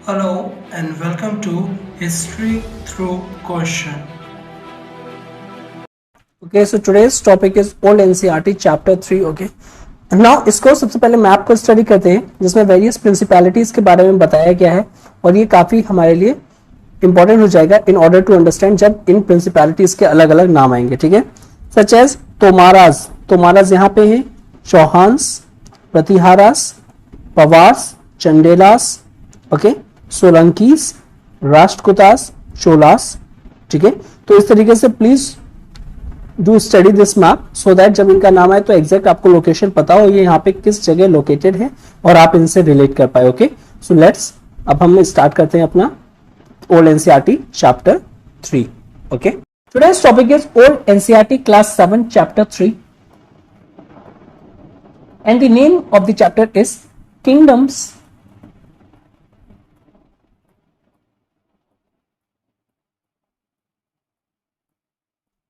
Hello and welcome to History Through Question. Okay, so today's topic is old NCERT chapter 3. Okay, now इसको सबसे पहले map को study करते हैं जिसमें वेरियस प्रिंसिपैलिटीज के बारे में बताया गया है और ये काफी हमारे लिए इंपॉर्टेंट हो जाएगा इन ऑर्डर टू अंडरस्टैंड जब इन प्रिंसिपैलिटीज के अलग अलग नाम आएंगे. ठीक है, सच एज तोमाराज. तोमाराज यहाँ पे है, चौहान्स, प्रतिहारास, पवार्स, चंडेलास, ओके, सोलंकीस, राष्ट्रकूतास, चोलास. ठीक है, तो इस तरीके से please do study this map so that जब इनका नाम आए तो एग्जैक्ट आपको लोकेशन पता हो ये यहाँ पे किस जगह लोकेटेड है और आप इनसे रिलेट कर पाए. ओके, सो लेट्स अब हम स्टार्ट करते हैं अपना old NCERT chapter 3. Okay, today's topic is old NCERT class 7 chapter 3 and the name of the chapter is kingdoms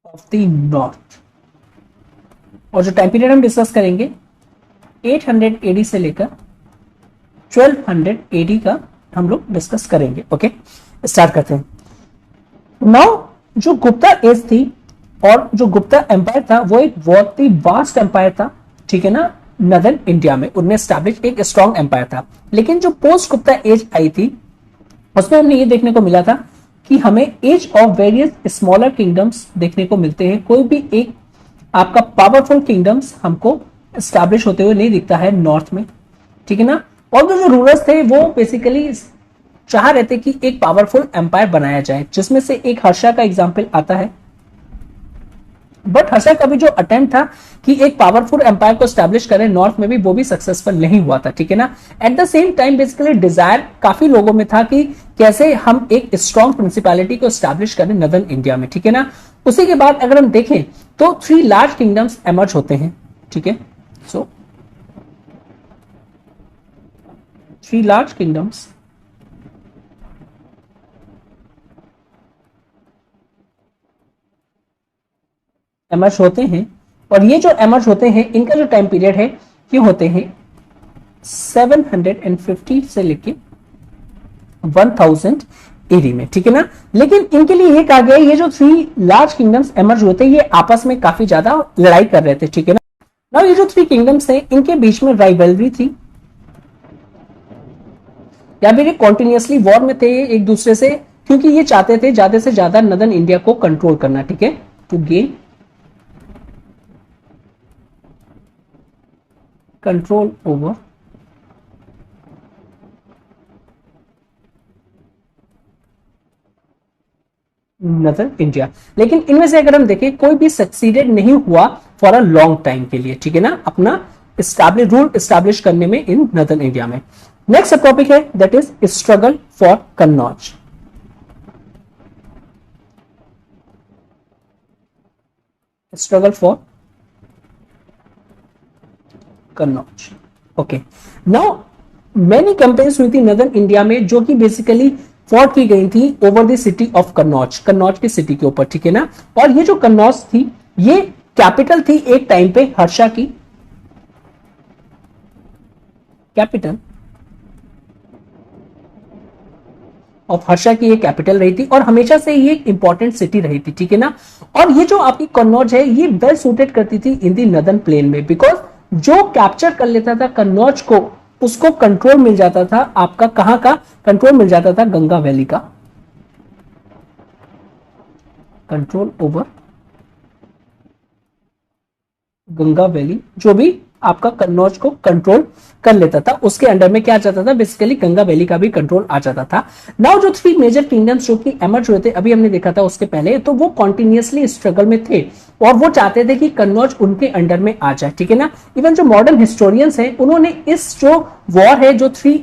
of the north. और जो टाइम पीरियड हम डिस्कस करेंगे 800 एडी से लेकर 1200 एडी का हम लोग डिस्कस करेंगे. ओके, स्टार्ट करते हैं. नाउ जो गुप्ता एज थी और जो गुप्ता एम्पायर था वो एक बहुत ही वास्ट एम्पायर था. ठीक है ना, नदर्न इंडिया में उन्होंने स्टैब्लिश एक स्ट्रॉन्ग एम्पायर था. लेकिन जो पोस्ट गुप्ता एज आई थी उसमें हमने ये देखने को मिला था कि हमें age of various smaller kingdoms देखने को मिलते हैं. कोई भी एक आपका पावरफुल किंगडम्स हमको स्टैब्लिश होते हुए नहीं दिखता है नॉर्थ में. ठीक है ना, और जो रूलर्स थे वो बेसिकली चाह रहे थे कि एक पावरफुल एम्पायर बनाया जाए जिसमें से एक हर्षा का एग्जाम्पल आता है. बट हर्षा का भी जो अटेम्प्ट था कि एक पावरफुल एम्पायर को स्टैब्लिश करें नॉर्थ में भी, वो भी सक्सेसफुल नहीं हुआ था. ठीक है ना, at the same time basically desire काफी लोगों में था कि कैसे हम एक स्ट्रॉन्ग प्रिंसिपैलिटी को स्टैब्लिश करें नदर्न इंडिया में. ठीक है ना, उसी के बाद अगर हम देखें तो 3 लार्ज किंगडम्स एमर्ज होते हैं. ठीक है, सो 3 लार्ज किंगडम्स एमर्ज होते हैं और ये जो एमर्ज होते हैं इनका जो टाइम पीरियड है ये होते हैं 750 से लेके 1000 एडी में. ठीक है ना, लेकिन इनके लिए ये कहा गया ये जो 3 लार्ज किंगडम्स एमर्ज होते हैं ये आपस में काफी ज्यादा लड़ाई कर रहे थे. ठीक है ना, नाउ ये जो 3 किंगडम्स थे इनके बीच में राइवलरी थी या फिर ये कॉन्टिन्यूसली वॉर में थे एक दूसरे से, क्योंकि ये चाहते थे ज्यादा से ज्यादा नदर्न इंडिया को कंट्रोल करना. ठीक है, to gain control over northern India. लेकिन इनमें से अगर हम देखें कोई भी सक्सीडेड नहीं हुआ फॉर अ लॉन्ग टाइम के लिए. ठीक है ना, अपना रूल स्टैब्लिश करने में इन नदर्न इंडिया में. नेक्स्ट टॉपिक है that is struggle for Kannauj. Struggle for Kannauj. Okay, now many campaigns हुई थी नदर्न इंडिया में जो कि बेसिकली फॉर्ट की गई थी over the city of Kannauj, Kannauj की सिटी के ऊपर. ठीक है ना, और ये जो कन्नौज थी ये कैपिटल थी एक टाइम पे हर्षा की. कैपिटल ऑफ हर्षा की ये कैपिटल रही थी और हमेशा से ये एक इंपॉर्टेंट सिटी रही थी. ठीक है ना, और ये जो आपकी कन्नौज है ये वेल सूटेड करती थी इन दी नदर्न प्लेन में, बिकॉज जो कैप्चर कर लेता था कन्नौज को उसको कंट्रोल मिल जाता था. आपका कहां का कंट्रोल मिल जाता था? गंगा वैली का कंट्रोल ओवर गंगा वैली. जो भी आपका कन्नौज को कंट्रोल कर लेता था उसके अंडर में क्या आ जाता था? बेसिकली गंगा वैली का भी कंट्रोल आ जाता था. नाउ जो 3 मेजर किंगडम्स जो कि एमर्ज हुए थे अभी हमने देखा था उसके पहले, तो वो कॉन्टिन्यूसली स्ट्रगल में थे और वो चाहते थे कि कन्नौज उनके अंडर में आ जाए. ठीक है ना, इवन जो मॉडर्न हिस्टोरियंस हैं उन्होंने इस जो वॉर है जो 3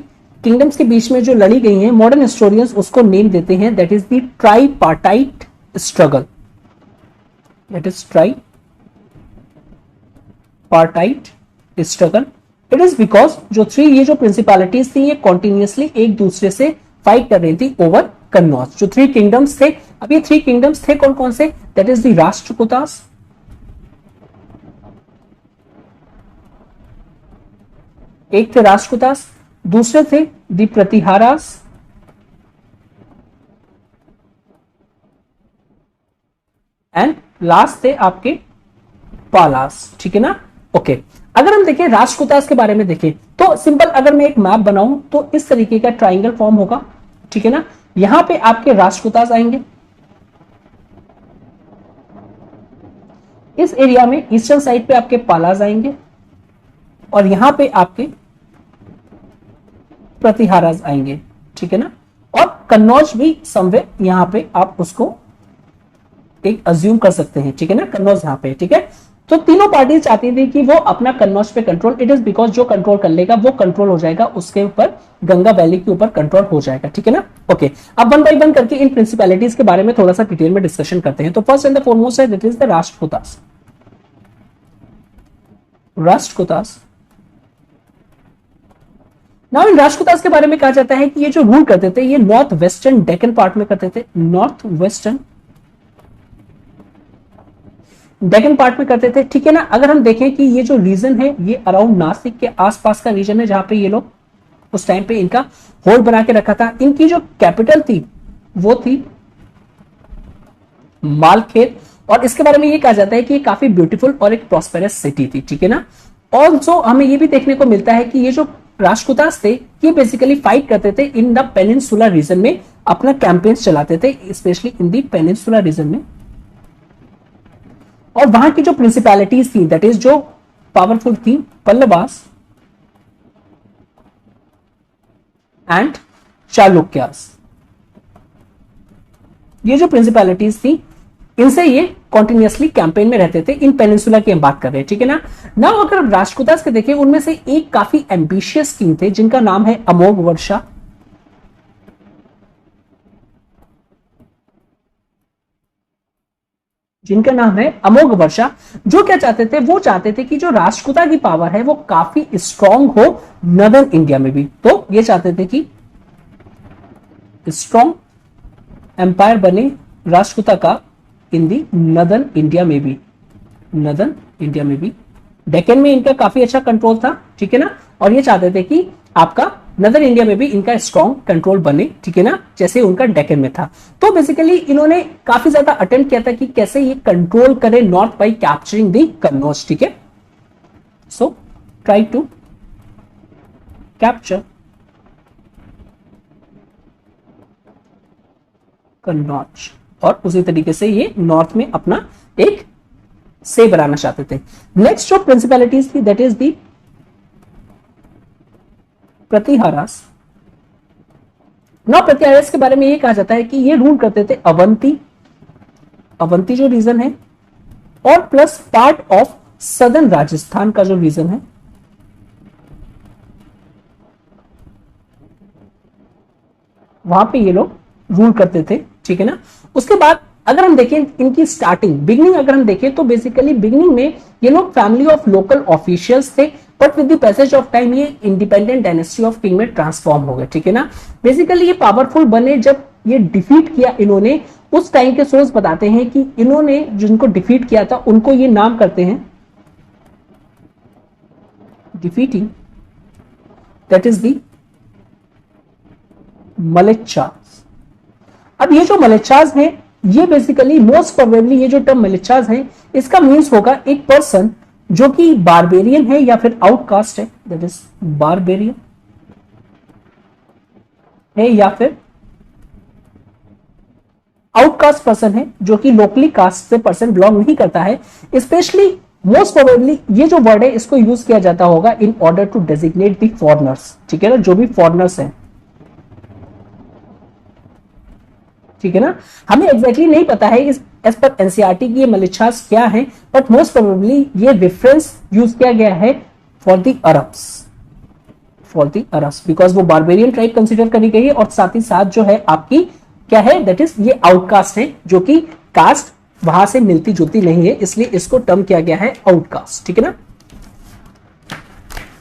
किंगडम्स के बीच में जो लड़ी गई है, मॉडर्न हिस्टोरियंस उसको नेम देते हैं that is the tripartite struggle. That is tripartite struggle. It is because जो 3 ये जो प्रिंसिपैलिटीज थी ये कॉन्टिन्यूसली एक दूसरे से फाइट कर रही थी ओवर कन्नौज. जो 3 किंगडम्स थे, अब ये 3 किंगडम्स थे कौन कौन से? दैट इज द राष्ट्रकूतास, एक थे राष्ट्रकूतास, दूसरे थे दी प्रतिहारास एंड लास्ट थे आपके पालास, ठीक है ना। ओके, अगर हम देखें राष्ट्रकूटास के बारे में देखें तो सिंपल, अगर मैं एक मैप बनाऊं तो इस तरीके का ट्राइंगल फॉर्म होगा, ठीक है ना। यहां पे आपके राष्ट्रकूटास आएंगे, इस एरिया में ईस्टर्न साइड पे आपके पालास आएंगे और यहां पे आपके प्रतिहारास आएंगे, ठीक है ना। और कन्नौज भी समवेयर यहां पे आप उसको एक अज्यूम कर सकते हैं, ठीक है ना, कन्नौज यहां पे, ठीक है। तो तीनों पार्टी चाहती थी कि वो अपना कन्नौज पे कंट्रोल, इट इज बिकॉज जो कंट्रोल कर लेगा वो कंट्रोल हो जाएगा, उसके ऊपर गंगा वैली के ऊपर कंट्रोल हो जाएगा, ठीक है ना। ओके, अब वन बाय वन करके इन प्रिंसिपैलिटीज के बारे में थोड़ा सा डिटेल में डिस्कशन करते हैं। तो फर्स्ट एंड द फॉरमोस्ट है that is the Rashtrakutas. Rashtrakutas, now in Rashtrakutas के बारे में कहा जाता है कि ये जो रूल करते थे ये नॉर्थ वेस्टर्न डेक्कन पार्ट में करते थे, नॉर्थ वेस्टर्न डेक्कन पार्ट में करते थे, ठीक है ना। अगर हम देखें कि ये जो रीजन है ये अराउंड नासिक के आसपास का रीजन है, जहां पे ये लोग उस टाइम पे इनका होल्ड बना के रखा था। इनकी जो कैपिटल थी वो थी मालखेत, और इसके बारे में ये कहा जाता है कि ये काफी ब्यूटीफुल और एक प्रॉस्पेरस सिटी थी, ठीक है ना। ऑल्सो हमें ये भी देखने को मिलता है कि ये जो राष्ट्रकूटास थे ये बेसिकली फाइट करते थे इन द पेनिनसुला रीजन में, अपना कैंपेन्स चलाते थे especially in the peninsula region में। और वहां की जो प्रिंसिपैलिटीज थी दैट इज जो पावरफुल थी पल्लवास एंड चालुक्यास, ये जो प्रिंसिपैलिटीज थी इनसे ये कॉन्टिन्यूसली कैंपेन में रहते थे। इन पेनिनसुला की हम बात कर रहे हैं, ठीक है ना। नाउ अगर राष्ट्रकूटास के देखें उनमें से एक काफी एम्बिशियस किंग थे जिनका नाम है अमोघ वर्षा, जिनका नाम है अमोघ वर्षा। जो क्या चाहते थे, वो चाहते थे कि जो राष्ट्रकूटा की पावर है वो काफी स्ट्रांग हो नॉर्दर्न इंडिया में भी। तो ये चाहते थे कि स्ट्रांग एम्पायर बने राष्ट्रकूटा का इन दी नॉर्दर्न इंडिया में भी, नॉर्दर्न इंडिया में भी। डेक्कन में इनका काफी अच्छा कंट्रोल था, ठीक है ना। और ये चाहते थे कि आपका नॉर्दर्न इंडिया में भी इनका स्ट्रॉन्ग कंट्रोल बने, ठीक है ना, जैसे उनका डेक्कन में था। तो बेसिकली इन्होंने काफी ज्यादा अटेम्प्ट किया था कि कैसे ये कंट्रोल करे north by capturing the Kannauj, ठीक है। So try to capture Kannauj, और उसी तरीके से ये नॉर्थ में अपना एक से बनाना चाहते थे। नेक्स्ट जो प्रिंसिपैलिटीज थी दैट इज दी प्रतिहारास। नौ प्रतिहारास के बारे में ये कहा जाता है कि ये रूल करते थे अवंती, अवंती जो रीजन है, और plus part of southern Rajasthan का जो रीजन है, वहां पे ये लोग रूल करते थे, ठीक है ना। उसके बाद अगर हम देखें इनकी स्टार्टिंग बिगनिंग अगर हम देखें तो बेसिकली बिगनिंग में ये लोग फैमिली ऑफ लोकल ऑफिशियल्स थे, but with the passage of time ये इंडिपेंडेंट डायनेस्टी ऑफ किंग में ट्रांसफॉर्म हो गए, ठीक है ना। बेसिकली ये पावरफुल बने जब ये डिफीट किया इन्होंने, उस टाइम के सोर्स बताते हैं कि इन्होंने जिनको डिफीट किया था उनको ये नाम करते हैं defeating, that is the Mlecchas. अब ये जो मलेच्छास हैं ये बेसिकली मोस्ट प्रोबेबली ये जो टर्म मलेच्छास है इसका मीन्स होगा एक पर्सन जो कि बारबेरियन है या फिर आउटकास्ट है, दैट इज बारबेरियन है, या फिर आउटकास्ट पर्सन है जो कि लोकली कास्ट से पर्सन बिलोंग नहीं करता है। स्पेशली मोस्ट प्रोबेबली ये जो वर्ड है इसको यूज किया जाता होगा in order to designate the foreigners, ठीक है ना, जो भी फॉरेनर्स हैं, ठीक है ना। हमें एग्जैक्टली नहीं पता है इस एज पर एनसीईआरटी की ये मलेच्छास क्या है, बट मोस्ट प्रोबेबली ये रेफरेंस यूज किया गया है for the Arabs, for the Arabs, because वो बारबेरियन ट्राइब कंसीडर करी गई है, और साथ ही साथ जो है आपकी क्या है दैट इज ये आउटकास्ट है जो कि कास्ट वहां से मिलती जुलती नहीं है, इसलिए इसको टर्म किया गया है आउटकास्ट, ठीक है ना।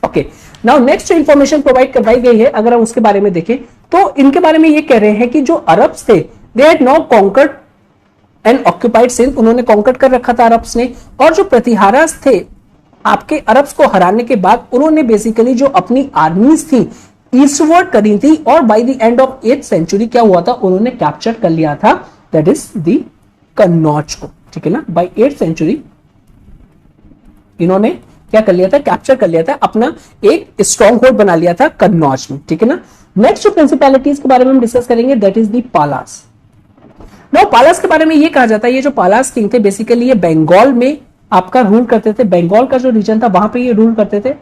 ओके, नाउ नेक्स्ट जो इंफॉर्मेशन प्रोवाइड करवाई गई है अगर हम उसके बारे में देखें तो इनके बारे में ये कह रहे हैं कि जो अरब्स थे they had now conquered and occupied Sindh, उन्होंने कॉन्कर्ड कर रखा था अरब्स ने, और जो प्रतिहारास थे आपके अरब्स को हराने के बाद उन्होंने बेसिकली जो अपनी आर्मीज थी ईस्टवर्ड करी थी, और by the end of 8th century क्या हुआ था, उन्होंने कैप्चर कर लिया था दैट इज द कन्नौज को, ठीक है ना, बाय 8th सेंचुरी इन्होंने क्या कर लिया था, कैप्चर कर लिया था, अपना एक स्ट्रॉन्ग होल्ड बना लिया था कन्नौज में, ठीक है ना। नेक्स्ट जो प्रिंसिपैलिटीज के बारे में हम डिस्कस करेंगे that is the Palas. Now पालास के बारे में ये कहा जाता है, ये जो पालास किंग थे बेसिकली ये बंगाल में आपका रूल करते थे, बंगाल का जो रीजन था वहां पे ये रूल करते थे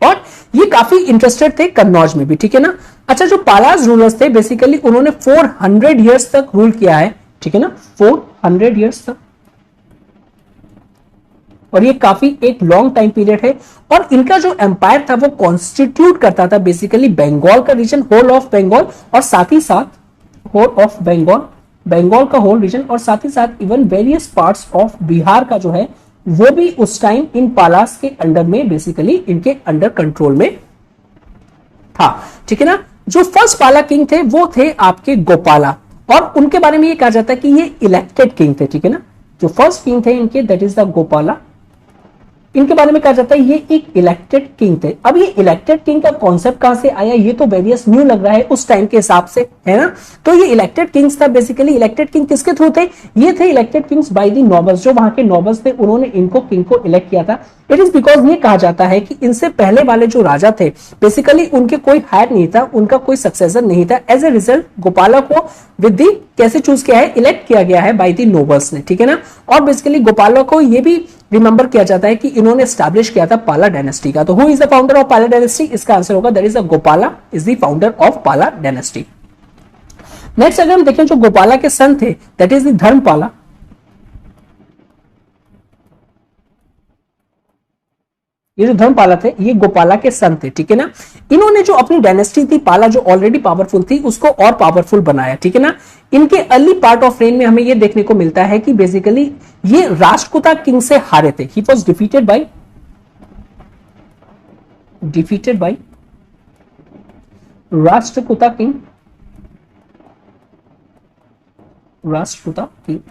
और ये काफी इंटरेस्टेड थे कन्नौज में भी, ठीक है ना। अच्छा, जो पालास रूलर्स थे बेसिकली उन्होंने 400 ईयर्स तक रूल किया है, ठीक है ना, 400 ईयर्स तक, और ये काफी एक लॉन्ग टाइम पीरियड है। और इनका जो एम्पायर था वो कॉन्स्टिट्यूट करता था बेसिकली बंगाल का रीजन, होल ऑफ बंगाल, और साथ ही साथ होल ऑफ बंगाल, बंगाल का होल रीजन, और साथ ही साथ even various parts of Bihar का जो है वो भी उस टाइम इन पालास के अंडर में बेसिकली इनके अंडर कंट्रोल में था, ठीक है ना। जो फर्स्ट पाला किंग थे वो थे आपके गोपाला, और उनके बारे में ये कहा जाता है कि ये इलेक्टेड किंग थे, ठीक है ना। जो फर्स्ट किंग थे इनके दैट इज द गोपाला, इनके बारे में कहा जाता है ये एक इलेक्टेड किंग थे। अब ये इलेक्टेड किंग का कॉन्सेप्ट कहां से आया, ये तो वेरियस न्यू लग रहा है उस टाइम के हिसाब से, है ना। तो ये इलेक्टेड किंग्स था बेसिकली, इलेक्टेड किंग किसके थ्रू थे, ये थे elected Kings by the nobles, जो वहां के नोबल्स थे उन्होंने इनको किंग को इलेक्ट किया था। इट इज बिकॉज ये कहा जाता है कि इनसे पहले वाले जो राजा थे बेसिकली उनके कोई हायर नहीं था, उनका कोई सक्सेसर नहीं था। एज ए रिजल्ट गोपाला को विद दी कैसे चूज किया है, इलेक्ट किया गया है बाय दी नोबल्स ने, ठीक है ना। और बेसिकली गोपाला को ये भी रिमेंबर किया जाता है कि इन्होंने एस्टैब्लिश किया था पाला डायनेस्टी का। तो who is the founder of पाला डायनेस्टी, इसका आंसर होगा that is the Gopala is the founder of पाला डायनेस्टी। नेक्स्ट अगर हम देखें जो गोपाला के सन थे दैट इज द धर्मपाला। ये जो धर्मपाला थे ये गोपाला के सन थे, ठीक है ना। इन्होंने जो अपनी डायनेस्टी थी पाला जो ऑलरेडी पावरफुल थी उसको और पावरफुल बनाया, ठीक है ना। इनके अर्ली पार्ट ऑफ रेन में हमें ये देखने को मिलता है कि बेसिकली ये राष्ट्रकूता किंग से हारे थे। He was defeated by Rashtrakuta king,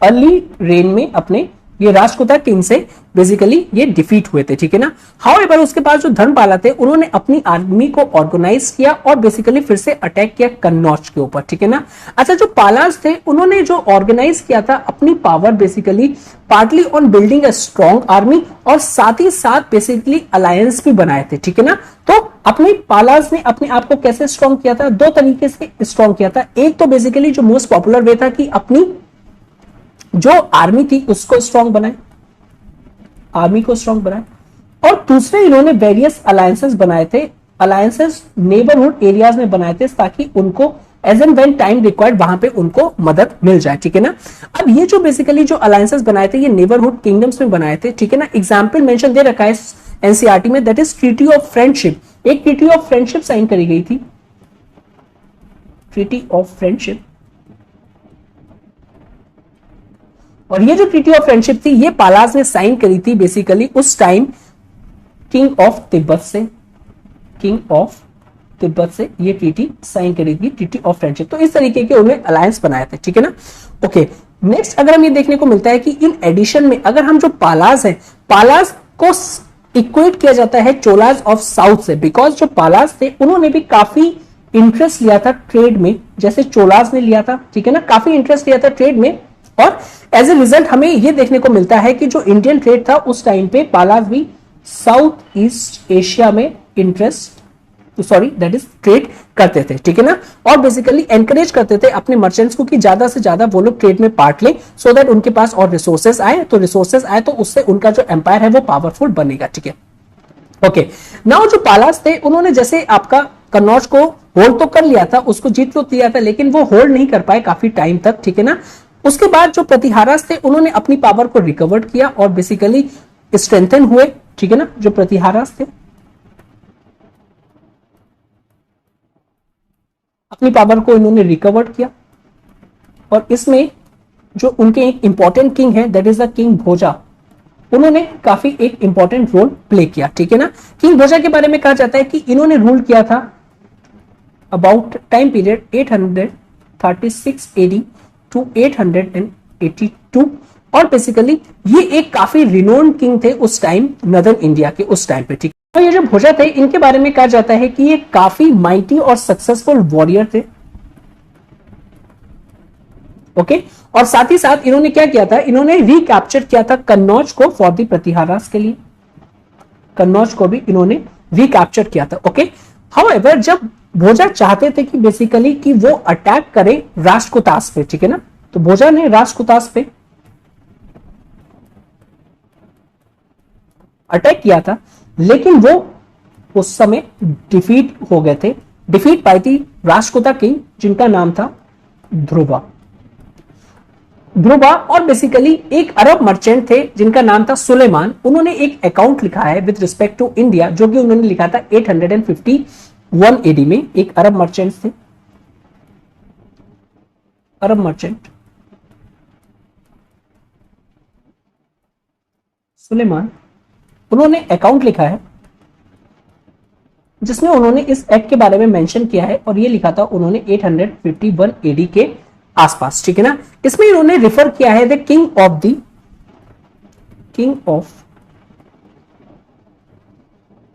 early reign में अपने ये राष्ट्रकूता किंग से बेसिकली ये डिफीट हुए थे, ठीक है ना। हाउएवर उसके बाद जो धर्मपाला थे उन्होंने अपनी आर्मी को ऑर्गेनाइज किया और बेसिकली फिर से अटैक किया कन्नौज के ऊपर, ठीक है ना। अच्छा, जो पालास थे उन्होंने जो ऑर्गेनाइज किया था अपनी power basically partly on building a strong army और साथ ही साथ बेसिकली अलायंस भी बनाए थे, ठीक है ना। तो अपनी पालास ने अपने आप को कैसे स्ट्रॉन्ग किया था, दो तरीके से स्ट्रॉन्ग किया था। एक तो बेसिकली जो मोस्ट पॉपुलर वे था कि अपनी जो आर्मी थी उसको स्ट्रॉन्ग बनाए, आर्मी को स्ट्रॉन्ग बनाए, और दूसरे इन्होंने वेरियस अलायंसेस बनाए थे, अलायंसेस नेबरहुड एरियाज में बनाए थे ताकि उनको as and when time required वहां पे उनको मदद मिल जाए, ठीक है ना। अब ये जो बेसिकली जो अलायंसेस बनाए थे ये नेबरहुड किंगडम्स में बनाए थे, ठीक है ना। एग्जाम्पल मेंशन दे रखा है एनसीईआरटी में that is treaty of friendship. एक ट्रीटी ऑफ फ्रेंडशिप साइन करी गई थी, ट्रीटी ऑफ फ्रेंडशिप, और ये जो ट्रीटी ऑफ फ्रेंडशिप थी ये पालास ने साइन करी थी बेसिकली उस टाइम किंग ऑफ तिब्बत से ये ट्रीटी साइन करी थी, ट्रीटी ऑफ फ्रेंडशिप। तो इस तरीके के उन्होंने अलायंस बनाए थे, ठीक है ना। ओके, नेक्स्ट अगर हम ये देखने को मिलता है कि इन एडिशन में अगर हम जो पालास है, पालास को इक्वेट किया जाता है चोलास ऑफ साउथ से, बिकॉज जो पालास थे उन्होंने भी काफी इंटरेस्ट लिया था ट्रेड में जैसे चोलास ने लिया था, ठीक है ना। काफी इंटरेस्ट लिया था ट्रेड में, और एज ए रिजल्ट हमें यह देखने को मिलता है कि जो इंडियन ट्रेड था उस टाइम पे पालास भी साउथ ईस्ट एशिया में दैट इज ट्रेड करते थे, ठीक है ना। और बेसिकली एनकरेज करते थे अपने मर्चेंट्स को कि ज्यादा से ज्यादा वो लोग ट्रेड में पार्ट लें सो दैट उनके पास और रिसोर्सेज आए, तो उससे उनका जो एम्पायर है वो पावरफुल बनेगा, ठीक है। ओके, नाउ जो पालास थे उन्होंने जैसे आपका कन्नौज को होल्ड तो कर लिया था, उसको जीत तो लिया था, लेकिन वो होल्ड नहीं कर पाए काफी टाइम तक, ठीक है ना। उसके बाद जो प्रतिहारास थे उन्होंने अपनी पावर को रिकवर किया और बेसिकली स्ट्रेंथन हुए, ठीक है ना। जो प्रतिहारास थे अपनी पावर को इन्होंने रिकवर किया, और इसमें जो उनके एक इंपॉर्टेंट किंग है दैट इज द किंग भोजा, उन्होंने काफी एक इंपॉर्टेंट रोल प्ले किया, ठीक है ना। किंग भोजा के बारे में कहा जाता है कि इन्होंने रूल किया था about time period 836 AD to 882, और बेसिकली ये एक काफी रिनोन्ड किंग थे उस टाइम नदर्न इंडिया के उस टाइम पे, ठीक। तो ये जो भोजा थे इनके बारे में कहा जाता है कि ये काफी माइटी और सक्सेसफुल वॉरियर थे, ओके। और साथ ही साथ इन्होंने क्या किया था, इन्होंने रिकैप्चर किया था कन्नौज को फॉर द प्रतिहारास के लिए, कन्नौज को भी इन्होंने रिकैप्चर किया था। ओके। हाउएवर जब भोजा चाहते थे कि बेसिकली कि वो अटैक करे राष्ट्रकूटास पे, ठीक है ना, तो भोजा ने राष्ट्रकूटास पे अटैक किया था, लेकिन वो उस समय डिफीट हो गए थे, डिफीट पाई थी राष्ट्रकूटा किंग जिनका नाम था ध्रुवा। ध्रुवा और बेसिकली एक अरब मर्चेंट थे जिनका नाम था सुलेमान। उन्होंने एक अकाउंट लिखा है विद रिस्पेक्ट टू इंडिया, जो कि उन्होंने लिखा था 851 एडी में। एक अरब मर्चेंट थे, अरब मर्चेंट सुलेमान। उन्होंने अकाउंट लिखा है जिसमें उन्होंने इस एक्ट के बारे में मेंशन किया है, और ये लिखा था उन्होंने 851 एडी के आसपास, ठीक है ना। इसमें इन्होंने रिफर किया है द किंग ऑफ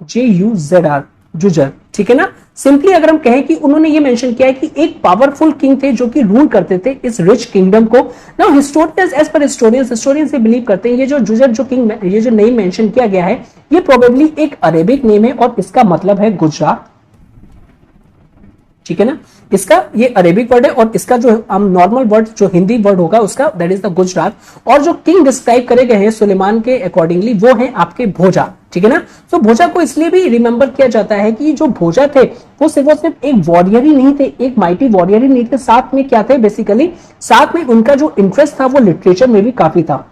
JUZR, जुजर, ठीक है ना। सिंपली अगर हम कहें कि उन्होंने ये मेंशन किया है कि एक पावरफुल किंग थे जो कि रूल करते थे इस रिच किंगडम को। नाउ हिस्टोरियंस, एज पर हिस्टोरियंस ये बिलीव करते हैं ये जो जुजर जो किंग, ये जो नेम मेंशन किया गया है, ये प्रोबेबली एक अरेबिक नेम है और इसका मतलब है गुजरात, ठीक है ना। इसका ये अरेबिक वर्ड है और इसका जो हम नॉर्मल वर्ड जो हिंदी वर्ड होगा उसका दैट इज द गुजरात। और जो किंग डिस्क्राइब करे गए हैं सुलेमान के अकॉर्डिंगली वो है आपके भोजा, ठीक है ना। तो भोजा को इसलिए भी रिमेंबर किया जाता है कि जो भोजा थे वो सिर्फ एक वॉरियर ही नहीं थे, एक माइटी वॉरियर ही नहीं थे, साथ में क्या थे बेसिकली, साथ में उनका जो इंटरेस्ट था वो लिटरेचर में भी काफी था,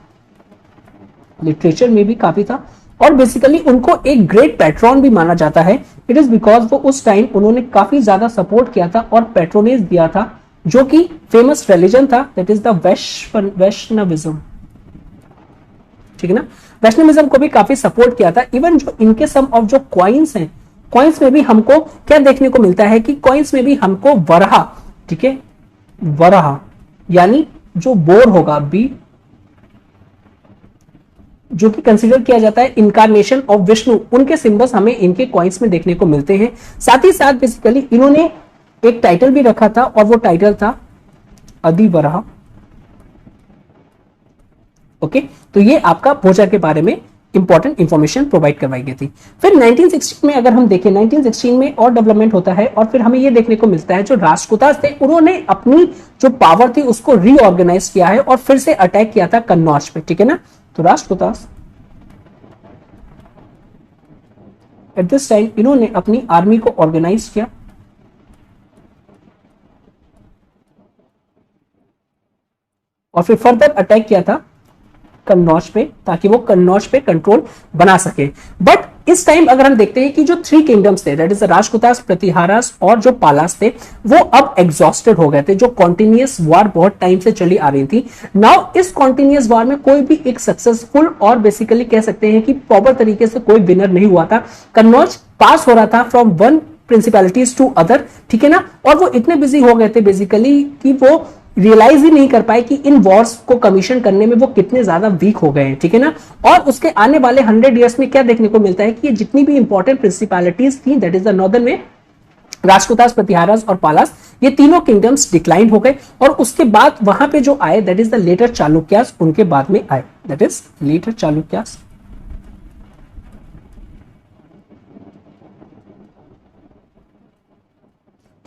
लिटरेचर में भी काफी था। और बेसिकली उनको एक ग्रेट पैट्रॉन भी माना जाता है। इट इज बिकॉज वो उस टाइम उन्होंने काफी ज्यादा सपोर्ट किया था और पैट्रोनेज दिया था जो कि फेमस रिलीजन था, दैट इज द वैष्णविज्म, ठीक है ना। वैष्णविज्म को भी काफी सपोर्ट किया था। इवन जो इनके सम ऑफ जो कॉइन्स हैं, कॉइन्स में भी हमको क्या देखने को मिलता है कि कॉइन्स में भी हमको वराह, ठीक है, वराह यानी जो बोर होगा बी, जो कि कंसीडर किया जाता है इनकारनेशन ऑफ विष्णु, उनके सिंबल्स हमें इनके कॉइन्स में देखने को मिलते हैं। साथ ही साथ बेसिकली इन्होंने एक टाइटल भी रखा था और वो टाइटल था अधिवराह। ओके, तो ये आपका भोजा के बारे में इंपॉर्टेंट इंफॉर्मेशन प्रोवाइड करवाई गई थी। फिर 1916 में अगर हम देखें, 1916 में और डेवलपमेंट होता है और फिर हमें ये देखने को मिलता है जो राष्ट्रकूटास थे उन्होंने अपनी जो पावर थी उसको रीऑर्गेनाइज किया है और फिर से अटैक किया था कन्नौज पे, ठीक है ना। तो राष्ट्रकूटास एट दिस टाइम इन्होंने अपनी आर्मी को ऑर्गेनाइज किया और फिर फर्दर अटैक किया था कन्नौज पे, ताकि वो कन्नौज पे कंट्रोल बना सके। बट इस टाइम अगर हम देखते हैं कि जो 3 किंगडम्स थे, दैट इज राष्ट्रकूटास, प्रतिहारास और जो पालास थे, वो अब एग्जॉस्टेड हो गए थे। जो कॉन्टिन्यूअस वार बहुत टाइम से चली आ रही थी, नाउ इस कॉन्टिन्यूअस वार में कोई भी एक सक्सेसफुल और बेसिकली कह सकते हैं कि प्रॉपर तरीके से कोई विनर नहीं हुआ था। कन्नौज पास हो रहा था from one principalities to other, ठीक है ना। और वो इतने बिजी हो गए थे बेसिकली कि वो रियलाइज ही नहीं कर पाए कि इन वॉर्स को कमीशन करने में वो कितने ज्यादा वीक हो गए हैं, ठीक है ना। और उसके आने वाले 100 ईयर्स में क्या देखने को मिलता है कि ये जितनी भी इंपॉर्टेंट प्रिंसिपैलिटीज थी, दैट इज द नॉर्दर्न में राष्ट्रकूटास, प्रतिहारास और पालास, ये तीनों किंगडम्स डिक्लाइन हो गए। और उसके बाद वहां पे जो आए that is the later Chalukyas, उनके बाद में आए, दैट इज लेटर चालुक्यास।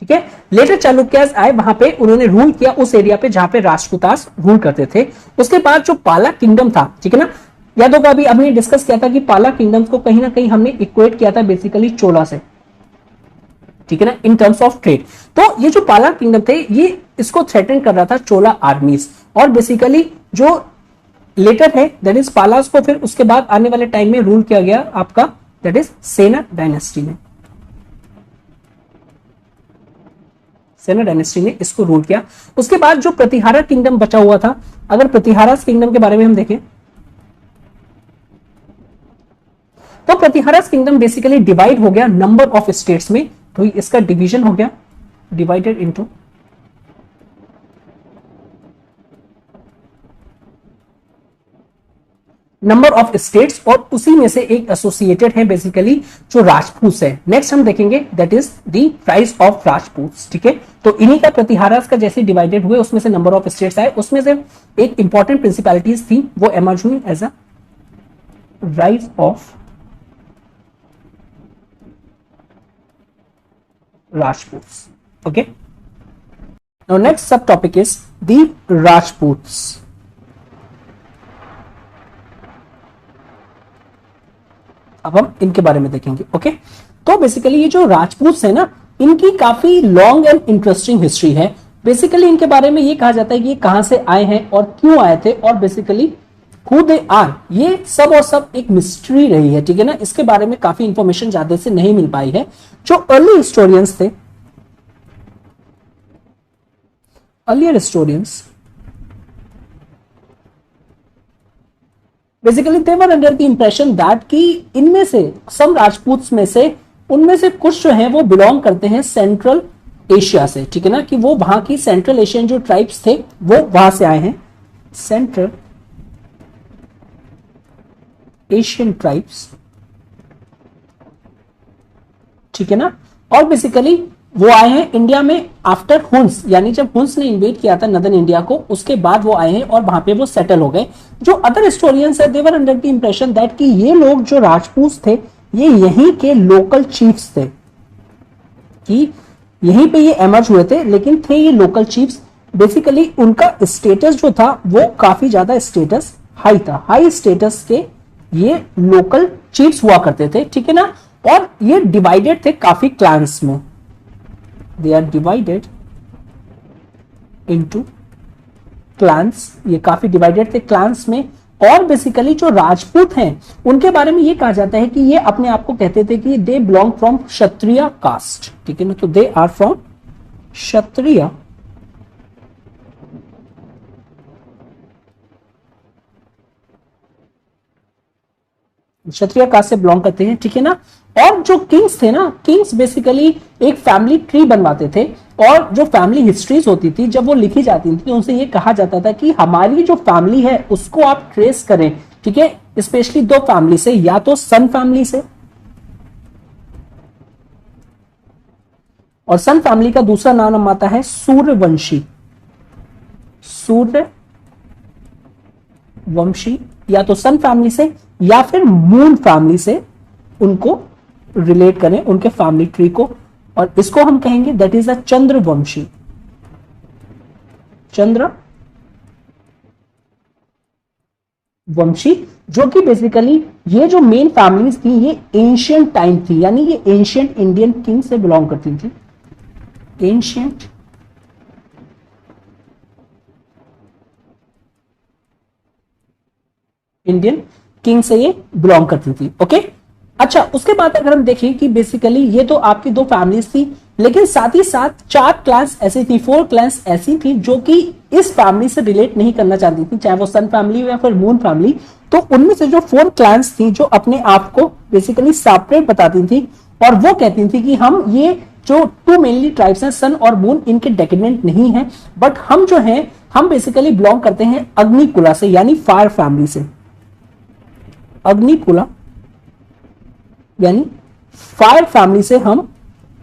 ठीक है, लेटर चालुक्यास आए, वहां पे उन्होंने रूल किया उस एरिया पे जहां पे राष्ट्रकूटास रूल करते थे। उसके बाद जो पाला किंगडम था, ठीक है ना, याद होगा अभी हमने डिस्कस किया था कि पाला किंगडम को कहीं ना कहीं हमने इक्वेट किया था बेसिकली चोला से, ठीक है ना, इन टर्म्स ऑफ ट्रेड। तो ये जो पाला किंगडम थे ये इसको थ्रेटन कर रहा था चोला आर्मीज, और बेसिकली जो लेटर है दैट इज पालास को फिर उसके बाद आने वाले टाइम में रूल किया गया आपका दैट इज सेना डायनेस्टी में। सेना डायनेस्टी ने इसको रूल किया। उसके बाद जो प्रतिहारा किंगडम बचा हुआ था, अगर प्रतिहारा किंगडम के बारे में हम देखें तो प्रतिहारा किंगडम बेसिकली डिवाइड हो गया नंबर ऑफ स्टेट्स में, तो इसका डिवीजन हो गया, divided into number of states, और उसी में से एक एसोसिएटेड है बेसिकली जो राजपूत है। नेक्स्ट हम देखेंगे that is the rise of Rajput. ठीक है, तो इन्हीं का प्रतिहारास का जैसे डिवाइडेड हुए उसमें से नंबर ऑफ स्टेट्स आए, उसमें से एक इंपॉर्टेंट प्रिंसिपैलिटीज थी वो एमर्ज हुई as a rise of Rajput. Okay, now next sub topic is the Rajputs. अब हम इनके बारे में देखेंगे। ओके, तो बेसिकली ये जो राजपूत है ना, इनकी काफी लॉन्ग एंड इंटरेस्टिंग हिस्ट्री है। बेसिकली इनके बारे में ये कहा जाता है कि ये कहां से आए हैं और क्यों आए थे, और बेसिकली हु दे आर, ये सब और सब एक मिस्ट्री रही है। ठीक है ना, इसके बारे में काफी इंफॉर्मेशन ज्यादा से नहीं मिल पाई है। जो अर्ली हिस्टोरियंस थे, earlier historians basically they were under the impression that कि इनमें से सम राजपूत में से उनमें से कुछ जो है वो बिलोंग करते हैं सेंट्रल एशिया से। ठीक है ना, कि वो वहां की सेंट्रल एशियन जो ट्राइब्स थे वो वहां से आए हैं, सेंट्रल एशियन ट्राइब्स। ठीक है ना, और बेसिकली वो आए हैं इंडिया में आफ्टर हुन्स, यानी जब हुन्स ने इन्वेट किया था नदर्न इंडिया को, उसके बाद वो आए हैं और वहां पे वो सेटल हो गए। जो अदर हिस्टोरियंस है they were under the impression that कि ये लोग जो राजपूत थे ये यहीं के लोकल चीफ्स थे, कि यहीं पे ये एमर्ज हुए थे, लेकिन थे ये लोकल चीफ्स। बेसिकली उनका स्टेटस जो था वो काफी ज्यादा स्टेटस हाई था, हाई स्टेटस के ये लोकल चीफ्स हुआ करते थे। ठीक है ना, और ये डिवाइडेड थे काफी क्लैंस में, they are divided into clans, ये काफी डिवाइडेड थे क्लैंस में। और बेसिकली जो राजपूत हैं उनके बारे में ये कहा जाता है कि ये अपने आप को कहते थे कि they belong from Kshatriya caste. ठीक है ना, तो they are from Kshatriya Kshatriya caste से बिलोंग करते हैं। ठीक है ना, और जो किंग्स थे ना, किंग्स बेसिकली एक फैमिली ट्री बनवाते थे, और जो फैमिली हिस्ट्रीज होती थी जब वो लिखी जाती थी तो उनसे ये कहा जाता था कि हमारी जो फैमिली है उसको आप ट्रेस करें। ठीक है, स्पेशली दो फैमिली से, या तो सन फैमिली से, और सन फैमिली का दूसरा नाम आता है सूर्यवंशी, सूर्यवंशी, या तो सन फैमिली से या फिर मून फैमिली से उनको रिलेट करें, उनके फैमिली ट्री को, और इसको हम कहेंगे that is a Chandravanshi, Chandravanshi. जो कि बेसिकली ये जो मेन फैमिलीज थी ये एंशियंट टाइम थी, यानी ये एंशियंट इंडियन किंग से बिलोंग करती थी, एंशियंट इंडियन किंग से ये बिलोंग करती थी। ओके, अच्छा, उसके बाद अगर हम देखें कि बेसिकली ये तो आपकी दो फैमिलीज थी, लेकिन साथ ही साथ 4 क्लास ऐसी थी, 4 क्लास ऐसी थी जो कि इस फैमिली से रिलेट नहीं करना चाहती थी, चाहे वो सन फैमिली हो या फिर मून फैमिली। तो उनमें से जो 4 क्लास थी जो अपने आप को बेसिकली सेपरेट बताती थी, और वो कहती थी कि हम ये जो 2 मेनली ट्राइब्स हैं सन और मून, इनके डेकेडेंट नहीं है, बट हम जो हैं हम बेसिकली बिलोंग करते हैं अग्निकुला से, यानी फायर फैमिली से, अग्निकुला यानी फायर फैमिली से हम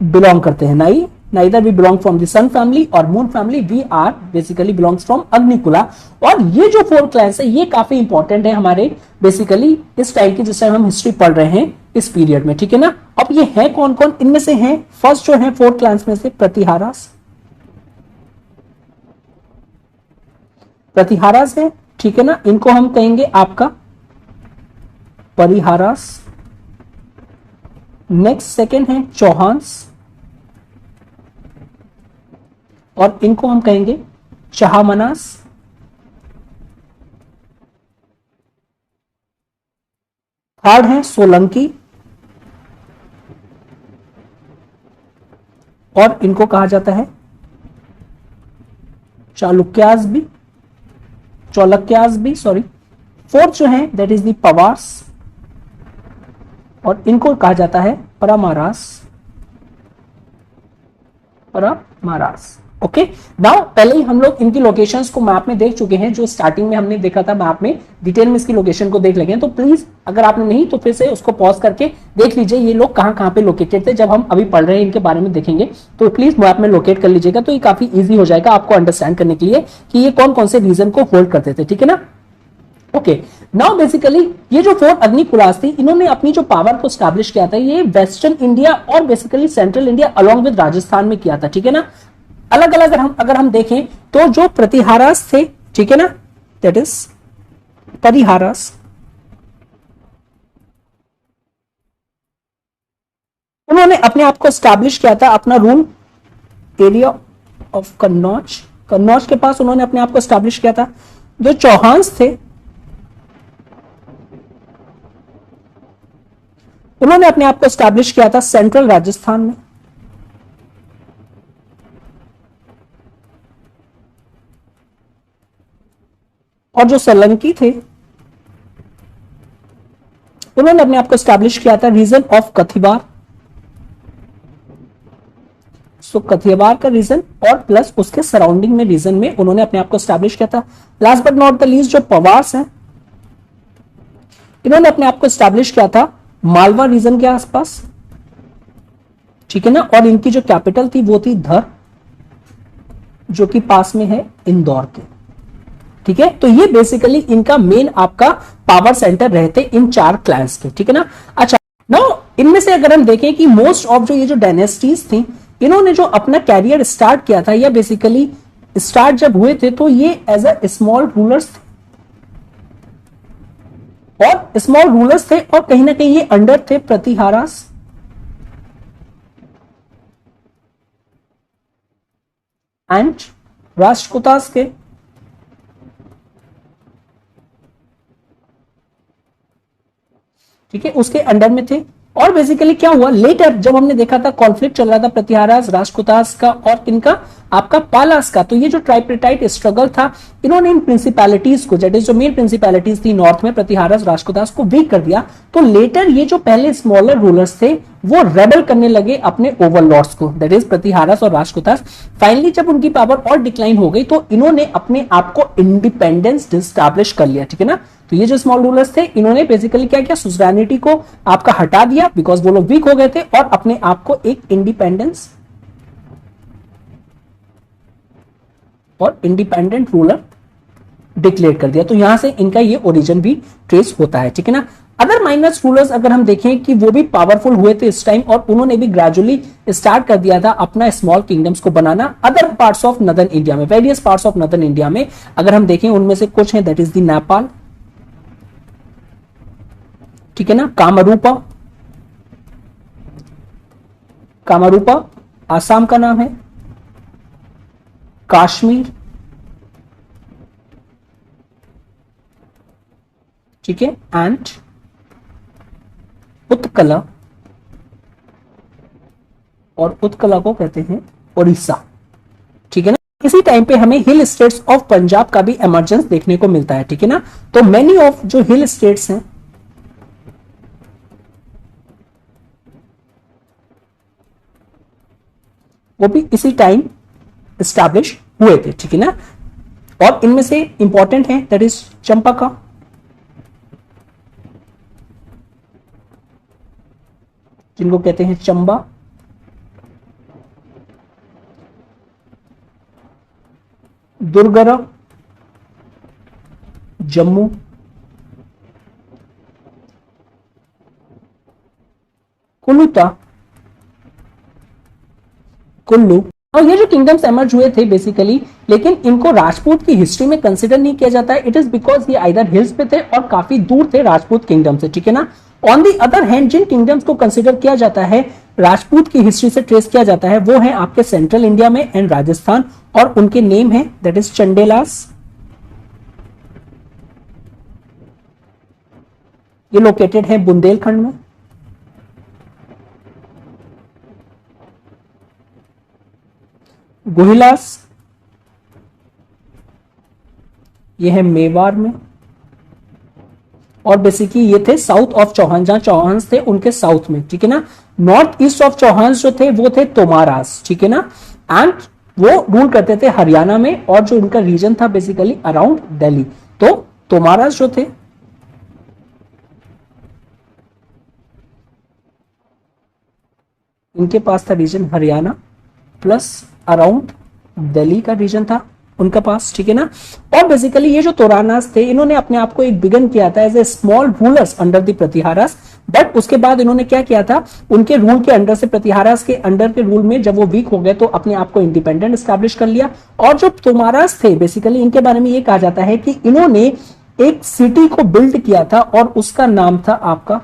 बिलोंग करते हैं। Neither we belong from the sun family और moon family, we are basically belongs from Agnikula. और ये जो 4 क्लैंस है ये काफी इंपॉर्टेंट है हमारे बेसिकली इस टाइम की, जिस टाइम हम हिस्ट्री पढ़ रहे हैं इस पीरियड में। ठीक है ना, अब ये है कौन कौन, इनमें से हैं फर्स्ट जो है 4 क्लैंस में से प्रतिहारास है। ठीक है ना, इनको हम कहेंगे आपका परिहारास। नेक्स्ट सेकेंड है चौहान्स, और इनको हम कहेंगे चाहमनास। थर्ड है सोलंकी, और इनको कहा जाता है चालुक्यास भी, सॉरी। फोर्थ जो है दैट इज द पवार्स, और इनको कहा जाता है परमारास। ओके नाउ पहले ही हम लोग इनकी लोकेशंस को मैप में देख चुके हैं, जो स्टार्टिंग में हमने देखा था मैप में, डिटेल में इसकी लोकेशन को देख लेंगे। तो प्लीज अगर आपने नहीं तो फिर से उसको पॉज करके देख लीजिए ये लोग कहां कहां पे लोकेटेड थे, जब हम अभी पढ़ रहे हैं इनके बारे में देखेंगे तो प्लीज मैप में लोकेट कर लीजिएगा, तो ये काफी ईजी हो जाएगा आपको अंडरस्टैंड करने के लिए कि ये कौन कौन से रीजन को होल्ड करते थे, ठीक है ना। ओके नाउ बेसिकली ये जो 4 अग्निकुलास थी, इन्होंने अपनी जो पावर को स्टैब्लिश किया था ये वेस्टर्न इंडिया और basically central India along with Rajasthan में किया था, ठीक है ना। अलग अलग अगर हम देखें तो जो प्रतिहारास थे, ठीक है ना, दैट इज परिहारास, उन्होंने अपने आप को स्टैब्लिश किया था, अपना rule area of Kannauj, Kannauj के पास उन्होंने अपने आप को स्टैब्लिश किया था। जो चौहान्स थे उन्होंने अपने आप को स्टैब्लिश किया था सेंट्रल राजस्थान में। और जो सोलंकी थे उन्होंने अपने आप को स्टैब्लिश किया था रीजन ऑफ कथिवार, सो कथियावार का रीजन और प्लस उसके सराउंडिंग में रीजन में उन्होंने अपने आप को स्टैब्लिश किया था। Last but not the least जो पवार्स हैं इन्होंने अपने आप को स्टैब्लिश किया था मालवा रीजन के आसपास, ठीक है ना। और इनकी जो कैपिटल थी वो थी धर, जो कि पास में है इंदौर के, ठीक है। तो ये बेसिकली इनका मेन आपका पावर सेंटर रहते इन 4 क्लैंस के, ठीक है ना। अच्छा नाउ इनमें से अगर हम देखें कि मोस्ट ऑफ जो ये जो डायनेस्टीज थी इन्होंने जो अपना कैरियर स्टार्ट किया था या बेसिकली स्टार्ट जब हुए थे तो ये एज अ स्मॉल रूलर्स थे, और स्मॉल रूलर्स थे और कहीं ना कहीं ये अंडर थे प्रतिहारास, एंड राष्ट्रकूटास के, ठीक है, उसके अंडर में थे। और बेसिकली क्या हुआ लेटर जब हमने देखा था कॉन्फ्लिक्ट चल रहा था प्रतिहारास राष्ट्रकूटास का और किनका, आपका पालास का, तो ये जो ट्राइप्रिटाइट स्ट्रगल था इन्होंने इन प्रिंसिपैलिटीज को, दैट इज जो मेन प्रिंसिपैलिटीज थी नॉर्थ में प्रतिहारास राष्ट्रकूटास को वीक कर दिया। तो लेटर ये जो पहले स्मॉलर रूलर्स थे वो रेबल करने लगे अपने ओवरलॉर्ड्स को, दैट इज प्रतिहारास और राष्ट्रकूटास। फाइनली जब उनकी पावर और डिक्लाइन हो गई तो इन्होंने अपने आप को इंडिपेंडेंस डिस्टैब्लिश कर लिया, ठीक है ना। तो ये जो स्मॉल रूलर्स थे इन्होंने बेसिकली क्या किया, सुजरैनिटी को आपका हटा दिया बिकॉज वो लोग वीक हो गए थे, और अपने आप को एक इंडिपेंडेंस और इंडिपेंडेंट रूलर डिक्लेयर कर दिया। तो यहां से इनका ये ओरिजिन भी ट्रेस होता है, ठीक है ना। अदर माइनस रूलर्स अगर हम देखें कि वो भी पावरफुल हुए थे इस टाइम, और उन्होंने भी ग्रेजुअली स्टार्ट कर दिया था अपना स्मॉल किंगडम्स को बनाना other parts of northern India में, various parts of northern India में। अगर हम देखें उनमें से कुछ है, दैट इज द नेपाल, ठीक है ना, कामरूपा, कामरूपा आसाम का नाम है, कश्मीर, ठीक है, एंड उत्कला, और उत्कला को कहते हैं उड़ीसा, ठीक है ना। इसी टाइम पे हमें हिल स्टेट्स ऑफ पंजाब का भी एमर्जेंस देखने को मिलता है, ठीक है ना। तो मेनी ऑफ जो हिल स्टेट्स हैं वो भी इसी टाइम एस्टैब्लिश हुए थे, ठीक है ना। और इनमें से इंपॉर्टेंट है दैट इज चंपाका, जिनको कहते हैं चंबा, दुर्गरा जम्मू, कुलुता कुल्लू। और ये जो किंगडम्स एमर्ज हुए थे बेसिकली, लेकिन इनको राजपूत की हिस्ट्री में कंसिडर नहीं किया जाता है। इट इज बिकॉज ये आइदर हिल्स पे थे और काफी दूर थे राजपूत किंगडम से, ठीक है ना। ऑन दी अदर हैंड जिन किंगडम्स को कंसिडर किया जाता है, राजपूत की हिस्ट्री से ट्रेस किया जाता है, वो है आपके सेंट्रल इंडिया में एंड राजस्थान, और उनके नेम है दैट इज चंडेलास। ये लोकेटेड है बुंदेलखंड में। गुहिलास ये है मेवाड़ में, और बेसिकली ये थे साउथ ऑफ चौहान, जहां चौहान थे उनके साउथ में, ठीक है ना। नॉर्थ ईस्ट ऑफ चौहान जो थे वो थे तोमारास, ठीक है ना। एंड वो रूल करते थे हरियाणा में, और जो इनका रीजन था बेसिकली अराउंड दिल्ली। तो तोमारास जो थे इनके पास था region Haryana plus around Delhi का रीजन था उनका पास, ठीक है ना। और बेसिकली ये जो तोरानास थे इन्होंने अपने आप को एक बिगन किया था as a small rulers under the Pratiharas, but उसके बाद इन्होंने क्या किया था, उनके रूल के अंडर से, प्रतिहारास के अंडर के रूल में जब वो वीक हो गए तो अपने आप को इंडिपेंडेंट स्टैब्लिश कर लिया। और जो तोमारास थे बेसिकली इनके बारे में ये कहा जाता है कि इन्होंने एक सिटी को बिल्ड किया था और उसका नाम था आपका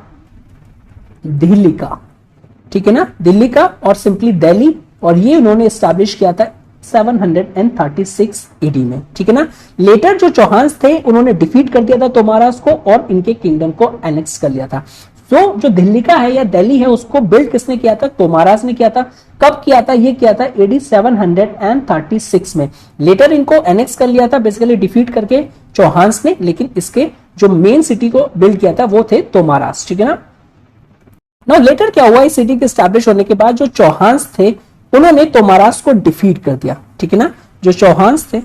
दिल्ली का, ठीक है ना, दिल्ली का, और सिंपली दिल्ली, और ये उन्होंने स्टैब्लिश किया था 736 एडी में, ठीक है ना। लेटर जो चौहान्स थे उन्होंने डिफीट कर दिया था तोमारास को और इनके किंगडम को एनेक्स कर लिया था। तो जो दिल्ली का है या दिल्ली है उसको बिल्ड किसने किया था, तोमारास ने किया था। कब किया था, ये किया था एडी 736 में। लेटर इनको एनेक्स कर लिया था बेसिकली डिफीट करके चौहान्स ने, लेकिन इसके जो मेन सिटी को बिल्ड किया था वो थे तोमारास, ठीक है ना। नाउ लेटर क्या हुआ, इस सिटी के स्टैब्लिश होने के बाद जो चौहान्स थे उन्होंने तोमारास को डिफीट कर दिया, ठीक है ना। जो चौहान्स थे,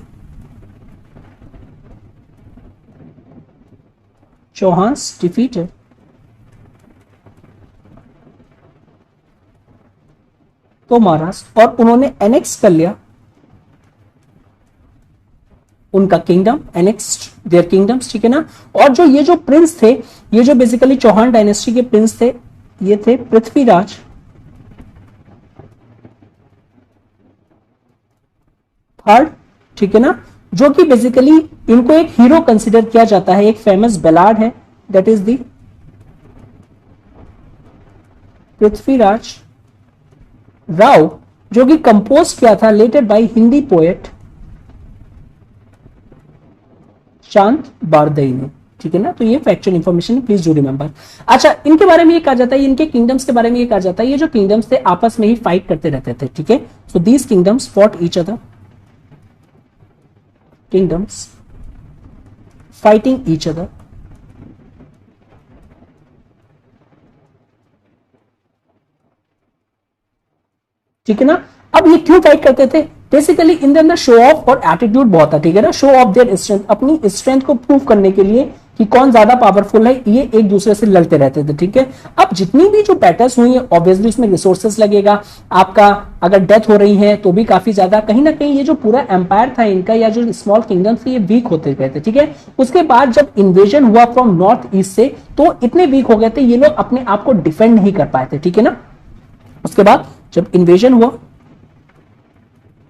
चौहान्स डिफीटेड तोमारास और उन्होंने एनेक्स कर लिया उनका किंगडम, एनेक्स्ड देयर किंगडम्स, ठीक है ना। और जो ये जो प्रिंस थे, ये जो बेसिकली चौहान डायनेस्टी के प्रिंस थे, ये थे पृथ्वीराज थर्ड, ठीक है ना, जो कि बेसिकली इनको एक हीरो कंसिडर किया जाता है। एक फेमस बैलाड है that is the Prithviraj Rao, जो कि कंपोज किया था लेटर बाय हिंदी पोएट शांत बारदई ने, ठीक है ना। तो ये फैक्चुअल इंफॉर्मेशन है, प्लीज डू रिमेंबर। अच्छा, इनके बारे में ये कहा जाता है, इनके किंगडम्स के बारे में ये कहा जाता है, ये जो किंगडम्स थे आपस में ही फाइट करते रहते थे, ठीक है। So these kingdoms fought each other, kingdoms fighting each other, ठीक है ना। अब ये क्यों फाइट करते थे, बेसिकली इनके अंदर शो ऑफ और एटीट्यूड बहुत था, ठीक है ना। शो ऑफ देयर स्ट्रेंथ, अपनी स्ट्रेंथ को प्रूव करने के लिए कि कौन ज्यादा पावरफुल है, ये एक दूसरे से लड़ते रहते थे, ठीक है। अब जितनी भी जो बैटल्स हुई है ऑब्वियसली उसमें रिसोर्सेस लगेगा आपका, अगर डेथ हो रही है तो भी काफी ज्यादा, कहीं ना कहीं ये जो पूरा एम्पायर था इनका या जो स्मॉल किंगडम थे ये वीक होते गए थे, ठीक है। उसके बाद जब इन्वेजन हुआ फ्रॉम नॉर्थ ईस्ट से तो इतने वीक हो गए थे ये लोग अपने आप को डिफेंड नहीं कर पाए थे, ठीक है ना। उसके बाद जब इन्वेजन हुआ,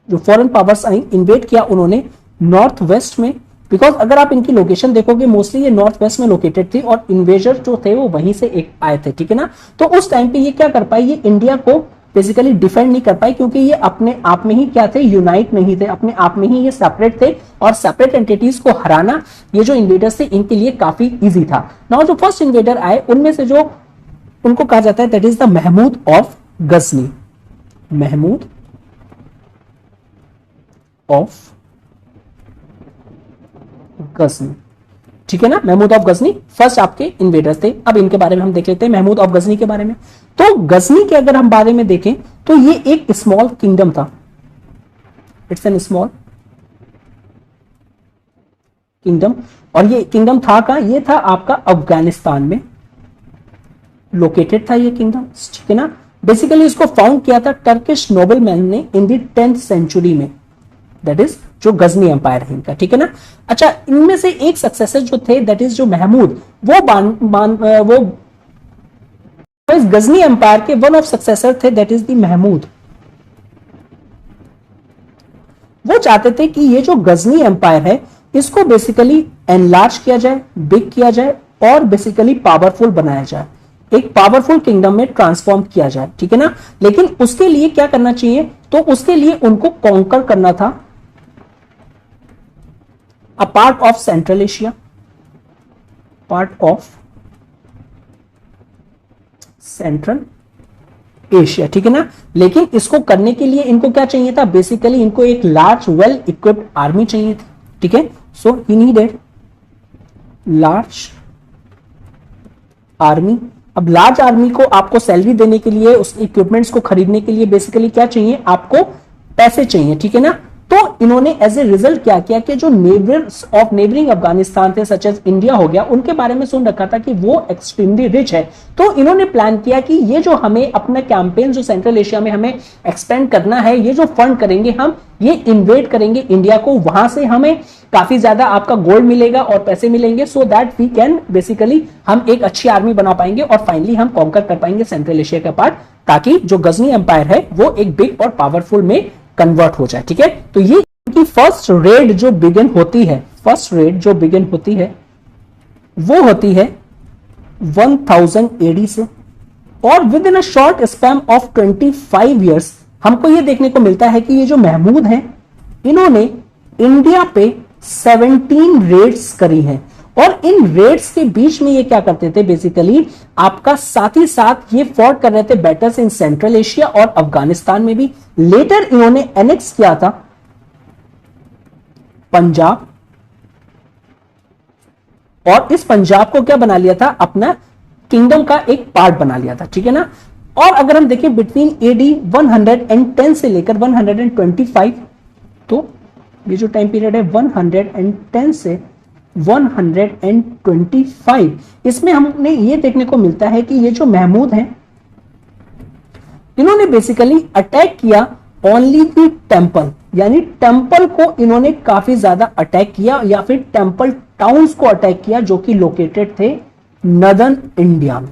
जो फॉरेन पावर्स आई, इन्वेट किया उन्होंने नॉर्थ वेस्ट में, बिकॉज अगर आप इनकी लोकेशन देखोगे मोस्टली ये नॉर्थ वेस्ट में लोकेटेड थी और इन्वेजर जो थे वो वहीं से एक आए थे, ठीक है ना। तो उस टाइम पे ये क्या कर पाए, ये इंडिया को बेसिकली डिफेंड नहीं कर पाए क्योंकि ये अपने आप में ही क्या थे, यूनाइट नहीं थे, अपने आप में ही ये सेपरेट थे और सेपरेट एंटिटीज को हराना ये जो इन्वेडर्स थे इनके लिए काफी इजी था। नाउ जो फर्स्ट इन्वेडर आए उनमें से जो उनको कहा जाता है that is the Mahmud of Ghazni, Mahmud of Ghazni, ठीक है ना। महमूद ऑफ गजनी फर्स्ट आपके इन्वेडर्स थे। अब इनके बारे में हम देख लेते हैं महमूद ऑफ गजनी के बारे में। तो गजनी के अगर हम बारे में देखें तो ये एक स्मॉल किंगडम था, इट्स एन स्मॉल किंगडम। और ये किंगडम था कहां, ये था आपका अफगानिस्तान में लोकेटेड था ये किंगडम, ठीक है ना। बेसिकली इसको फाउंड किया था टर्किश नोबलमैन ने इन द 10th सेंचुरी में, दैट इज जो गजनी एम्पायर है इनका, ठीक है ना। अच्छा, इनमें से एक सक्सेसर जो थे दैट इज जो महमूद, वो इस गजनी एम्पायर के वन ऑफ सक्सेसर थे दैट इज द महमूद। वो चाहते थे कि ये जो गजनी एम्पायर है इसको बेसिकली एनलार्ज किया जाए, बिग किया जाए और बेसिकली पावरफुल बनाया जाए, एक पावरफुल किंगडम में ट्रांसफॉर्म किया जाए, ठीक है ना। लेकिन उसके लिए क्या करना चाहिए, तो उसके लिए उनको कॉन्कर करना था a part of central Asia, part of central Asia, ठीक है ना। लेकिन इसको करने के लिए इनको क्या चाहिए था, बेसिकली इनको एक लार्ज वेल इक्विप्ड आर्मी चाहिए थी, ठीक है। सो ही नीडेड लार्ज आर्मी। अब लार्ज आर्मी को आपको सैलरी देने के लिए, उस इक्विपमेंट्स को खरीदने के लिए बेसिकली क्या चाहिए आपको, पैसे चाहिए, ठीक है ना। तो इन्होंने एज ए रिजल्ट क्या किया कि जो नेबर्स ऑफ नेबरिंग अफगानिस्तान थे सच एज इंडिया हो गया, उनके बारे में सुन रखा था कि वो एक्सट्रीमली रिच है। तो इन्होंने प्लान किया कि ये जो हमें अपना कैंपेन जो सेंट्रल एशिया में हमें एक्सपेंड करना है, ये जो फंड करेंगे हम, ये इन्वेट करेंगे इंडिया को, वहां से हमें काफी ज्यादा आपका गोल्ड मिलेगा और पैसे मिलेंगे, so that we can basically हम एक अच्छी आर्मी बना पाएंगे और फाइनली हम कॉन्कर कर पाएंगे सेंट्रल एशिया का पार्ट, ताकि जो गजनी एम्पायर है वो एक बिग और पावरफुल में कन्वर्ट हो जाए, ठीक है। तो ये इनकी फर्स्ट रेड जो बिगिन होती है, फर्स्ट रेड जो बिगिन होती है वो होती है 1000 एडी से, और with in a short span of 25 years हमको ये देखने को मिलता है कि ये जो महमूद हैं इन्होंने इंडिया पे 17 रेड्स करी हैं। और इन रेड्स के बीच में ये क्या करते थे बेसिकली, आपका साथ ही साथ ये फॉर्ट कर रहे थे बैटल्स इन सेंट्रल एशिया और अफगानिस्तान में भी। लेटर इन्होंने एनेक्स किया था पंजाब, और इस पंजाब को क्या बना लिया था, अपना किंगडम का एक पार्ट बना लिया था, ठीक है ना। और अगर हम देखें बिटवीन एडी 110 से लेकर 125, तो ये जो टाइम पीरियड है 110 से 125, इसमें हमने ये देखने को मिलता है कि ये जो महमूद हैं इन्होंने बेसिकली अटैक किया ओनली द टेंपल, यानी टेंपल को इन्होंने काफी ज्यादा अटैक किया, या फिर टेंपल टाउन्स को अटैक किया जो कि लोकेटेड थे नदर्न इंडिया में।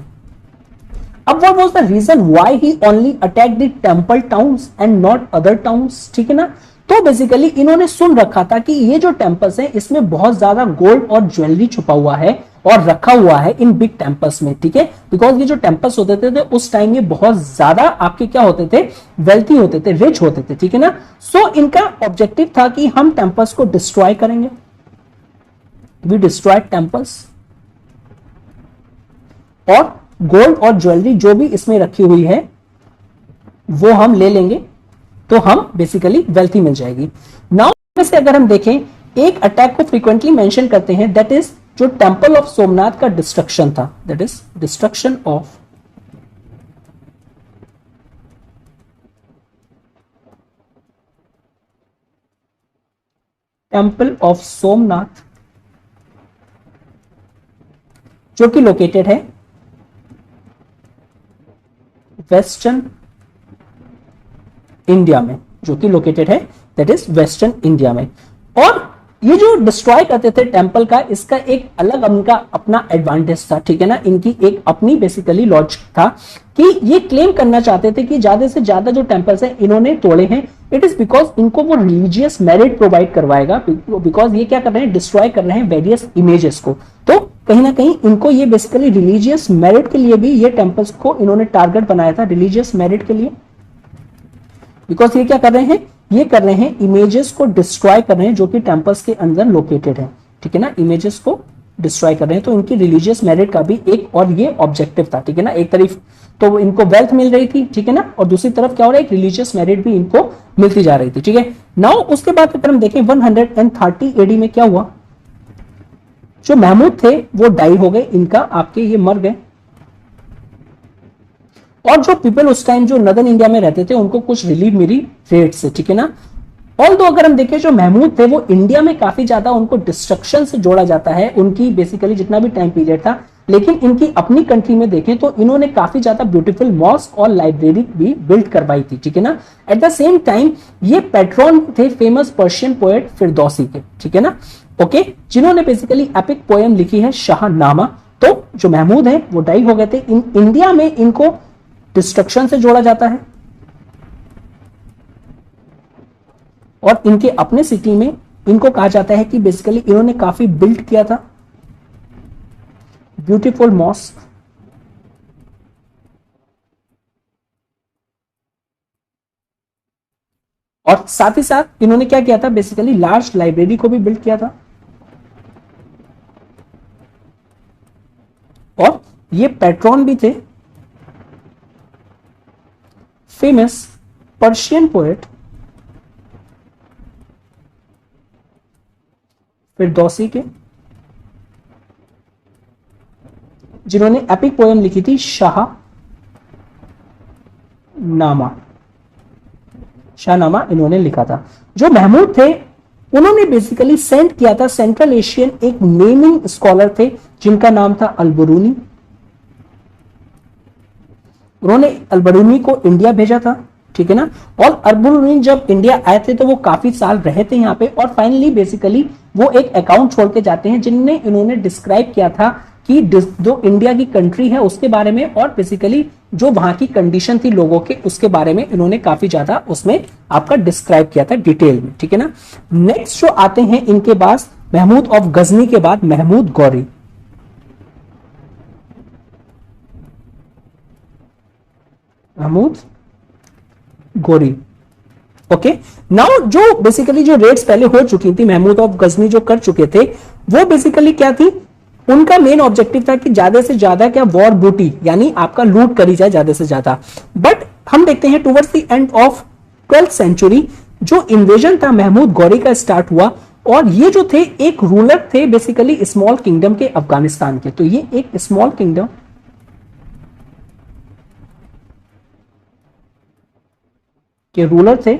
अब what was the reason why he only attack the temple towns and not other towns, ठीक है ना। तो बेसिकली इन्होंने सुन रखा था कि ये जो टेंपल्स हैं इसमें बहुत ज्यादा गोल्ड और ज्वेलरी छुपा हुआ है और रखा हुआ है इन बिग टेंपल्स में, ठीक है। बिकॉज ये जो टेंपल्स होते थे उस टाइम ये बहुत ज्यादा आपके क्या होते थे, वेल्थी होते थे, रिच होते थे, ठीक है ना। सो इनका ऑब्जेक्टिव था कि हम टेंपल्स को डिस्ट्रॉय करेंगे, वी डिस्ट्रॉय टेंपल्स, और गोल्ड और ज्वेलरी जो भी इसमें रखी हुई है वो हम ले लेंगे, तो हम बेसिकली वेल्थी मिल जाएगी। नाउ से अगर हम देखें एक अटैक को फ्रीक्वेंटली मेंशन करते हैं, दैट इज जो टेंपल ऑफ सोमनाथ का डिस्ट्रक्शन था, that is destruction of temple of Somnath, जो कि लोकेटेड है वेस्टर्न इंडिया में, जो कि लोकेटेड है दैट इज वेस्टर्न इंडिया में। और ये जो डिस्ट्रॉय करते थे टेंपल का, इसका एक अलग उनका अपना एडवांटेज था, ठीक है ना। इनकी एक अपनी बेसिकली लॉजिक था कि ये क्लेम करना चाहते थे कि ज्यादा से ज्यादा जो टेंपल्स हैं इन्होंने तोड़े हैं, इट इज बिकॉज इनको वो रिलीजियस मेरिट प्रोवाइड करवाएगा, बिकॉज ये क्या कर रहे हैं, डिस्ट्रॉय कर रहे हैं वेरियस इमेजेस को। तो कहीं ना कहीं इनको ये बेसिकली रिलीजियस मेरिट के लिए भी ये टेंपल्स को इन्होंने टारगेट बनाया था, रिलीजियस मेरिट के लिए। बिकॉज ये क्या कर रहे हैं, ये कर रहे हैं इमेजेस को डिस्ट्रॉय कर रहे हैं जो कि टेंपल्स के अंदर लोकेटेड है, ठीक है ना। इमेजेस को डिस्ट्रॉय कर रहे हैं, तो इनकी रिलीजियस मेरिट का भी एक और ये ऑब्जेक्टिव था, ठीक है ना। एक तरफ तो इनको वेल्थ मिल रही थी, ठीक है ना, और दूसरी तरफ क्या हो रहा है, एक रिलीजियस मेरिट भी इनको मिलती जा रही थी, ठीक है। नाउ उसके बाद अगर हम देखें 130 एडी में क्या हुआ, जो महमूद थे वो डाई हो गए, इनका आपके ये मर गए, और जो पीपल उस टाइम जो नदर्न इंडिया में रहते थे उनको कुछ रिलीफ मिली रेड से, ठीक है ना। ऑल दो अगर हम देखें जो महमूद थे वो इंडिया में काफी ज्यादा उनको डिस्ट्रक्शन से जोड़ा जाता है, उनकी बेसिकली जितना भी टाइम पीरियड था, लेकिन इनकी अपनी कंट्री में देखें तो इन्होंने काफी ज्यादा ब्यूटीफुल मॉस्क और लाइब्रेरी भी बिल्ड करवाई थी, ठीक है ना। एट द सेम टाइम ये पैट्रॉन थे फेमस पर्शियन पोएट फिरदौसी के, ठीक है ना, ओके, जिन्होंने बेसिकली एपिक पोएम लिखी है शाहनामा। तो जो महमूद है वो डाई हो गए थे। इन इंडिया में इनको डिस्ट्रक्शन से जोड़ा जाता है, और इनके अपने सिटी में इनको कहा जाता है कि बेसिकली इन्होंने काफी बिल्ड किया था ब्यूटीफुल मॉस्क, और साथ ही साथ इन्होंने क्या किया था, बेसिकली लार्ज लाइब्रेरी को भी बिल्ड किया था। और ये पैट्रॉन भी थे फेमस पर्शियन पोएट फिरदौसी के, जिन्होंने एपिक पोएम लिखी थी शाहनामा। शाहनामा इन्होंने लिखा था। जो महमूद थे उन्होंने बेसिकली सेंड किया था सेंट्रल एशियन एक नेमिंग स्कॉलर थे जिनका नाम था अल-बरूनी। उन्होंने अल-बरूनी को इंडिया भेजा था, ठीक है ना। और अल-बरूनी जब इंडिया आए थे तो वो काफी साल रहे थे यहाँ पे और फाइनली बेसिकली वो एक अकाउंट छोड़ के जाते हैं जिनने इन्होंने डिस्क्राइब किया था कि जो इंडिया की कंट्री है उसके बारे में और बेसिकली जो वहां की कंडीशन थी लोगों के उसके बारे में इन्होंने काफी ज्यादा उसमें आपका डिस्क्राइब किया था डिटेल में, ठीक है ना। नेक्स्ट जो आते हैं इनके पास महमूद ऑफ गजनी के बाद महमूद गौरी। महमूद गौरी, ओके। नाउ जो बेसिकली जो रेड्स पहले हो चुकी थी महमूद ऑफ गजनी जो कर चुके थे वो बेसिकली क्या थी, उनका मेन ऑब्जेक्टिव था कि ज्यादा से ज्यादा क्या वॉर बूटी यानी आपका लूट करी जाए ज्यादा से ज्यादा। बट हम देखते हैं towards the end of 12th century जो इन्वेजन था महमूद गौरी का स्टार्ट हुआ और ये जो थे एक रूलर थे बेसिकली स्मॉल किंगडम के अफगानिस्तान के। तो ये एक स्मॉल किंगडम के रूलर थे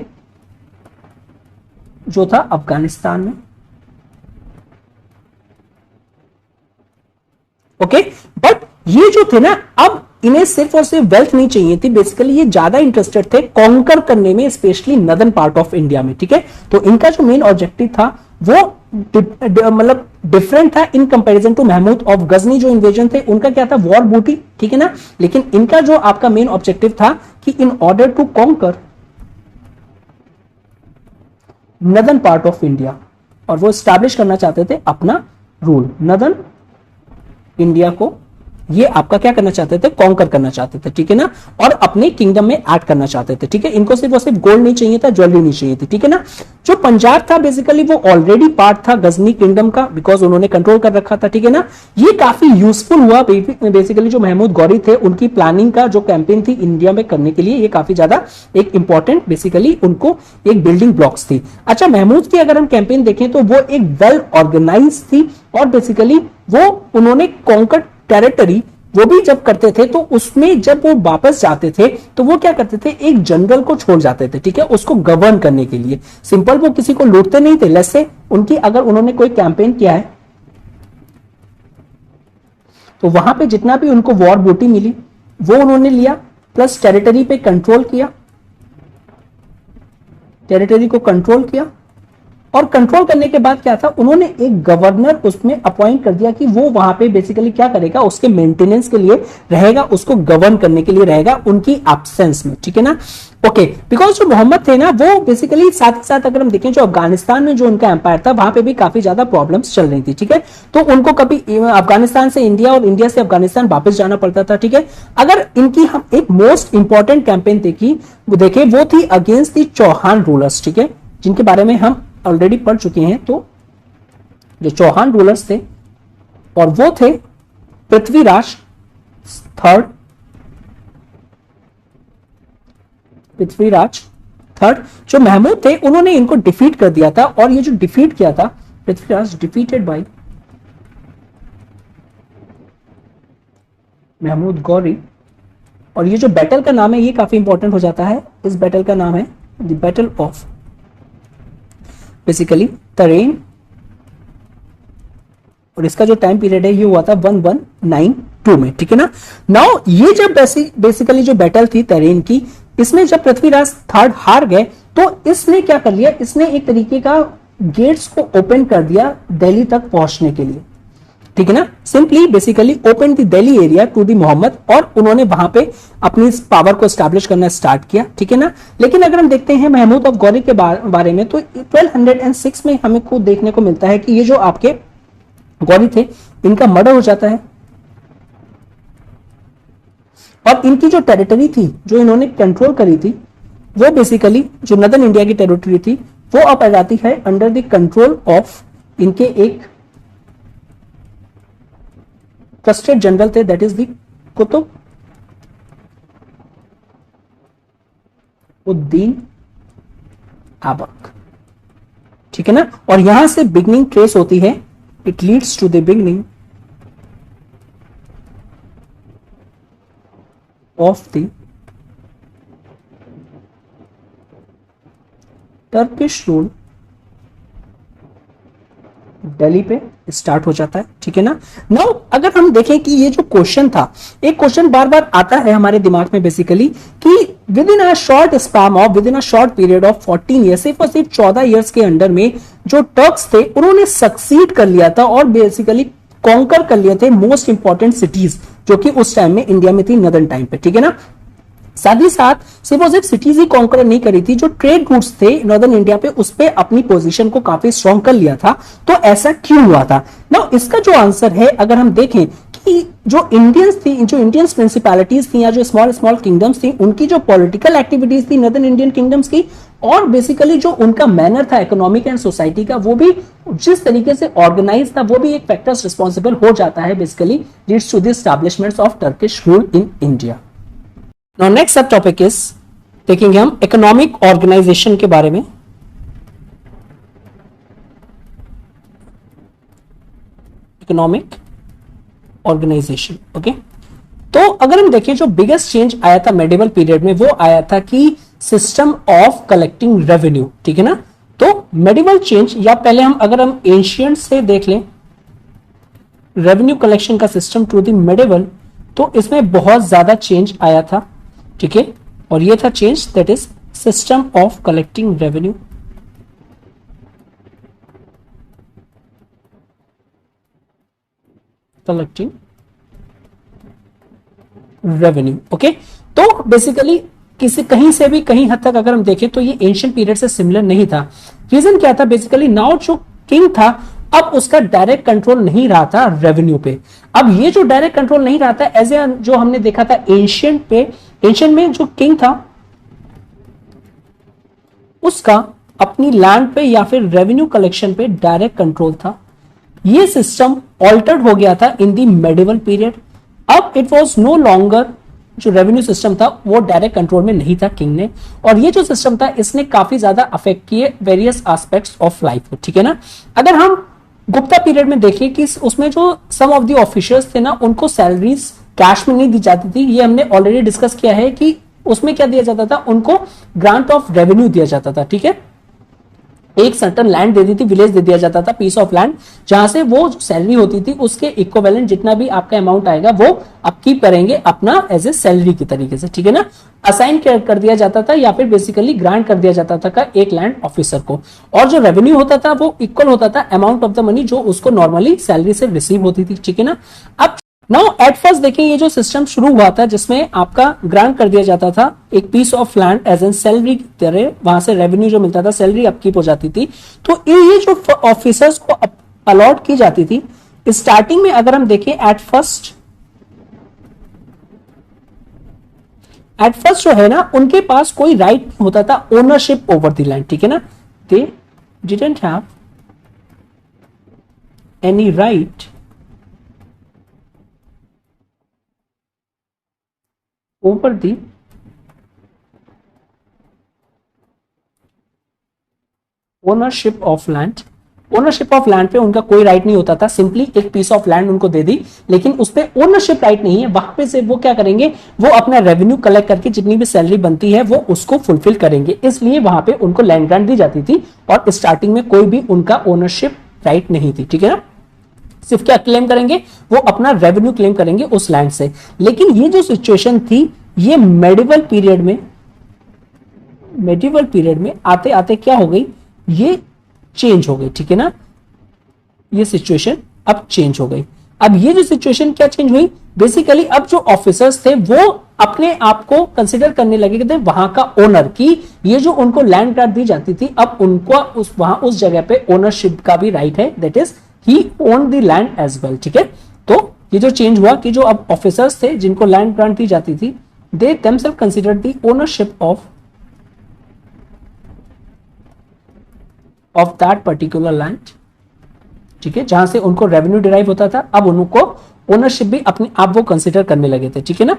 जो था अफगानिस्तान में, ओके। बट ये जो थे ना अब इन्हें सिर्फ और सिर्फ वेल्थ नहीं चाहिए थी, बेसिकली ये ज्यादा इंटरेस्टेड थे कॉन्कर करने में specially northern part of India में, ठीक है। तो इनका जो मेन ऑब्जेक्टिव था वो मतलब डिफरेंट था in comparison to Mahmud of Ghazni. जो इन्वेजन थे उनका क्या था वॉर बूटी, ठीक है ना। लेकिन इनका जो आपका मेन ऑब्जेक्टिव था कि in order to conquer northern part of India और वो स्टैब्लिश करना चाहते थे अपना रूल नदर्न इंडिया को, ये आपका क्या करना चाहते थे कॉन्कर करना चाहते थे, ठीक है ना। और अपने किंगडम में ऐड करना चाहते थे, ठीक है। इनको सिर्फ और सिर्फ गोल्ड नहीं चाहिए था, ज्वेलरी नहीं चाहिए थी, ठीक है ना। जो पंजाब था बेसिकली वो ऑलरेडी पार्ट था गजनी किंगडम का बिकॉज उन्होंने कंट्रोल कर रखा था, ठीक है ना। ये काफी यूजफुल हुआ बेसिकली जो महमूद गौरी थे उनकी प्लानिंग का जो कैंपेन थी इंडिया में करने के लिए ये काफी ज्यादा एक इंपॉर्टेंट बेसिकली उनको एक बिल्डिंग ब्लॉक्स थी। अच्छा महमूद की अगर हम कैंपेन देखें तो वो एक वेल ऑर्गेनाइज थी और बेसिकली वो उन्होंने कॉन्कर टेरिटरी वो भी जब करते थे तो उसमें जब वो वापस जाते थे तो वो क्या करते थे एक जनरल को छोड़ जाते थे, ठीक है, उसको गवर्न करने के लिए। सिंपल वो किसी को लूटते नहीं थे। जैसे उनकी अगर उन्होंने कोई कैंपेन किया है तो वहां पे जितना भी उनको वॉर बूटी मिली वो उन्होंने लिया प्लस टेरिटरी पे कंट्रोल किया, टेरिटरी को कंट्रोल किया और कंट्रोल करने के बाद क्या था उन्होंने एक गवर्नर उसमें अपॉइंट कर दिया कि वो वहां पे बेसिकली क्या करेगा उसके मेंटेनेंस के लिए रहेगा, उसको गवर्न करने के लिए रहेगा उनकी एब्सेंस में, ठीक है ना। ओके, बिकॉज जो मोहम्मद थे ना वो बेसिकली साथ ही साथ अगर हम देखें जो अफगानिस्तान में जो उनका एम्पायर था वहां पे भी काफी ज्यादा प्रॉब्लम्स चल रही थी, ठीक है। तो उनको कभी अफगानिस्तान से इंडिया और इंडिया से अफगानिस्तान वापस जाना पड़ता था, ठीक है। अगर इनकी हम एक मोस्ट इंपॉर्टेंट कैंपेन देखे वो थी अगेंस्ट दी चौहान रूलर्स, ठीक है, जिनके बारे में हम ऑलरेडी पढ़ चुके हैं। तो जो चौहान रूलर्स थे और वो थे पृथ्वीराज थर्ड, पृथ्वीराज थर्ड। जो महमूद थे उन्होंने इनको डिफीट कर दिया था और ये जो डिफीट किया था पृथ्वीराज डिफीटेड बाय महमूद गौरी। और ये जो बैटल का नाम है ये काफी इंपॉर्टेंट हो जाता है। इस बैटल का नाम है द बैटल ऑफ बेसिकली तरेन और इसका जो टाइम पीरियड है ये हुआ था 1192 में, ठीक है ना। नाउ ये जब बेसिकली जो बैटल थी तरेन की इसमें जब पृथ्वीराज थर्ड हार गए तो इसने क्या कर लिया, इसने एक तरीके का गेट्स को ओपन कर दिया दिल्ली तक पहुंचने के लिए, ठीक है ना। Simply basically open the Delhi area to the Mohammad और उन्होंने वहां पे अपनी पावर को एस्टैब्लिश करना स्टार्ट किया, ठीक है ना। लेकिन अगर हम देखते हैं महमूद ऑफ गौरी के बारे में तो 1206 में हमें खुद देखने को मिलता है कि ये जो आपके गौरी थे इनका मर्डर हो जाता है और इनकी जो टेरिटरी थी जो इन्होंने कंट्रोल करी थी वो बेसिकली जो नदर्न इंडिया की टेरिटरी थी वो अब आ जाती है अंडर द कंट्रोल ऑफ इनके एक ट्रस्टेड जनरल थे that is the Qutub Uddin Aibak, ठीक है ना। और यहां से बिगनिंग ट्रेस होती है, it leads to the beginning of the Turkish rule Delhi पे स्टार्ट हो जाता है, ठीक है ना। नाउ अगर हम देखें कि ये जो क्वेश्चन था, एक क्वेश्चन बार बार आता है हमारे दिमाग में बेसिकली कि with in a short span of with in a short period of 14 years, सिर्फ और सिर्फ 14 ईयर्स के अंडर में जो टर्क्स थे उन्होंने सक्सीड कर लिया था और बेसिकली कॉन्कर कर लिए थे मोस्ट इंपॉर्टेंट सिटीज जो कि उस टाइम में इंडिया में थी, नदर्न टाइम पे, ठीक है ना। साथ ही साथ सिर्फ और सिर्फ सिटीज ही कॉन्कर नहीं करी थी, जो ट्रेड रूट्स थे नॉर्दर्न इंडिया पे उस पे अपनी पोजीशन को काफी स्ट्रॉन्ग कर लिया था। तो ऐसा क्यों हुआ था ना, इसका जो आंसर है अगर हम देखें कि जो इंडियंस थी, जो इंडियंस प्रिंसिपैलिटीज थी या जो स्मॉल स्मॉल किंगडम्स थी, उनकी जो पॉलिटिकल एक्टिविटीज थी नॉर्दर्न इंडियन किंगडम्स की, और बेसिकली जो उनका मैनर था इकोनॉमिक एंड सोसाइटी का, वो भी जिस तरीके से ऑर्गेनाइज था, वो भी एक फैक्टर्स रिस्पॉन्सिबल हो जाता है, basically leads to the establishment of Turkish rule in India. Now next sub topic is देखेंगे हम इकोनॉमिक ऑर्गेनाइजेशन के बारे में। Economic organization, okay. तो अगर हम देखें जो बिगेस्ट चेंज आया था मेडिवल पीरियड में, वो आया था कि सिस्टम ऑफ कलेक्टिंग रेवेन्यू, ठीक है ना। तो मेडिवल चेंज, या पहले हम अगर हम एंशियंट से देख लें रेवेन्यू कलेक्शन का सिस्टम टू द मेडिवल, तो इसमें बहुत ज्यादा चेंज आया था, ठीक है। और ये था change that is system of collecting revenue. Collecting revenue, okay. तो बेसिकली किसी कहीं से भी कहीं हद तक अगर हम देखें तो ये एंशियंट पीरियड से सिमिलर नहीं था। रीजन क्या था, बेसिकली नाउ जो किंग था अब उसका डायरेक्ट कंट्रोल नहीं रहा था रेवेन्यू पे। अब ये जो डायरेक्ट कंट्रोल नहीं रहा था, एज ए जो हमने देखा था एंशियंट पे, एंशियंट में जो किंग था उसका अपनी लैंड पे या फिर रेवेन्यू कलेक्शन पे डायरेक्ट कंट्रोल था। ये सिस्टम ऑल्टर्ड हो गया था इन दी मेडिवल पीरियड। अब इट वाज नो लॉन्गर, जो रेवेन्यू सिस्टम था वो डायरेक्ट कंट्रोल में नहीं था किंग ने, और ये जो सिस्टम था इसने काफी ज्यादा अफेक्ट किए वेरियस एस्पेक्ट्स ऑफ लाइफ को, ठीक है ना। अगर हम गुप्ता पीरियड में देखें कि उसमें जो सम ऑफ द ऑफिसर्स थे ना, उनको सैलरीज कैश में नहीं दी जाती थी। ये हमने ऑलरेडी डिस्कस किया है कि उसमें क्या दिया जाता था, उनको ग्रांट ऑफ रेवेन्यू दिया जाता था, ठीक है। एक सर्टन लैंड दे दी थी, विलेज दे दिया जाता था, पीस ऑफ लैंड, जहां से वो सैलरी होती थी उसके इक्विवेलेंट जितना भी आपका अमाउंट आएगा वो आप कीप करेंगे अपना एज ए सैलरी की तरीके से, ठीक है ना। असाइन कर दिया जाता था या फिर बेसिकली ग्रांट कर दिया जाता था का एक लैंड ऑफिसर को, और जो रेवेन्यू होता था वो इक्वल होता था अमाउंट ऑफ द मनी जो उसको नॉर्मली सैलरी से रिसीव होती थी, ठीक है ना। अब नाउ एट फर्स्ट देखिए ये जो सिस्टम शुरू हुआ था जिसमें आपका ग्रांट कर दिया जाता था एक piece of land as an salary की तरह, वहां से रेवेन्यू जो मिलता था सैलरी अपकीप हो जाती थी। तो ये जो ऑफिसर्स को अलॉट की जाती थी स्टार्टिंग में, अगर हम देखें एट फर्स्ट जो है ना, उनके पास कोई राइट नहीं होता था ओनरशिप ओवर द लैंड, ठीक है ना। They didn't have any right over the ownership of land. Ownership of land पे उनका कोई राइट नहीं होता था, सिंपली एक पीस ऑफ लैंड उनको दे दी, लेकिन उस पे ओनरशिप राइट नहीं है। वहां पे से वो क्या करेंगे, वो अपना रेवेन्यू कलेक्ट करके जितनी भी सैलरी बनती है वो उसको फुलफिल करेंगे, इसलिए वहां पे उनको लैंड ग्रांट दी जाती थी और स्टार्टिंग में कोई भी उनका ओनरशिप राइट नहीं थी, ठीक है ना। सिर्फ क्या क्लेम करेंगे, वो अपना रेवेन्यू क्लेम करेंगे उस लैंड से। लेकिन ये जो सिचुएशन थी ये मेडिवल पीरियड में आते आते क्या हो गई, ये चेंज हो गई, ठीक है ना। ये सिचुएशन अब चेंज हो गई। अब ये जो सिचुएशन क्या चेंज हुई, बेसिकली अब जो ऑफिसर्स थे वो अपने आप को कंसिडर करने लगे थे वहां का ओनर, की ये जो उनको लैंड ग्रांट दी जाती थी अब उनको उस जगह पे ओनरशिप का भी राइट है, that is he own the land as well, ठीक है। तो ये जो चेंज हुआ कि जो अब ऑफिसर्स थे जिनको लैंड ग्रांट दी जाती थी, they themselves considered the ownership of that particular land, ठीक है, जहां से उनको रेवेन्यू डिराइव होता था, अब उनको ओनरशिप भी अपने आप वो कंसिडर करने लगे थे, ठीक है ना।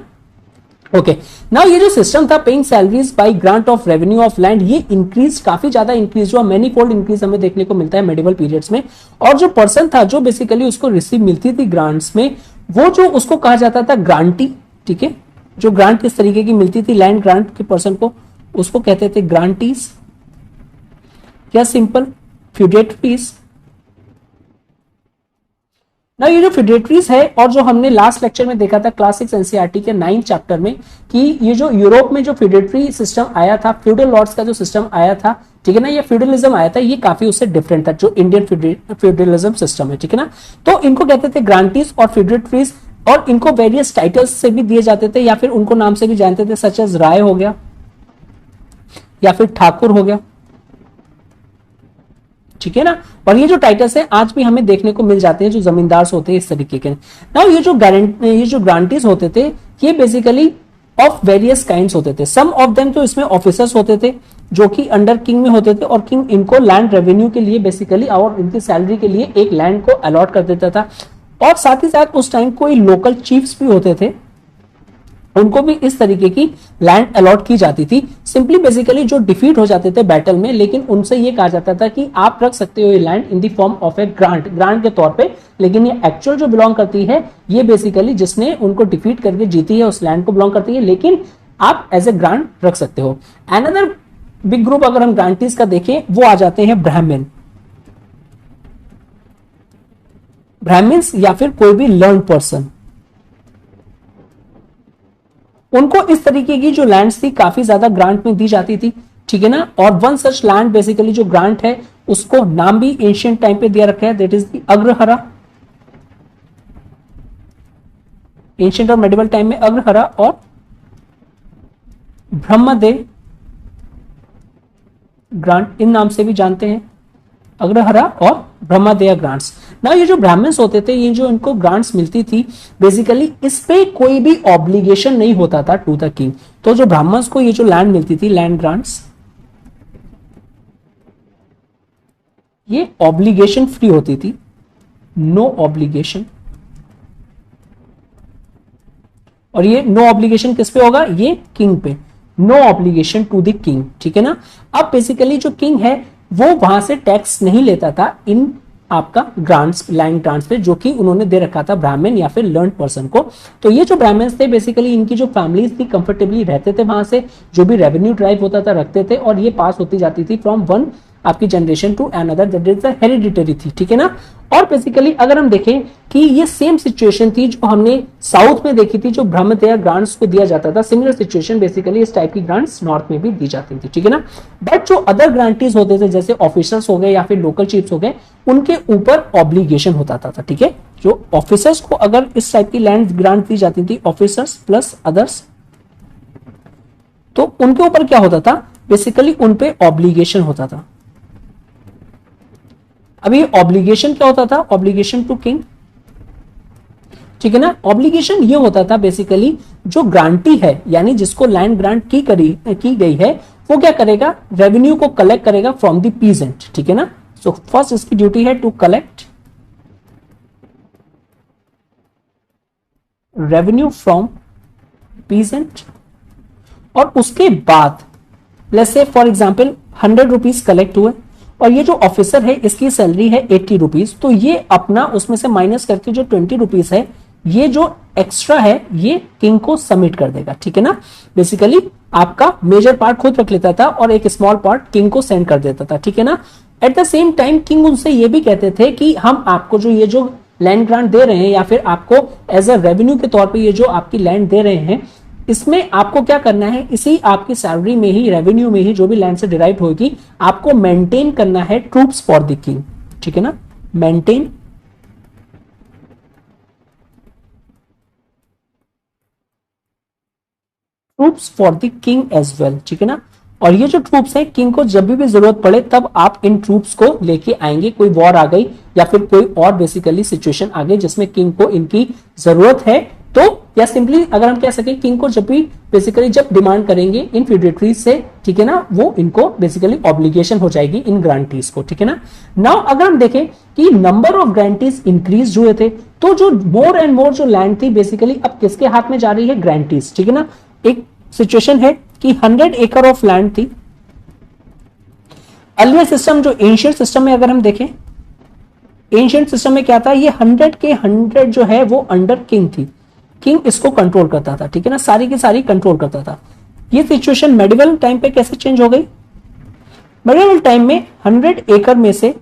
ओके, नाउ ये जो सिस्टम था paying salaries bye grant of revenue of land, ये इंक्रीज काफी ज्यादा इंक्रीज हुआ, मैनी फोल्ड इंक्रीज हमें देखने को मिलता है मेडिवल पीरियड्स में। और जो पर्सन था जो बेसिकली उसको रिसीव मिलती थी ग्रांट्स में, वो जो उसको कहा जाता था ग्रांटी, ठीक है। जो ग्रांट किस तरीके की मिलती थी लैंड ग्रांट के पर्सन को, उसको कहते थे ग्रांटीज। या सिंपल फ्यूडेटरीज। ना ये जो फ्यूडेटरीज है, और जो हमने लास्ट लेक्चर में देखा था क्लास 6 एनसीईआरटी के 9th चैप्टर में, कि ये जो यूरोप में जो फ्यूडेटरी सिस्टम आया था, फ्यूडल लॉर्ड्स का जो सिस्टम आया था, ठीक है ना, ये फ्यूडलिज्म आया था, ये काफी उससे डिफरेंट था जो इंडियन फ्यूडलिज्म सिस्टम है, ठीक है ना। तो इनको कहते थे ग्रांटीज और फ्यूडेटरीज, और इनको वेरियस टाइटल्स से भी दिए जाते थे, या फिर उनको नाम से भी जानते थे, सच एज राय हो गया या फिर ठाकुर हो गया, ठीक है ना। और ये जो टाइटल्स है आज भी हमें देखने को मिल जाते हैं, जो जमींदार होते हैं इस तरीके के। नाउ ये जो ग्रांटीज होते थे, ये बेसिकली ऑफ वेरियस काइंड्स होते थे। सम ऑफ देम तो इसमें ऑफिसर्स होते थे जो कि अंडर किंग में होते थे, और किंग इनको लैंड रेवेन्यू के लिए बेसिकली और इनकी सैलरी के लिए एक लैंड को अलॉट कर देता था। और साथ ही साथ उस टाइम कोई लोकल चीफ्स भी होते थे, उनको भी इस तरीके की लैंड अलॉट की जाती थी। सिंपली बेसिकली जो डिफीट हो जाते थे बैटल में, लेकिन उनसे ये कहा जाता था कि आप रख सकते हो ये land in the form of A grant के तौर पे, लेकिन ये एक्चुअल जो बिलोंग करती है ये बेसिकली जिसने उनको डिफीट करके जीती है उस लैंड को बिलोंग करती है, लेकिन आप एज ए ग्रांट रख सकते हो। अनदर बिग ग्रुप अगर हम ग्रांटीज का देखें, वो आ जाते हैं ब्राह्मण, ब्राह्मण्स या फिर कोई भी लर्न पर्सन। उनको इस तरीके की जो लैंड्स थी काफी ज्यादा ग्रांट में दी जाती थी, ठीक है ना। और वन सच लैंड बेसिकली जो ग्रांट है उसको नाम भी एंशिएंट टाइम पे दिया रखा है, दैट इज द अग्रहरा। एंशिएंट और मेडिवल टाइम में अग्रहरा और ब्रह्मदेव ग्रांट इन नाम से भी जानते हैं, अग्रहरा और ब्रह्मदेव ग्रांट्स। ना ये जो ब्राह्मण्स होते थे, ये जो इनको ग्रांट्स मिलती थी बेसिकली इस पे कोई भी ऑब्लिगेशन नहीं होता था टू द किंग। तो जो ब्राह्मण्स को ये जो लैंड मिलती थी, लैंड ग्रांट्स, ये ऑब्लिगेशन फ्री होती थी, नो ऑब्लिगेशन। और ये नो ऑब्लिगेशन किस पे होगा, ये किंग पे, no obligation to the king, ठीक है ना। अब बेसिकली जो किंग है वो वहां से टैक्स नहीं लेता था इन आपका ग्रांट्स, लैंड ग्रांट्स पे, जो कि उन्होंने दे रखा था ब्राह्मण या फिर लर्न पर्सन को। तो ये जो ब्राह्मण्स थे बेसिकली इनकी जो फैमिलीज थी कंफर्टेबली रहते थे वहां से, जो भी रेवेन्यू ड्राइव होता था रखते थे, और ये पास होती जाती थी फ्रॉम वन आपकी generation to another, that is the hereditary थी, ठीक है ना। और बेसिकली अगर हम देखें कि ये सेम सिचुएशन थी जो हमने साउथ में देखी थी, जो ब्रह्मदेव ग्रांट्स को दिया जाता था, सिमिलर सिचुएशन बेसिकली इस टाइप की ग्रांट्स नॉर्थ में भी दी जाती थी, ठीक है ना। बट जो अदर ग्रांटीज होते थे जैसे ऑफिसर्स हो गए या फिर लोकल चीफ्स हो गए, उनके ऊपर ऑब्लिगेशन होता था, ठीक है। जो ऑफिसर्स को अगर इस टाइप की लैंड ग्रांट दी जाती थी, ऑफिसर्स प्लस अदर्स, तो उनके ऊपर क्या होता था, बेसिकली उन पे ऑब्लिगेशन होता था। अभी ऑब्लिगेशन क्या होता था, ऑब्लिगेशन टू किंग, ठीक है ना। ऑब्लिगेशन ये होता था बेसिकली जो ग्रांटी है, यानी जिसको लैंड ग्रांट की गई है, वो क्या करेगा, रेवेन्यू को कलेक्ट करेगा फ्रॉम द पीजेंट, ठीक है ना। सो फर्स्ट इसकी ड्यूटी है to collect revenue from peasant, और उसके बाद let's say for example 100 rupees collect हुए, और ये जो ऑफिसर है इसकी सैलरी है 80 रुपीज, तो ये अपना उसमें से माइनस करके जो 20 रुपीज है, ये जो एक्स्ट्रा है ये किंग को सबमिट कर देगा, ठीक है ना। बेसिकली आपका मेजर पार्ट खुद रख लेता था और एक स्मॉल पार्ट किंग को सेंड कर देता था, ठीक है ना। At the same time king उनसे ये भी कहते थे कि हम आपको जो ये जो लैंड ग्रांट दे रहे हैं, या फिर आपको एज अ रेवेन्यू के तौर पर ये जो आपकी लैंड दे रहे हैं, इसमें आपको क्या करना है, इसी आपकी सैलरी में ही, रेवेन्यू में ही, जो भी लैंड से डिराइव होगी, आपको मेंटेन करना है ट्रूप्स फॉर द किंग, ठीक है ना। Maintain troops for the king as well, ठीक है ना। और ये जो ट्रूप्स हैं, किंग को जब भी जरूरत पड़े तब आप इन ट्रूप्स को लेके आएंगे, कोई वॉर आ गई या फिर कोई और बेसिकली सिचुएशन आ गई जिसमें किंग को इनकी जरूरत है, तो या सिंपली अगर हम कह सके किंग को जब भी बेसिकली जब डिमांड करेंगे इन फ्यूडेटरीज से, ठीक है ना, वो इनको बेसिकली ऑब्लिगेशन हो जाएगी इन ग्रांटीज को, ठीक है ना। नाउ अगर हम देखें कि नंबर ऑफ ग्रांटीज इंक्रीज हुए थे, तो जो मोर एंड मोर जो लैंड थी बेसिकली अब किसके हाथ में जा रही है, ग्रांटीज, ठीक है ना। एक सिचुएशन है कि 100 एकड़ ऑफ लैंड थी। अर्लियर सिस्टम जो एंशिएंट सिस्टम में अगर हम देखें, एंशिएंट सिस्टम में क्या था, ये 100 के 100 जो है वो अंडर किंग थी, किंग इसको कंट्रोल करता था, ठीक है ना, सारी की सारी कंट्रोल करता था। ये सिचुएशन मेडिवल टाइम पे कैसे चेंज हो गई, मेडिवल टाइम में 100 एकड़ में से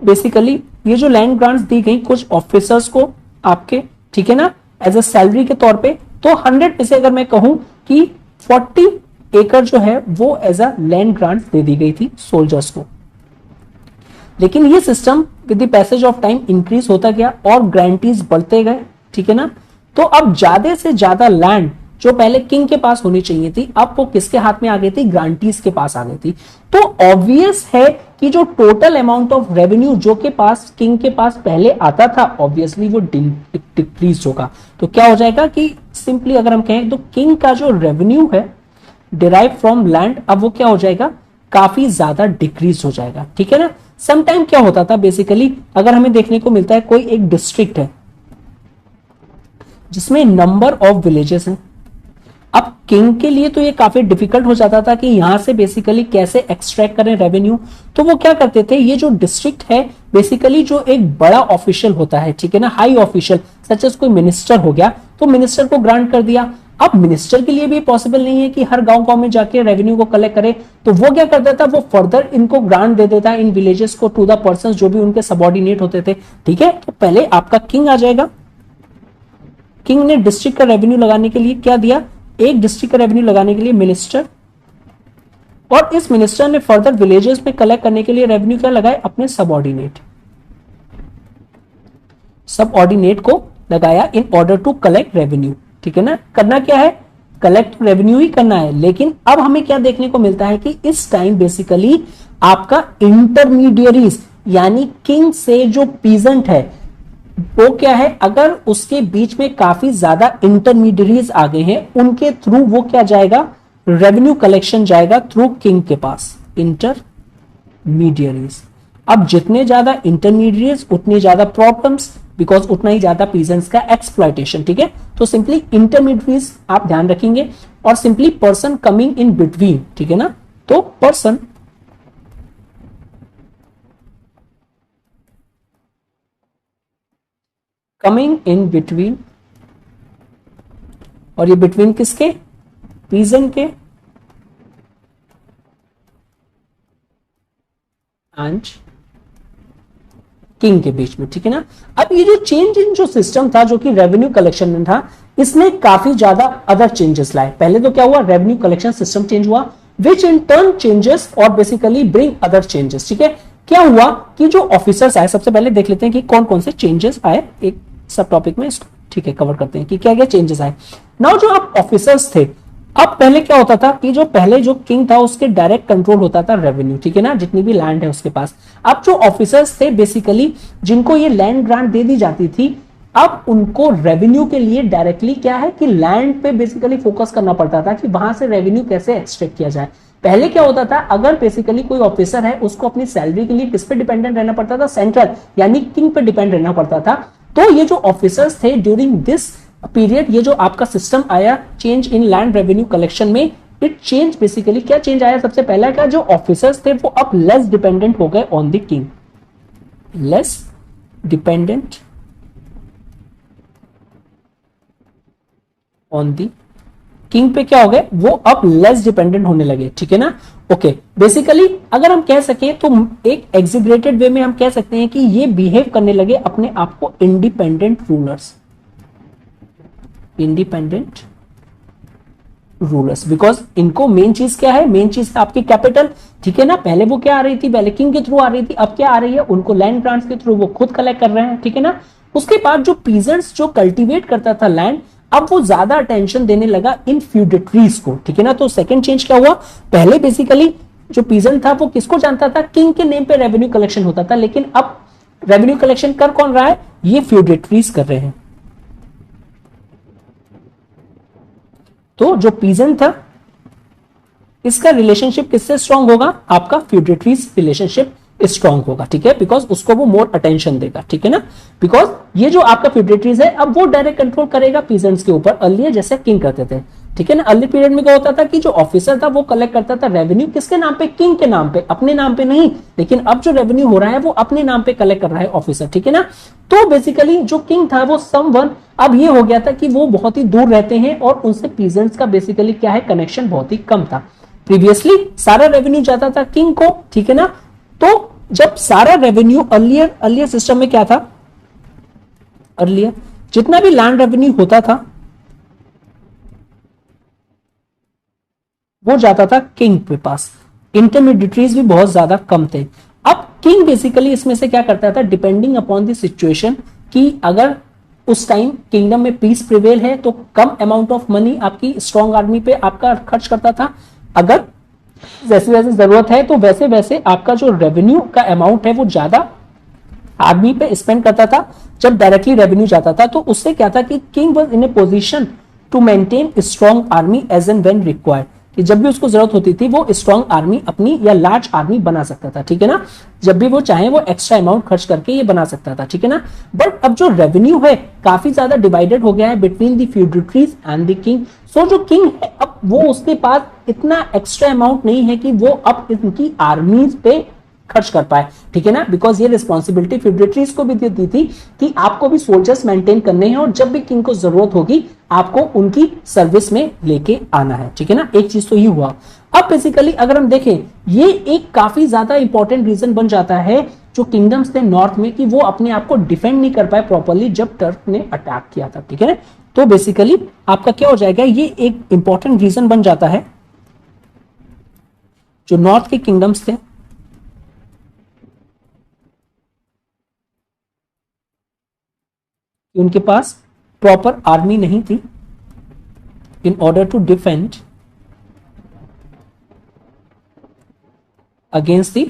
बेसिकली ये जो लैंड ग्रांट्स दी गई कुछ ऑफिसर्स को आपके, ठीक है ना, एज अ सैलरी के तौर पे, तो 100 में से अगर मैं कहूं कि 40 एकड़ जो है वो एज अ लैंड ग्रांट्स दे दी गई थी सोल्जर्स को। लेकिन ये system with the passage of time increase होता गया और ग्रांटीज बढ़ते गए, ठीक है ना। तो अब ज्यादा से ज्यादा लैंड जो पहले किंग के पास होनी चाहिए थी, अब वो किसके हाथ में आ गई थी, ग्रांटीज के पास आ गई थी। तो ऑब्वियस है कि जो टोटल अमाउंट ऑफ रेवेन्यू जो के पास किंग के पास पहले आता था, ऑब्वियसली वो डिक्रीज होगा। तो क्या हो जाएगा कि सिंपली अगर हम कहें तो किंग का जो रेवेन्यू है डिराइव फ्रॉम लैंड, अब वो क्या हो जाएगा, काफी ज्यादा डिक्रीज हो जाएगा, ठीक है ना। समटाइम क्या होता था बेसिकली, अगर हमें देखने को मिलता है कोई एक डिस्ट्रिक्ट है जिसमें नंबर ऑफ विलेजेस हैं, अब किंग के लिए तो ये काफी डिफिकल्ट हो जाता था कि यहां से बेसिकली कैसे एक्सट्रैक्ट करें रेवेन्यू। तो वो क्या करते थे, ये जो डिस्ट्रिक्ट है बेसिकली जो एक बड़ा ऑफिशियल होता है, ठीक है ना, हाई ऑफिशियल सच एज कोई मिनिस्टर हो गया, तो मिनिस्टर को ग्रांट कर दिया। अब मिनिस्टर के लिए भी पॉसिबल नहीं है कि हर गांव में जाके रेवेन्यू को कलेक्ट करे, तो वो क्या करता था, वो फर्दर इनको ग्रांट दे देता इन विलेजेस को टू द पर्सन जो भी उनके सबऑर्डिनेट होते थे, ठीक है। तो पहले आपका किंग आ जाएगा, किंग ने डिस्ट्रिक्ट का रेवेन्यू लगाने के लिए क्या दिया, एक डिस्ट्रिक्ट का रेवेन्यू लगाने के लिए मिनिस्टर, और इस मिनिस्टर ने फर्दर विलेजेस में कलेक्ट करने के लिए रेवेन्यू क्या लगाए, अपने सबऑर्डिनेट को लगाया in order to collect revenue, ठीक है ना। करना क्या है, कलेक्ट रेवेन्यू ही करना है। लेकिन अब हमें क्या देखने को मिलता है कि इस टाइम बेसिकली आपका इंटरमीडियरीज यानी किंग से जो पीजेंट है वो क्या है, अगर उसके बीच में काफी ज्यादा इंटरमीडियरीज आ गए हैं, उनके थ्रू वो क्या जाएगा, रेवेन्यू कलेक्शन जाएगा थ्रू किंग के पास, इंटरमीडियरीज। अब जितने ज्यादा इंटरमीडियरीज उतनी ज्यादा प्रॉब्लम्स, बिकॉज उतना ही ज्यादा पीजेंट्स का एक्सप्लॉयटेशन, ठीक है। तो सिंपली इंटरमीडियरीज आप ध्यान रखेंगे, और simply person coming in between, ठीक है ना। तो पर्सन कमिंग इन बिटवीन, और ये बिटवीन किसके, पीजेंट के एंड किंग के बीच में, ठीक है ना। अब ये जो चेंज इन जो सिस्टम था जो कि रेवेन्यू कलेक्शन में था, इसने काफी ज्यादा अदर चेंजेस लाए। पहले तो क्या हुआ, रेवेन्यू कलेक्शन सिस्टम चेंज हुआ, विच इन टर्न चेंजेस और बेसिकली ब्रिंग अदर चेंजेस, ठीक है। क्या हुआ कि जो ऑफिसर्स आए, सबसे पहले देख लेते हैं कि कौन कौन से चेंजेस आए, एक सब टॉपिक में इसको ठीक है कवर करते हैं कि क्या क्या चेंजेस आए। नाउ जो आप ऑफिसर्स थे, अब पहले क्या होता था कि जो पहले जो किंग था उसके डायरेक्ट कंट्रोल होता था रेवेन्यू, ठीक है ना, जितनी भी लैंड है उसके पास। अब जो ऑफिसर्स थे बेसिकली जिनको ये लैंड ग्रांट दे दी जाती थी, अब उनको रेवेन्यू के लिए डायरेक्टली क्या है कि लैंड पे बेसिकली फोकस करना पड़ता था कि वहां से रेवेन्यू कैसे एक्सट्रैक्ट किया जाए। पहले क्या होता था, अगर बेसिकली कोई ऑफिसर है उसको अपनी सैलरी के लिए किस पे डिपेंडेंट रहना पड़ता था, सेंट्रल यानी किंग पे डिपेंड रहना पड़ता था। तो ये जो ऑफिसर्स थे ड्यूरिंग दिस पीरियड, ये जो आपका सिस्टम आया change in land revenue collection में, इट चेंज बेसिकली क्या चेंज आया, सबसे पहला का जो ऑफिसर्स थे वो अब लेस डिपेंडेंट हो गए on the king, less dependent on the king पे क्या हो गए, वो अब लेस डिपेंडेंट होने लगे, ठीक है ना। ओके, बेसिकली अगर हम कह सके तो एक एग्जीग्रेटेड वे में हम कह सकते हैं कि ये बिहेव करने लगे अपने आप को independent rulers, independent rulers, because इनको मेन चीज क्या है, मेन चीज आपकी कैपिटल, ठीक है ना। पहले वो क्या आ रही थी, पहले किंग के थ्रू आ रही थी, अब क्या आ रही है, उनको लैंड ग्रांट्स के थ्रू वो खुद कलेक्ट कर रहे हैं, ठीक है ना। उसके बाद जो पीजेंट्स जो कल्टीवेट करता था लैंड, अब वो ज्यादा अटेंशन देने लगा इन फ्यूडेटरीज को, ठीक है ना। तो सेकंड चेंज क्या हुआ, पहले बेसिकली जो पीजेंट था वो किसको जानता था, किंग के नेम पे रेवेन्यू कलेक्शन होता था, लेकिन अब रेवेन्यू कलेक्शन कर कौन रहा है, ये फ्यूडेटरीज कर रहे हैं। तो जो पीजेंट था इसका रिलेशनशिप किससे स्ट्रांग होगा, आपका फ्यूडेटरीज रिलेशनशिप स्ट्रांग होगा, ठीक है, बिकॉज उसको वो मोर अटेंशन देगा, ठीक है ना। बिकॉज ये जो आपका फ्यूडेटरीज है अब वो डायरेक्ट कंट्रोल करेगा पीजेंट्स के ऊपर, अर्लियर जैसे किंग करते थे, ठीक है ना। अर्ली पीरियड में क्या होता था कि जो ऑफिसर था वो कलेक्ट करता था रेवेन्यू किसके नाम पे, किंग के नाम पे, अपने नाम पे नहीं, लेकिन अब जो रेवेन्यू हो रहा है वो अपने नाम पे कलेक्ट कर रहा है ऑफिसर, ठीक है ना। तो बेसिकली जो किंग था वो समवन, अब ये हो गया था कि वो बहुत ही दूर रहते हैं और उनसे पीजेंट्स का बेसिकली क्या है, कनेक्शन बहुत ही कम था। प्रीवियसली सारा रेवेन्यू जाता था किंग को, ठीक है ना। तो जब सारा रेवेन्यू अर्लियर सिस्टम में क्या था, अर्लियर जितना भी लैंड रेवेन्यू होता था वो जाता था किंग के पास, इंटरमीडिएटरीज भी बहुत ज्यादा कम थे। अब किंग बेसिकली इसमें से क्या करता था, डिपेंडिंग अपॉन द सिचुएशन, कि अगर उस टाइम किंगडम में पीस प्रिवेल है तो कम अमाउंट ऑफ मनी आपकी स्ट्रॉन्ग आर्मी पे आपका खर्च करता था, अगर जैसे जैसे जरूरत है तो वैसे वैसे आपका जो रेवेन्यू का अमाउंट है वो ज्यादा आर्मी पे स्पेंड करता था। जब डायरेक्टली रेवेन्यू जाता था तो उससे क्या था कि king was in a position to maintain strong army as and when required, कि जब भी उसको जरूरत होती थी वो स्ट्रॉन्ग आर्मी अपनी या लार्ज आर्मी बना सकता था, ठीक है ना। जब भी वो चाहे वो एक्स्ट्रा अमाउंट खर्च करके ये बना सकता था, ठीक है ना। बट अब जो रेवेन्यू है काफी ज्यादा डिवाइडेड हो गया है between the feudatories and the king. So जो किंग है अब वो उसके पास इतना एक्स्ट्रा अमाउंट नहीं है कि वो अब इनकी आर्मीज पे खर्च कर पाए, ठीक है ना। बिकॉज ये रिस्पॉन्सिबिलिटी फ्यूडिटरीज को भी दी थी कि आपको भी सोल्जर्स मेंटेन करने हैं और जब भी किंग को जरूरत होगी आपको उनकी सर्विस में लेके आना है, ठीक है ना। एक चीज तो ये हुआ। अब बेसिकली अगर हम देखें ये एक काफी ज्यादा इंपॉर्टेंट रीजन बन जाता है जो किंगडम्स थे नॉर्थ में कि वो अपने आप को डिफेंड नहीं कर पाए प्रॉपरली जब टर्क ने अटैक किया था, ठीक है ना। तो बेसिकली आपका क्या हो जाएगा, ये एक इंपॉर्टेंट रीजन बन जाता है जो नॉर्थ के किंगडम्स थे उनके पास प्रॉपर आर्मी नहीं थी in order to defend against the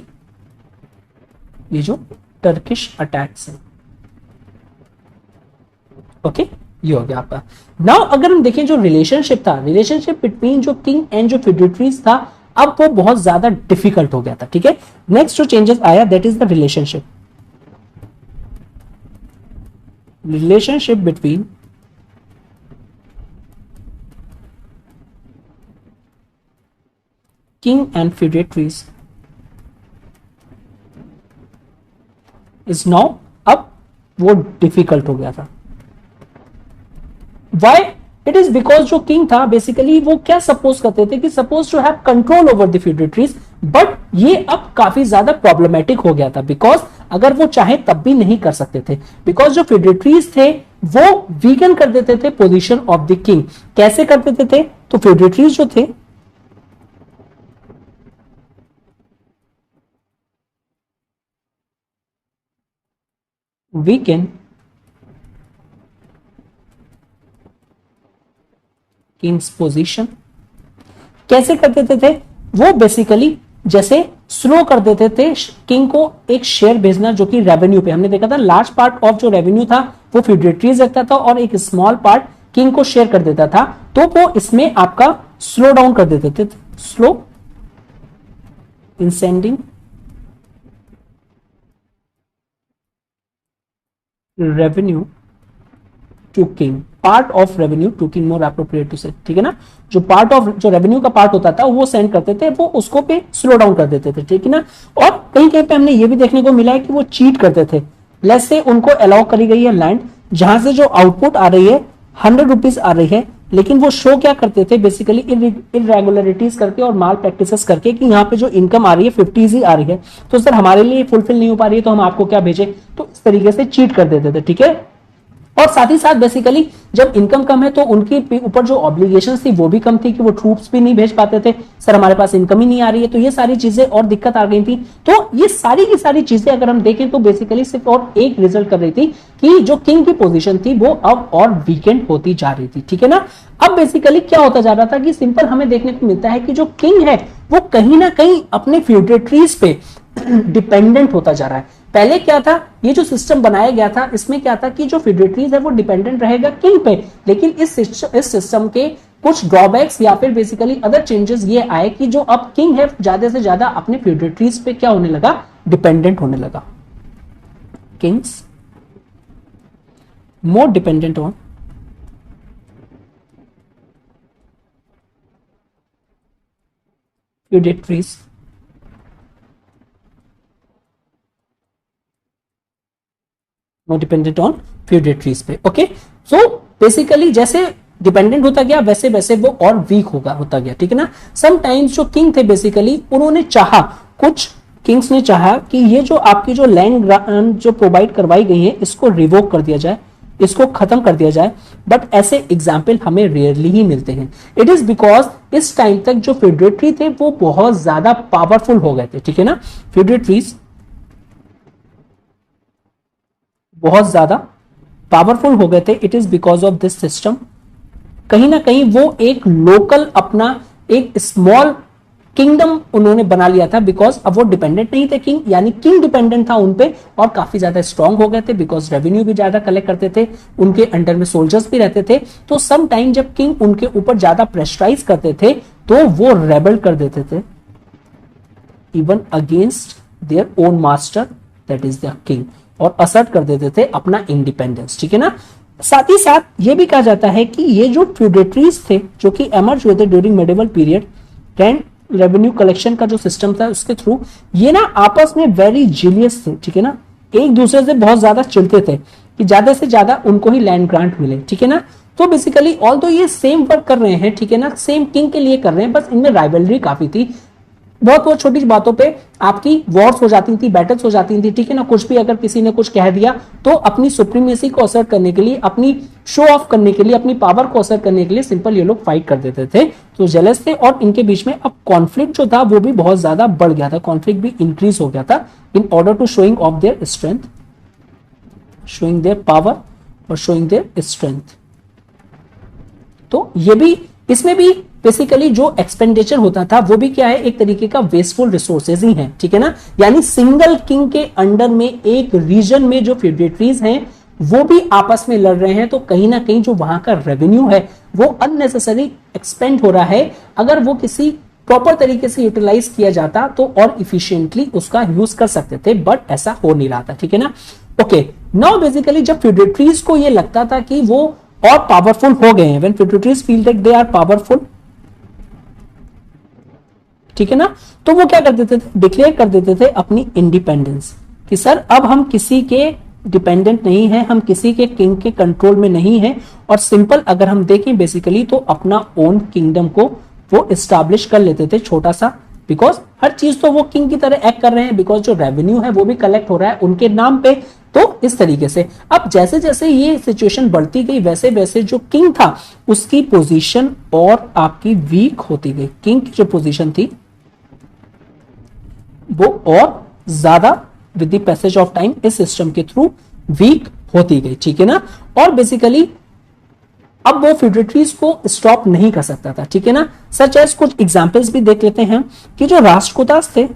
ये जो टर्किश अटैक्स है। ओके, ये हो गया आपका। नाउ अगर हम देखें जो रिलेशनशिप था, रिलेशनशिप बिटवीन जो किंग एंड जो फ्यूडिटरीज था अब वो बहुत ज्यादा डिफिकल्ट हो गया था, ठीक है। नेक्स्ट जो चेंजेस आया that is the relationship between king and feudatories is now अब वो डिफिकल्ट हो गया था। Why? It is because जो किंग था बेसिकली वो क्या सपोज करते थे कि suppose to have control over the feudatories, but ये अब काफी ज्यादा प्रॉब्लमेटिक हो गया था बिकॉज अगर वो चाहे तब भी नहीं कर सकते थे बिकॉज जो फ्यूडिटरीज थे वो वीगन कर देते थे पोजीशन ऑफ द किंग। कैसे कर देते थे, तो फ्यूडिटरीज जो थे वीगन किंग्स पोजीशन। कैसे कर देते थे, वो बेसिकली जैसे स्लो कर देते थे किंग को एक शेयर भेजना जो कि रेवेन्यू पे, हमने देखा था लार्ज पार्ट ऑफ जो रेवेन्यू था वो फ्यूडिटरीज रखता था और एक स्मॉल पार्ट किंग को शेयर कर देता था, तो वो इसमें आपका स्लो डाउन कर देते थे, slow in sending revenue to king, part of revenue to king more appropriate to say, ठीक है ना। जो पार्ट ऑफ जो रेवेन्यू का पार्ट होता था वो सेंड करते थे, वो उसको पे स्लो डाउन कर देते थे, ठीक है ना। और कहीं कहीं पे हमने ये भी देखने को मिला है कि वो चीट करते थे। लेट्स से उनको अलाउ करी गई है लैंड जहां से जो आउटपुट आ रही है 100 रुपीज आ रही है, लेकिन वो शो क्या करते थे बेसिकली इरेगुलरिटीज करके और माल प्रैक्टिसेस करके कि यहाँ पे जो इनकम आ रही है 50 ही आ रही है, तो सर हमारे लिए फुलफिल नहीं हो पा रही है तो हम आपको क्या भेजें, तो इस तरीके से चीट कर देते थे, ठीक है। और साथ ही साथ बेसिकली जब इनकम कम है तो उनके ऊपर जो ऑब्लिगेशंस थी वो भी कम थी कि वो ट्रूप्स भी नहीं भेज पाते थे, सर हमारे पास इनकम ही नहीं आ रही है, तो ये सारी चीजें और दिक्कत आ गई थी। तो ये सारी की सारी चीजें अगर हम देखें तो बेसिकली सिर्फ और एक रिजल्ट कर रही थी कि जो किंग की पोजीशन थी वो अब और वीकेंड होती जा रही थी, ठीक है ना। अब बेसिकली क्या होता जा रहा था कि सिंपल हमें देखने को मिलता है कि जो किंग है वो कहीं ना कहीं अपने फ्यूडिटरीज पे डिपेंडेंट होता जा रहा है। पहले क्या था, ये जो सिस्टम बनाया गया था इसमें क्या था कि जो फ्यूडिटरीज है वो डिपेंडेंट रहेगा किंग पे, लेकिन इस सिस्टम के कुछ ड्रॉबैक्स या फिर बेसिकली अदर चेंजेस ये आए कि जो अब किंग है ज्यादा से ज्यादा अपने फ्यूडिटरीज पे क्या होने लगा, डिपेंडेंट होने लगा। Kings more dependent on feudatories dependent on feudatories पे। ओके, सो बेसिकली जैसे डिपेंडेंट होता गया वैसे वैसे वो और वीक होता गया, ठीक है ना। समटाइम्स जो किंग थे बेसिकली उन्होंने चाहा, कुछ किंग्स ने चाहा कि ये जो आपकी जो लैंड जो प्रोवाइड करवाई गई है इसको रिवोक कर दिया जाए, इसको खत्म कर दिया जाए, बट ऐसे एग्जाम्पल हमें रेयरली ही मिलते हैं। इट इज बिकॉज इस टाइम तक जो फ्यूडेटरी थे वो बहुत ज्यादा पावरफुल हो गए थे, ठीक है ना। फ्यूडेटरीज बहुत ज्यादा पावरफुल हो गए थे। It is because of this system. कहीं ना कहीं वो एक लोकल अपना एक स्मॉल किंगडम उन्होंने बना लिया था, बिकॉज अब वो डिपेंडेंट नहीं थे किंग, यानी किंग डिपेंडेंट था उनपे और काफी ज्यादा स्ट्रांग हो गए थे, बिकॉज रेवेन्यू भी ज्यादा कलेक्ट करते थे, उनके अंडर में सोल्जर्स भी रहते थे। तो सम टाइम जब किंग उनके ऊपर ज्यादा प्रेशराइज करते थे तो वो रेबल कर देते थे even against their own master that is the king, और असर्ट कर देते थे अपना इंडिपेंडेंस, ठीक है ना। साथ ही साथ ये भी कहा जाता है कि ये जो फ्यूडेटरीज थे जो कि एमर्ज हुए थे during medieval period, rent revenue collection का जो सिस्टम था उसके थ्रू, ये ना आपस में वेरी जीलियस थे, ठीक है ना। एक दूसरे से बहुत ज्यादा चिढ़ते थे कि ज्यादा से ज्यादा उनको ही लैंड ग्रांट मिले, ठीक है ना। तो बेसिकली ऑल तो ये सेम वर्क कर रहे हैं, ठीक है ना, सेम किंग के लिए कर रहे हैं, बस इनमें राइवलरी काफी थी। बहुत बहुत छोटी बातों पे आपकी वॉर्स हो जाती थी, बैटल्स हो जाती थी, ठीक है ना। कुछ भी अगर किसी ने कुछ कह दिया तो अपनी सुप्रीमेसी को असर्ट करने के लिए, अपनी शो ऑफ करने के लिए, अपनी पावर को असर्ट करने के लिए सिंपल ये लोग फाइट कर देते थे। तो जेलस थे और इनके बीच में अब कॉन्फ्लिक्ट जो था वो भी बहुत ज्यादा बढ़ गया था, कॉन्फ्लिक्ट भी इंक्रीज हो गया था in order to showing of their strength, showing their power और शोइंग देयर स्ट्रेंथ। तो ये भी, इसमें भी बेसिकली जो एक्सपेंडिचर होता था वो भी क्या है, एक तरीके का वेस्टफुल रिसोर्सेज ही है, ठीक है ना। यानी सिंगल किंग के अंडर में एक रीजन में जो फ्यूडेटरीज हैं वो भी आपस में लड़ रहे हैं, तो कहीं ना कहीं जो वहां का रेवेन्यू है वो अननेसेसरी एक्सपेंड हो रहा है। अगर वो किसी प्रॉपर तरीके से यूटिलाइज किया जाता तो और इफिशियंटली उसका यूज कर सकते थे, बट ऐसा हो नहीं रहा था, ठीक है ना। ओके, नाउ बेसिकली जब फ्यूडेटरीज को ये लगता था कि वो और पावरफुल हो गए हैं, when feudatories feel that they are powerful, ठीक है ना, तो वो क्या कर देते थे, डिक्लेयर कर देते थे अपनी इंडिपेंडेंस कि सर अब हम किसी के डिपेंडेंट नहीं है, हम किसी के किंग के कंट्रोल में नहीं है। और सिंपल अगर हम देखें बेसिकली तो अपना ओन किंगडम को वो एस्टैब्लिश कर लेते थे छोटा सा, बिकॉज हर चीज तो वो किंग की तरह एक्ट कर रहे हैं, बिकॉज जो रेवेन्यू है वो भी कलेक्ट हो रहा है उनके नाम पे। तो इस तरीके से अब जैसे जैसे ये सिचुएशन बढ़ती गई वैसे वैसे जो किंग था उसकी पोजीशन और आपकी वीक होती गई, किंग की जो पोजीशन थी वो और ज्यादा with the passage of time इस सिस्टम के थ्रू वीक होती गई, ठीक है ना। और बेसिकली अब वो फ्यूडेटरीज को स्टॉप नहीं कर सकता था, ठीक है ना। सच एज कुछ एग्जांपल्स भी देख लेते हैं कि जो राष्ट्रकूटास थे,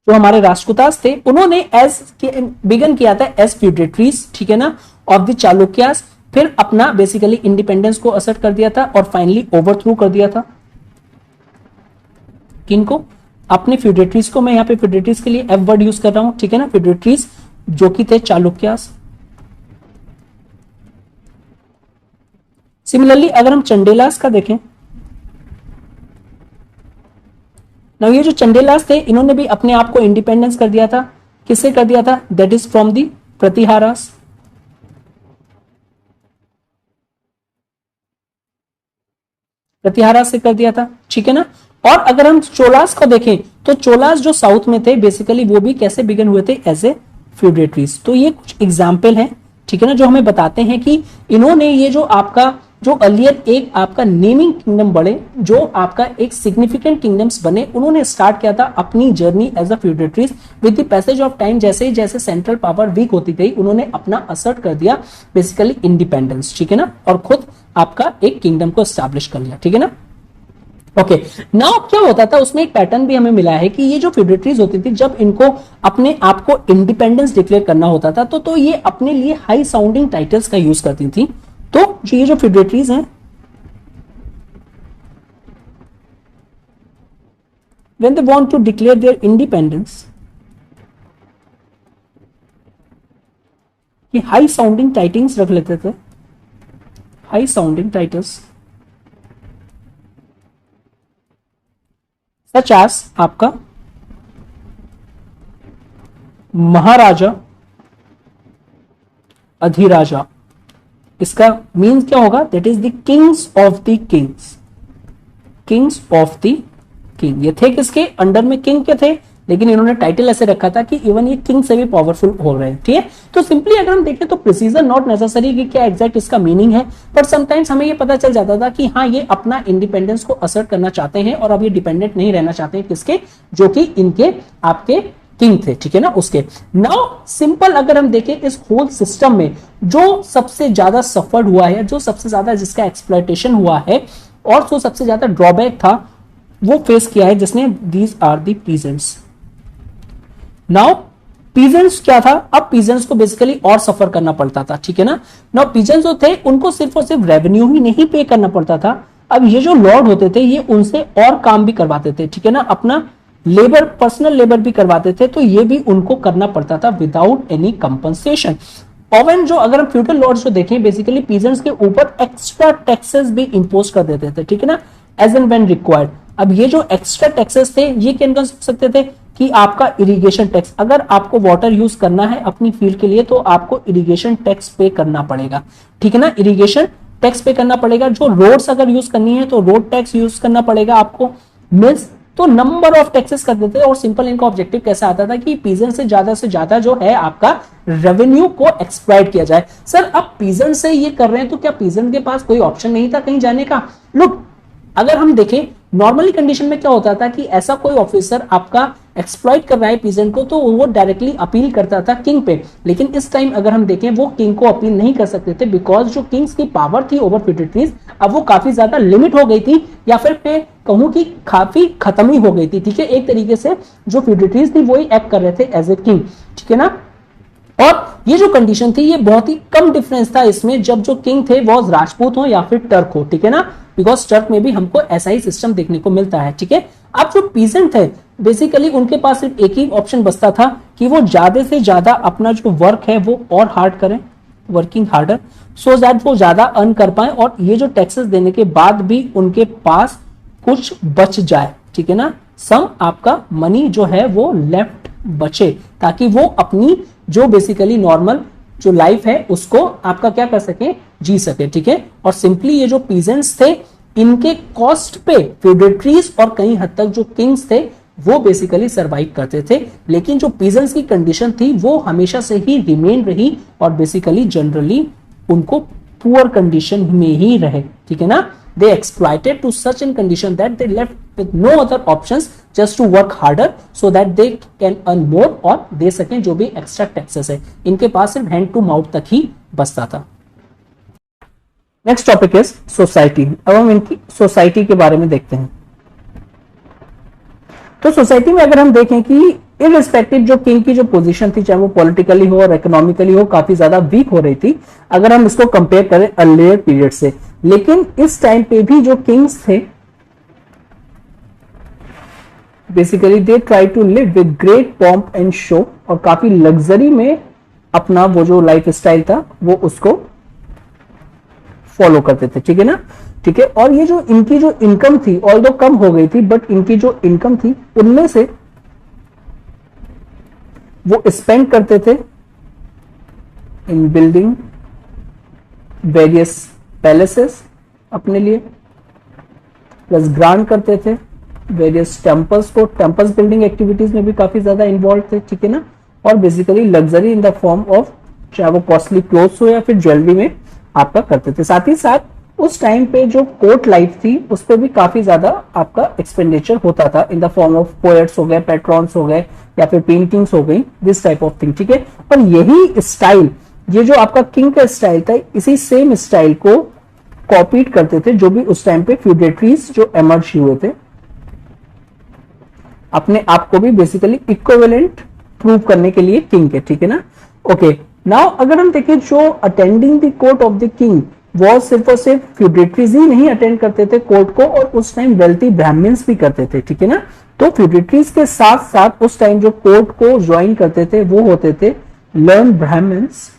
जो हमारे राष्ट्रकूटास थे उन्होंने एज बिगन किया था एज फ्यूडेटरीज, ठीक है ना, ऑफ द चालुक्यास, फिर अपना बेसिकली इंडिपेंडेंस को असर्ट कर दिया था और फाइनली ओवरथ्रो कर दिया था किनको, अपने फ्यूडेटरीज को। मैं यहां पे फ्यूडेटरीज के लिए एफ वर्ड यूज कर रहा हूं, ठीक है ना, फ्यूडेटरीज जो कि थे चालुक्यास। सिमिलरली अगर हम चंडेलास का देखें, ना ये जो चंडेलास थे इन्होंने भी अपने आप को इंडिपेंडेंस कर दिया था, किससे कर दिया था, that is from the Pratiharas. Pratihara से कर दिया था, ठीक है ना। और अगर हम चोलास को देखें तो चोलास जो साउथ में थे बेसिकली वो भी कैसे बिगन हुए थे, एज ए फ्यूडेटरीज। तो ये कुछ एग्जाम्पल है, ठीक है ना, जो हमें बताते हैं कि इन्होंने ये जो आपका जो अर्लियर एक आपका नेमिंग किंगडम बड़े, जो आपका एक सिग्निफिकेंट किंगडम्स बने, उन्होंने स्टार्ट किया था अपनी journey as a feudatories. With the passage of time जैसे ही जैसे सेंट्रल पावर वीक होती गई उन्होंने अपना असर्ट कर दिया बेसिकली इंडिपेंडेंस, ठीक है ना, और खुद आपका एक किंगडम को एस्टैब्लिश कर लिया, ठीक है ना। ओके, नाउ क्या होता था उसमें एक पैटर्न भी हमें मिला है कि ये जो फ्यूडेटरीज होती थी जब इनको अपने आप को इंडिपेंडेंस डिक्लेयर करना होता था तो ये अपने लिए हाई साउंडिंग टाइटल्स का यूज करती थी। तो ये जो फ्यूडेटरीज हैं, when they want to declare their independence, ये हाई साउंडिंग टाइटल्स रख लेते थे, high sounding titles such as आपका महाराजा, अधिराजा, इसका मीन क्या होगा? That is the kings of the kings, kings of the king. ये थे किसके अंडर में? किंग के थे, लेकिन इन्होंने टाइटल ऐसे रखा था कि इवन ये किंग से भी पावरफुल हो रहे हैं। ठीक है, तो सिंपली अगर हम देखें तो प्रिसीजन नॉट नेसेसरी कि क्या एग्जैक्ट इसका मीनिंग है, बट समटाइम्स हमें ये पता चल जाता था कि हाँ ये अपना इंडिपेंडेंस को असर्ट करना चाहते हैं और अब ये डिपेंडेंट नहीं रहना चाहते हैं किसके? जो कि इनके आपके किंग थे। ठीक है ना, उसके। नाउ सिंपल अगर हम देखें इस होल सिस्टम में जो सबसे ज्यादा सफर्ड हुआ है, जो सबसे ज्यादा जिसका एक्सप्लॉयटेशन हुआ है और जो सबसे ज्यादा ड्रॉबैक था वो फेस किया है जिसने, these are the peasants. Now peasants क्या था? अब पीजेंट्स को बेसिकली और सफर करना पड़ता था। ठीक है ना, नाउ पीजेंट्स जो थे उनको सिर्फ और सिर्फ रेवेन्यू ही नहीं पे करना पड़ता था, अब ये जो लॉर्ड होते थे ये उनसे और काम भी करवाते थे। ठीक है ना, अपना लेबर, पर्सनल लेबर भी करवाते थे, तो ये भी उनको करना पड़ता था विदाउट एनी कंपनसेशन। ओवन जो अगर हम फ्यूडल लॉर्ड्स जो देखें, बेसिकली पीजेंट्स के ऊपर एक्स्ट्रा टैक्सेस भी इंपोज कर देते थे। ठीक है ना, एज एंड व्हेन रिक्वायर्ड। अब ये जो एक्स्ट्रा टैक्सेस थे ये क्या कर सकते थे कि आपका इरिगेशन टैक्स, अगर आपको वाटर यूज करना है अपनी फील्ड के लिए तो आपको इरिगेशन टैक्स पे करना पड़ेगा। ठीक है ना, इरिगेशन टैक्स पे करना पड़ेगा। जो रोड्स अगर यूज करनी है तो रोड टैक्स यूज करना पड़ेगा आपको। मिल्स, तो नंबर ऑफ टैक्सेस कर देते थे और सिंपल इनका ऑब्जेक्टिव कैसा आता था कि पीजेंट से ज्यादा जो है आपका रेवेन्यू को एक्सप्लॉइट किया जाए। सर अब पीजेंट से ये कर रहे हैं तो क्या पीजेंट के पास कोई ऑप्शन नहीं था कहीं जाने का? लुक, अगर हम देखें नॉर्मली कंडीशन में क्या होता था कि ऐसा कोई ऑफिसर आपका एक्सप्लॉइट कर रहा है पीजेंट को तो वो डायरेक्टली अपील करता था किंग पे, लेकिन इस टाइम अगर हम देखें वो किंग को अपील नहीं कर सकते थे बिकॉज जो किंग्स की पावर थी ओवर फ्यूडिटरीज अब वो काफी ज्यादा लिमिट हो गई थी, या फिर मैं कहूं कि काफी खत्म ही हो गई थी। ठीक है, एक तरीके से जो फ्यूडिटरीज थी वो ही एक्ट कर रहे थे एज ए किंग। ठीक है ना, और ये जो कंडीशन थी ये बहुत ही कम डिफरेंस था इसमें जब जो किंग थे वो राजपूत हो या फिर टर्क हो। ठीक है ना, बिकॉज टर्क में भी हमको ऐसा ही सिस्टम देखने को मिलता है। ठीक है, अब जो पीजेंट थे बेसिकली उनके पास सिर्फ एक ही ऑप्शन बचता था कि वो ज्यादा से ज्यादा अपना जो वर्क है वो और हार्ड करें, वर्किंग हार्डर, सो दैट वो ज्यादा अर्न कर पाए और ये जो टैक्सेस देने के बाद भी उनके पास कुछ बच जाए। ठीक है ना, सम आपका मनी जो है वो लेफ्ट बचे ताकि वो अपनी जो बेसिकली नॉर्मल जो लाइफ है उसको आपका क्या कर सके, जी सके। ठीक है, और सिंपली ये जो पीजेंट्स थे इनके कॉस्ट पे फ्यूडिटरीज और कहीं हद तक जो किंग्स थे वो बेसिकली सरवाइव करते थे, लेकिन जो पीजेंट्स की कंडीशन थी वो हमेशा से ही रिमेन रही और बेसिकली जनरली उनको पुअर कंडीशन में ही रहे। ठीक है ना, they exploited to such in condition that they left with no other options just to work harder so that they can earn more और दे सकें जो भी एक्स्ट्रा टैक्सेस है। इनके पास सिर्फ हैंड टू माउथ तक ही बचता था। Next topic is society. अब हम इनकी सोसाइटी के बारे में देखते हैं। तो सोसाइटी में अगर हम देखें कि इररिस्पेक्टिव जो किंग की जो पोजीशन थी चाहे वो पॉलिटिकली हो और इकोनॉमिकली हो काफी ज्यादा वीक हो रही थी अगर हम इसको कंपेयर करें अर्लियर पीरियड से, लेकिन इस टाइम पे भी जो किंग्स थे basically they try to live with great pomp and show और काफी लग्जरी में अपना वो जो लाइफ स्टाइल था वो उसको फॉलो करते थे। ठीक है ना, ठीक है, और ये जो इनकी जो इनकम थी ऑल्दो कम हो गई थी बट इनकी जो इनकम थी उनमें से वो स्पेंड करते थे इन बिल्डिंग वेरियस पैलेसेस अपने लिए, प्लस ग्रांट करते थे वेरियस टेम्पल्स को, टेम्पल्स बिल्डिंग एक्टिविटीज में भी काफी ज्यादा इन्वॉल्व थे। ठीक है ना, और basically luxury in the form of चाहे वो कॉस्टली क्लोथ्स हो या फिर ज्वेलरी में आपका करते थे। साथ ही साथ उस टाइम पे जो कोर्ट लाइफ थी उस पर भी काफी ज्यादा आपका एक्सपेंडिचर होता था इन द फॉर्म ऑफ पोएट्स हो गए, पेट्रॉन्स हो गए या फिर पेंटिंग्स हो गई, दिस टाइप ऑफ थिंग। ठीक है, और यही स्टाइल ये जो आपका किंग का स्टाइल था इसी सेम स्टाइल को कॉपीड करते थे जो भी उस टाइम पे फ्यूडेटरीज जो एमर्ज हुए थे, अपने आप को भी बेसिकली इक्विवेलेंट प्रूव करने के लिए किंग के। ठीक है ना, ओके, नाउ अगर हम देखें जो attending the court of the king वो सिर्फ और सिर्फ फ्यूडेटरीज ही नहीं अटेंड करते थे कोर्ट को और उस टाइम वेल्थी ब्राह्मण्स भी करते थे। ठीक है ना, तो फ्यूडेटरीज के साथ साथ उस टाइम जो कोर्ट को ज्वाइन करते थे वो होते थे लर्न ब्राह्मण्स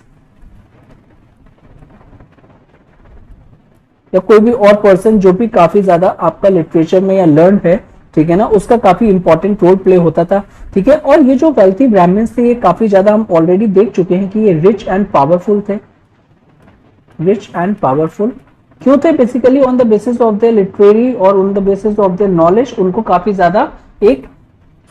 या कोई भी और पर्सन जो भी काफी ज्यादा आपका लिटरेचर में या लर्न है। ठीक है ना, उसका काफी इंपॉर्टेंट रोल प्ले होता था। ठीक है, और ये जो वेल्थी ब्राह्मण्स थे ये काफी ज्यादा हम ऑलरेडी देख चुके हैं कि ये रिच एंड पावरफुल थे। Rich and powerful. क्यों थे? Basically on the basis of the literary और on the basis of the knowledge उनको काफी ज्यादा एक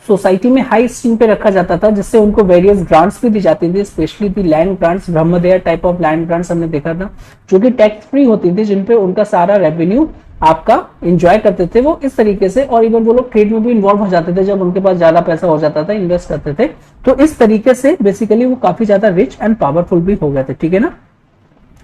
सोसाइटी में हाई स्टीम पे रखा जाता था, जिससे उनको वेरियस ग्रांट्स भी दी जाती थी, specially the land grants, brahmadeya type of land grants हमने देखा था, जो कि टैक्स फ्री होती थी, जिनपे उनका सारा रेवेन्यू आपका एंजॉय करते थे वो इस तरीके से। और इवन वो लोग ट्रेड में भी इन्वॉल्व हो जाते थे जब उनके पास ज्यादा पैसा हो जाता था, इन्वेस्ट करते थे। तो इस तरीके से बेसिकली वो काफी ज्यादा रिच एंड पावरफुल भी हो गए थे, ठीक है ना।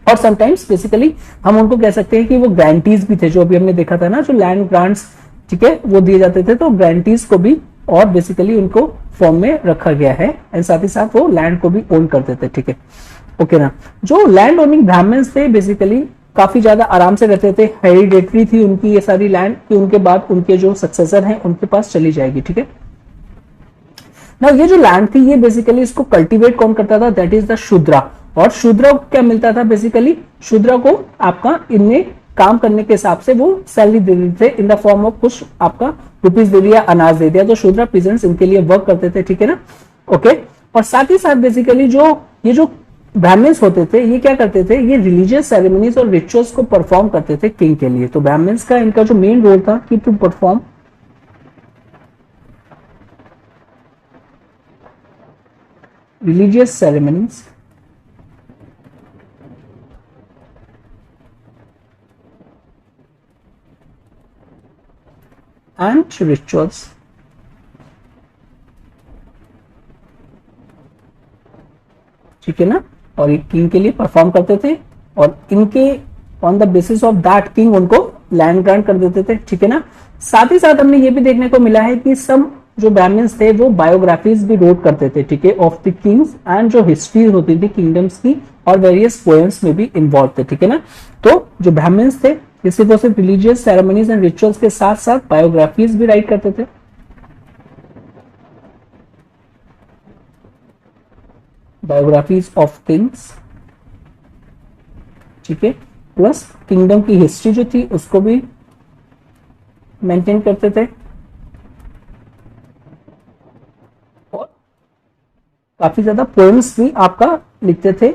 और समटाइम्स बेसिकली हम उनको कह सकते हैं कि वो ग्रांटीज भी थे, जो अभी हमने देखा था ना, जो लैंड ग्रांट्स, ठीक है, वो दिए जाते थे। तो ग्रांटीज को भी और बेसिकली उनको फॉर्म में रखा गया है, एंड साथ ही साथ वो लैंड को भी ओन करते थे, ठीक है, ओके ना। जो लैंड ओनिंग ब्राह्मण्स थे बेसिकली काफी ज्यादा आराम से रहते थे, हेरिडेटरी थी उनकी ये सारी लैंड, कि उनके बाद उनके जो सक्सेसर हैं उनके पास चली जाएगी, ठीक है ना। ये जो लैंड थी ये बेसिकली इसको कल्टीवेट कौन करता था? That is the Shudra. और शूद्रा को क्या मिलता था? बेसिकली शूद्रा को आपका इनमें काम करने के हिसाब से वो सैलरी दे देते थे इन द फॉर्म ऑफ कुछ आपका रुपीज दे दिया, अनाज दे दिया। तो शूद्रा पीजेंट्स इनके लिए वर्क करते थे, ठीक है ना, ओके। और साथ ही साथ बेसिकली ये जो ब्राह्मण्स होते थे ये क्या करते थे? ये रिलीजियस सेरेमनीज और रिचुअल्स को परफॉर्म करते थे किंग के लिए। तो ब्राह्मण्स का इनका जो मेन रोल था कि to perform religious ceremonies and rituals ठीक है ना। और ये किंग के लिए परफॉर्म करते थे, और इनके on the basis of that king उनको लैंड ग्रांट कर देते थे, ठीक है ना। साथ ही साथ हमने ये भी देखने को मिला है कि सम जो ब्राह्मण्स थे वो बायोग्राफीज भी रोड करते थे, ठीक है, ऑफ द किंग्स, एंड जो हिस्ट्री होती थी किंगडम्स की और वेरियस पोएम्स में भी इन्वॉल्व थे, ठीक है ना। तो जो ब्राह्मण्स थे ये सिर्फ रिलीजियस सेरेमनीज एंड रिचुअल्स के साथ साथ बायोग्राफीज भी राइट करते थे। बायोग्राफीज ऑफ किंग्स, ठीक है, प्लस किंगडम की हिस्ट्री जो थी उसको भी मेंटेन करते थे, और काफी ज्यादा पोएम्स भी आपका लिखते थे।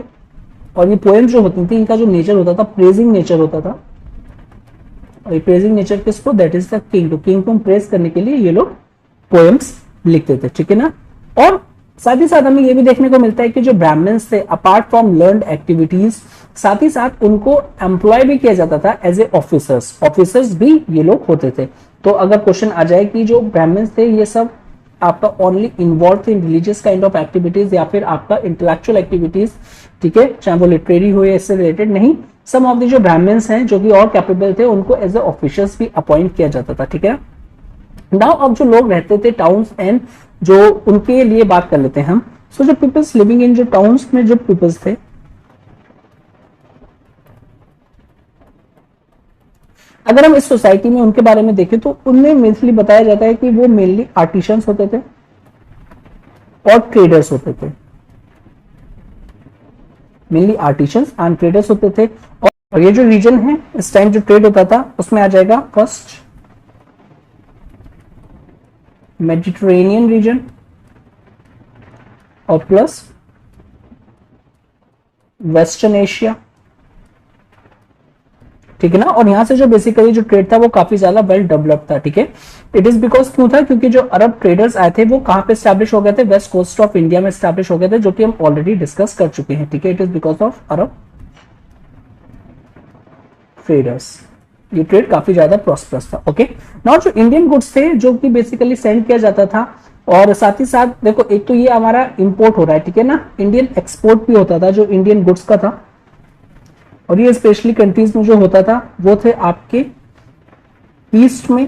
और ये पोएम्स जो होती थी इनका जो नेचर होता था प्रेजिंग नेचर होता था। और ये प्रेजिंग नेचर किसको? That is the king. तो किंग को प्रेज करने के लिए ये लोग पोएम्स लिखते थे, ठीक है ना। और साथ ही साथ हमें ये भी देखने को मिलता है कि जो ब्राह्मण्स थे अपार्ट फ्रॉम लर्न्ड एक्टिविटीज, साथ ही साथ उनको एम्प्लॉय भी किया जाता था एज ए ऑफिसर्स भी ये लोग होते थे। तो अगर क्वेश्चन आ जाए कि जो ब्राह्मण्स थे ये सब आपका only involve in religious kind of activities या फिर आपका इंटेलेक्चुअल एक्टिविटीज, ठीक है, चाहे वो लिटरेरी हो या इससे रिलेटेड, नहीं, सम ऑफ द जो ब्राह्मण्स हैं जो कि और कैपेबल थे उनको एज ए ऑफिसर्स भी अपॉइंट किया जाता था, ठीक है। नाउ अब जो लोग रहते थे टाउन्स एंड जो उनके लिए बात कर लेते हैं हम। सो जो पीपल्स लिविंग इन जो टाउन्स में जो पीपल्स थे, अगर हम इस सोसाइटी में उनके बारे में देखें तो उनमें मेनली बताया जाता है कि वो मेनली आर्टिशंस होते थे और ट्रेडर्स होते थे। मेनली आर्टिशंस एंड ट्रेडर्स होते थे। और ये जो रीजन है इस टाइम जो ट्रेड होता था उसमें आ जाएगा फर्स्ट मेडिटेरेनियन रीजन और प्लस वेस्टर्न एशिया, ठीक है ना। और यहां से जो बेसिकली जो ट्रेड था वो काफी ज्यादा वेल डेवलप था, ठीक है। इट इज बिकॉज क्यों था? क्योंकि जो अरब ट्रेडर्स आए थे वो कहां पे स्टैब्लिश हो गए थे? वेस्ट कोस्ट ऑफ इंडिया में स्टैब्लिश हो गए थे, जो कि हम ऑलरेडी डिस्कस कर चुके हैं, ठीक है। It is because of Arab traders ये ट्रेड काफी ज्यादा प्रॉस्परस था, ओके। नाउ जो इंडियन गुड्स थे जो कि बेसिकली सेंड किया जाता था, और साथ ही साथ देखो एक तो ये हमारा इंपोर्ट हो रहा है, ठीक है ना, इंडियन एक्सपोर्ट भी होता था जो इंडियन गुड्स का था। और ये स्पेशली कंट्रीज में जो होता था वो थे आपके ईस्ट में,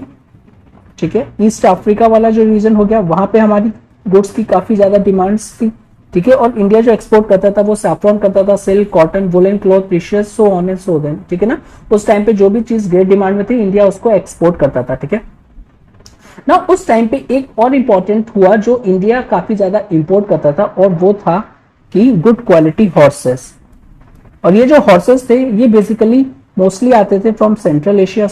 ठीक है, ईस्ट अफ्रीका वाला जो रीजन हो गया, वहां पे हमारी गुड्स की काफी ज्यादा डिमांड्स थी, ठीक है। और इंडिया जो एक्सपोर्ट करता था वो सैफ्रॉन करता था, silk, cotton, woolen cloth, precious, so on and so then, ठीक है ना। उस टाइम पे जो भी चीज ग्रेट डिमांड में थी इंडिया उसको एक्सपोर्ट करता था, ठीक है ना। उस टाइम पे एक और इंपॉर्टेंट हुआ जो इंडिया काफी ज्यादा इंपोर्ट करता था, और वो था कि गुड क्वालिटी हॉर्सेस। और ये जो हॉर्सेस थे ये बेसिकली मोस्टली आते थे फ्रॉम सेंट्रल एशिया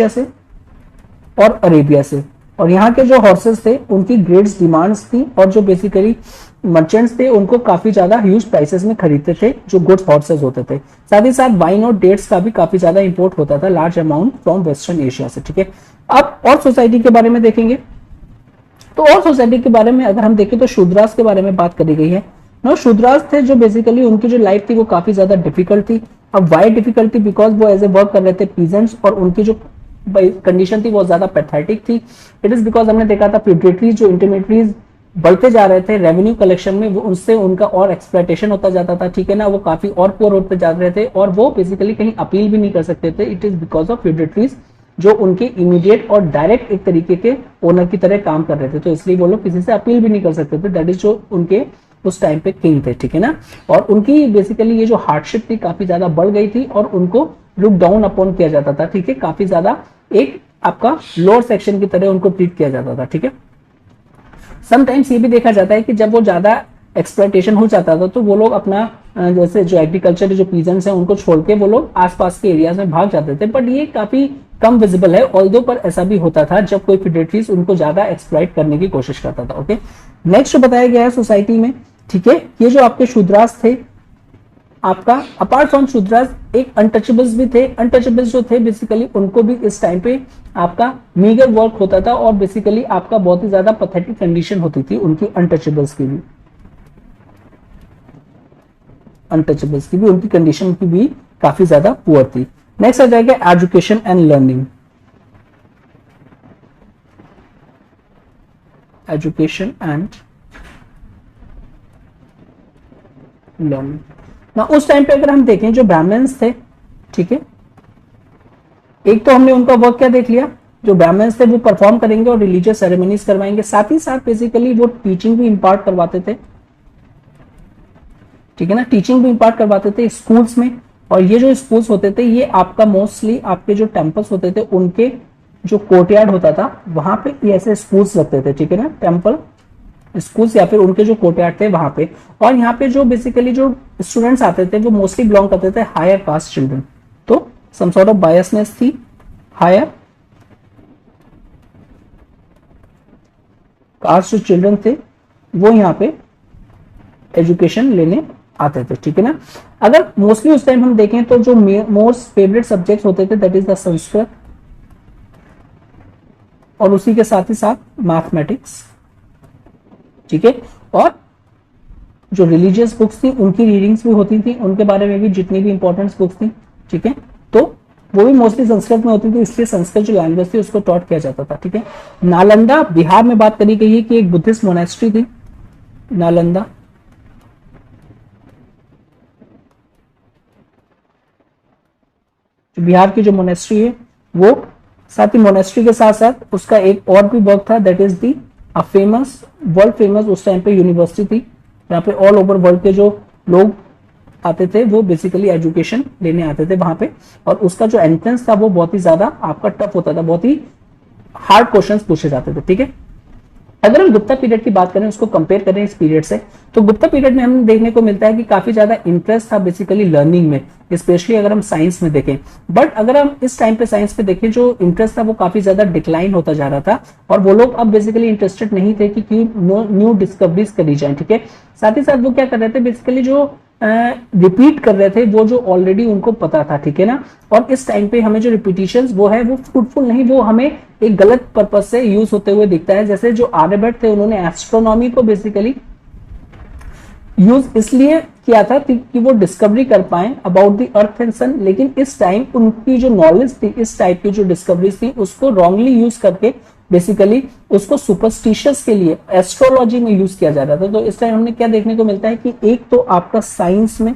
से और अरेबिया से। और यहाँ के जो हॉर्सेस थे उनकी ग्रेड्स डिमांड्स थी, और जो बेसिकली मर्चेंट्स थे उनको काफी ज्यादा ह्यूज प्राइसेस में खरीदते थे जो गुड्स हॉर्सेस होते थे। साथ ही साथ वाइन और डेट्स का भी काफी ज्यादा इंपोर्ट होता था large amount from western Asia से। ठीक है, अब और सोसाइटी के बारे में देखेंगे तो और सोसाइटी के बारे में अगर हम देखें तो शूद्रास के बारे में बात करी गई है। नो, शूद्रास थे जो बेसिकली उनकी जो लाइफ थी वो काफी ज्यादा डिफिकल्ट थी। अब वाई डिफिकल्ट थी? बिकॉज वो एज ए वर्क कर रहे थे पीजेंट्स और उनकी जो कंडीशन थी वो ज्यादा पैथेटिक थी। इट इज बिकॉज हमने देखा था प्यूडेटरीज जो इंटरमीडियरीज बढ़ते जा रहे थे रेवेन्यू कलेक्शन में, वो उनसे उनका और एक्सप्लॉयटेशन होता जाता था। ठीक है ना, वो काफी और पुअर होते जा रहे थे और वो बेसिकली कहीं अपील भी नहीं कर सकते थे। इट इज बिकॉज ऑफ प्यूडेटरीज जो उनके इमीडिएट और डायरेक्ट एक तरीके के ओनर की तरह काम कर रहे थे, तो इसलिए वो लोग किसी से अपील भी नहीं कर सकते थे। दैट इज जो उनके उस टाइम पे किंग थे। ठीक है ना, और उनकी बेसिकली ये जो हार्डशिप थी काफी ज्यादा बढ़ गई थी और उनको लुक डाउन अपॉन किया जाता था। ठीक है, काफी ज्यादा एक आपका लोअर सेक्शन की तरह उनको ट्रीट किया जाता था। ठीक है, समटाइम्स ये भी देखा जाता है कि जब वो ज्यादा एक्सप्लॉयटेशन हो जाता था तो वो लोग अपना जैसे जो एग्रीकल्चर जो पीजेंट्स हैं उनको छोड़ के वो लोग आसपास के एरियाज में भाग जाते थे। बट ये काफी कम विजिबल है, ऑल्दो पर ऐसा भी होता था जब कोई प्रेडेटरीज उनको ज्यादा एक्सप्लॉइट करने की कोशिश करता था। ओके, नेक्स्ट बताया गया है सोसाइटी में। ठीक है, ये जो आपके शूद्रास थे आपका अपार्ट फ्रॉम शूद्रास एक अनटचेबल्स भी थे। अनटचेबल्स जो थे बेसिकली उनको भी इस टाइम पे आपका मीगर वर्क होता था और बेसिकली आपका बहुत ही ज्यादा पैथेटिक कंडीशन होती थी उनकी अनटचेबल्स की भी। अनटचेबल्स की भी उनकी कंडीशन की भी काफी ज्यादा पुअर थी। नेक्स्ट आ जाएगा education and learning. Education and learning ना, उस टाइम पे अगर हम देखें जो ब्राह्मण्स थे, ठीक है, एक तो हमने उनका वर्क क्या देख लिया, जो ब्राह्मण्स थे वो परफॉर्म करेंगे और रिलीजियस सेरेमनीज करवाएंगे, साथ ही साथ बेसिकली वो टीचिंग भी इम्पार्ट करवाते थे। ठीक है ना, टीचिंग भी इम्पार्ट करवाते थे स्कूल्स में। और ये जो स्कूल्स होते थे ये आपका मोस्टली आपके जो टेम्पल्स होते थे उनके जो कोर्टयार्ड होता था वहां पे ये ऐसे स्कूल्स लगते थे। ठीक है ना, टेम्पल स्कूल्स या फिर उनके जो कोर्टयार्ड थे वहां पे। और यहाँ पे जो बेसिकली जो स्टूडेंट्स आते थे वो मोस्टली बिलोंग करते थे हायर कास्ट चिल्ड्रन, तो सम सॉर्ट ऑफ बायसनेस थी। हायर कास्ट जो चिल्ड्रन थे वो यहाँ पे एजुकेशन लेने आते थे। ठीक है ना, अगर मोस्टली उस टाइम हम देखें तो जो मोस्ट फेवरेट सब्जेक्ट होते थे दैट इज द संस्कृत और उसी के साथ ही साथ मैथमेटिक्स। ठीक है, और जो रिलीजियस बुक्स थी उनकी रीडिंग्स भी होती थी, उनके बारे में भी जितनी भी इंपॉर्टेंट बुक्स थी। ठीक है, तो वो भी मोस्टली संस्कृत में होती थी, इसलिए संस्कृत जो लैंग्वेज थी उसको टॉट किया जाता था। ठीक है, नालंदा बिहार में बात करी गई है कि एक बुद्धिस्ट मोनेस्ट्री थी नालंदा। जो बिहार की जो मोनेस्ट्री है वो, साथ ही मोनेस्ट्री के साथ साथ उसका एक और भी वर्क था that is the famous world famous उस टाइम पे यूनिवर्सिटी थी जहाँ पे ऑल ओवर वर्ल्ड के जो लोग आते थे वो बेसिकली एजुकेशन लेने आते थे वहां पे। और उसका जो एंट्रेंस था वो बहुत ही ज्यादा आपका टफ होता था, बहुत ही हार्ड क्वेश्चंस पूछे जाते थे। ठीक है, अगर हम गुप्ता पीरियड की बात करें उसको कंपेयर करें इस पीरियड से, तो गुप्ता पीरियड में हमें देखने को मिलता है कि काफी ज्यादा इंटरेस्ट था बेसिकली लर्निंग में, स्पेशली अगर हम साइंस में देखें। बट अगर हम इस टाइम पे साइंस पे देखें जो इंटरेस्ट था वो काफी ज्यादा डिक्लाइन होता जा रहा था और वो लोग अब बेसिकली इंटरेस्टेड नहीं थे कि न्यू डिस्कवरीज करी जाए। ठीक है, साथ ही साथ वो क्या कर रहे थे बेसिकली जो रिपीट कर रहे थे वो जो ऑलरेडी उनको पता था। ठीक है ना, और इस टाइम पे हमें जो रिपीटिशंस वो है वो फ्रूटफुल नहीं, वो हमें एक गलत पर्पज से यूज होते हुए दिखता है। जैसे जो आर्यभट्ट थे उन्होंने एस्ट्रोनॉमी को बेसिकली यूज इसलिए किया था कि वो डिस्कवरी कर पाए अबाउट द अर्थ एंड सन, लेकिन इस टाइम उनकी जो नॉलेज थी इस टाइप की जो डिस्कवरीज थी उसको रॉन्गली यूज करके बेसिकली उसको सुपरस्टिशियस के लिए एस्ट्रोलॉजी में यूज किया जा रहा था। तो इस टाइम हमने क्या देखने को मिलता है कि एक तो आपका साइंस में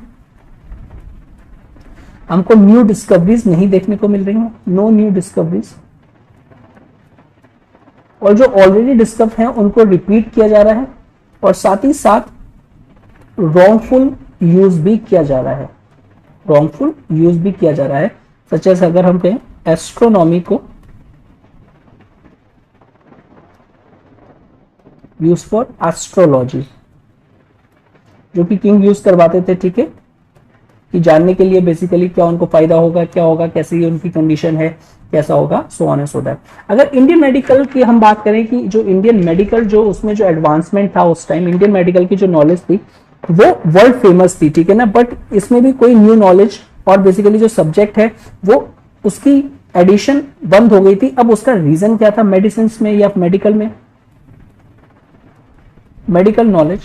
हमको न्यू डिस्कवरीज नहीं देखने को मिल रही है, नो न्यू डिस्कवरीज, और जो ऑलरेडी डिस्कवर हैं उनको रिपीट किया जा रहा है और साथ ही साथ रॉन्गफुल यूज भी किया जा रहा है, रॉन्गफुल यूज भी किया जा रहा है। सच एज अगर हम कहें एस्ट्रोनॉमी को यूज फॉर एस्ट्रोलॉजी जो कि किंग यूज करवाते थे। ठीक है, कि जानने के लिए बेसिकली क्या उनको फायदा होगा, क्या होगा, कैसी उनकी कंडीशन है, कैसा होगा, सो ऑन एंड सो दैट। अगर इंडियन मेडिकल की हम बात करें कि जो इंडियन मेडिकल जो उसमें जो एडवांसमेंट था उस टाइम, इंडियन मेडिकल की जो नॉलेज थी वो वर्ल्ड फेमस थी, ठीक है ना। बट इसमें भी कोई न्यू नॉलेज और बेसिकली जो सब्जेक्ट है वो उसकी एडिशन बंद हो गई थी। अब उसका रीजन क्या था मेडिसिन में या मेडिकल में? मेडिकल नॉलेज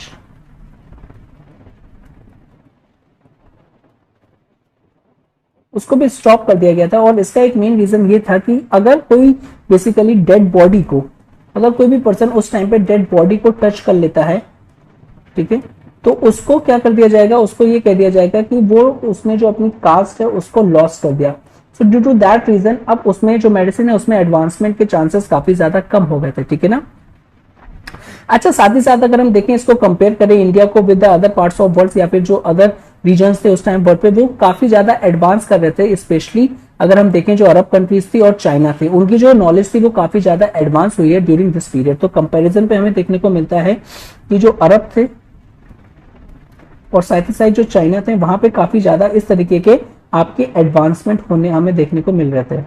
उसको भी स्टॉप कर दिया गया था। और इसका एक मेन रीजन ये था कि अगर कोई बेसिकली डेड बॉडी को, अगर कोई भी पर्सन उस टाइम पे डेड बॉडी को टच कर लेता है, ठीक है, तो उसको क्या कर दिया जाएगा, उसको ये कह दिया जाएगा कि वो उसने जो अपनी कास्ट है उसको लॉस कर दिया। So due to that reason अब उसमें जो मेडिसिन है उसमें एडवांसमेंट के चांसेस काफी ज्यादा कम हो गए थे, ठीक है ना। अच्छा, साथ ही साथ अगर हम देखें इसको कंपेयर करें इंडिया को with the other parts of world या फिर जो अदर रीजन्स थे उस टाइम वर्ल्ड पे, वो काफी ज्यादा एडवांस कर रहे थे। स्पेशली अगर हम देखें जो अरब कंट्रीज थी और चाइना थी, उनकी जो नॉलेज थी वो काफी ज्यादा एडवांस हुई है ड्यूरिंग दिस पीरियड। तो कंपैरिजन पे हमें देखने को मिलता है कि जो अरब थे और साथ ही साथ जो चाइना थे वहां पे काफी ज्यादा इस तरीके के आपके एडवांसमेंट होने हमें देखने को मिल रहे थे।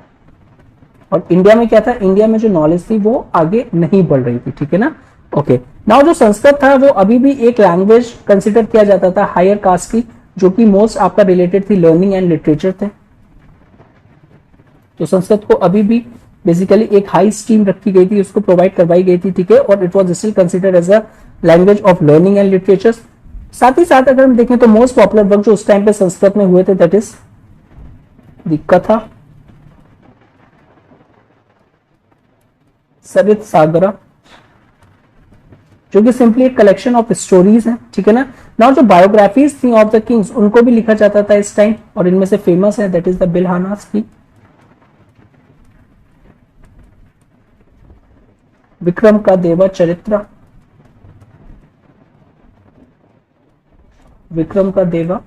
और इंडिया में क्या था, इंडिया में जो नॉलेज थी वो आगे नहीं बढ़ रही थी, ठीक है ना। ओके, नाउ जो संस्कृत था वो अभी भी एक लैंग्वेज कंसिडर किया जाता था हायर कास्ट की, जो कि मोस्ट आपका रिलेटेड थी लर्निंग एंड लिटरेचर थे। तो संस्कृत को अभी भी बेसिकली एक हाई स्ट्रीम रखी गई थी, उसको प्रोवाइड करवाई गई थी, ठीक है, और it was still considered as a language of learning and literature. साथ ही साथ अगर हम देखें तो मोस्ट पॉपुलर वर्क जो उस टाइम पे संस्कृत में हुए थे दैट इज द कथा सरित सागरा, जो कि सिंपली एक कलेक्शन ऑफ स्टोरीज है, ठीक है ना। नाउ जो बायोग्राफीज थी ऑफ द किंग्स उनको भी लिखा जाता था इस टाइम, और इनमें से फेमस है दैट इज द बिलहानास की विक्रम का देवा चरित्र, विक्रम का देवा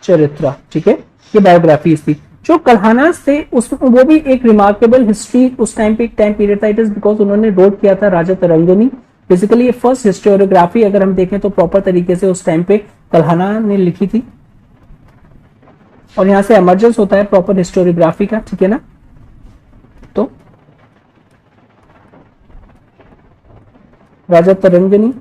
चरित्र, ठीक है, ये बायोग्राफीज थी। जो कल्हानास थे उस वो भी एक रिमार्केबल हिस्ट्री उस टाइम पे एक टाइम पीरियड था। इट इज बिकॉज उन्होंने रोड किया था राजा तरंगनी। बेसिकली ये फर्स्ट हिस्टोरियोग्राफी अगर हम देखें तो प्रॉपर तरीके से उस टाइम पे कल्हाना ने लिखी थी, और यहां से एमर्जेंस होता है प्रॉपर हिस्टोरियोग्राफी का, ठीक है ना। तो राजा तरंगनी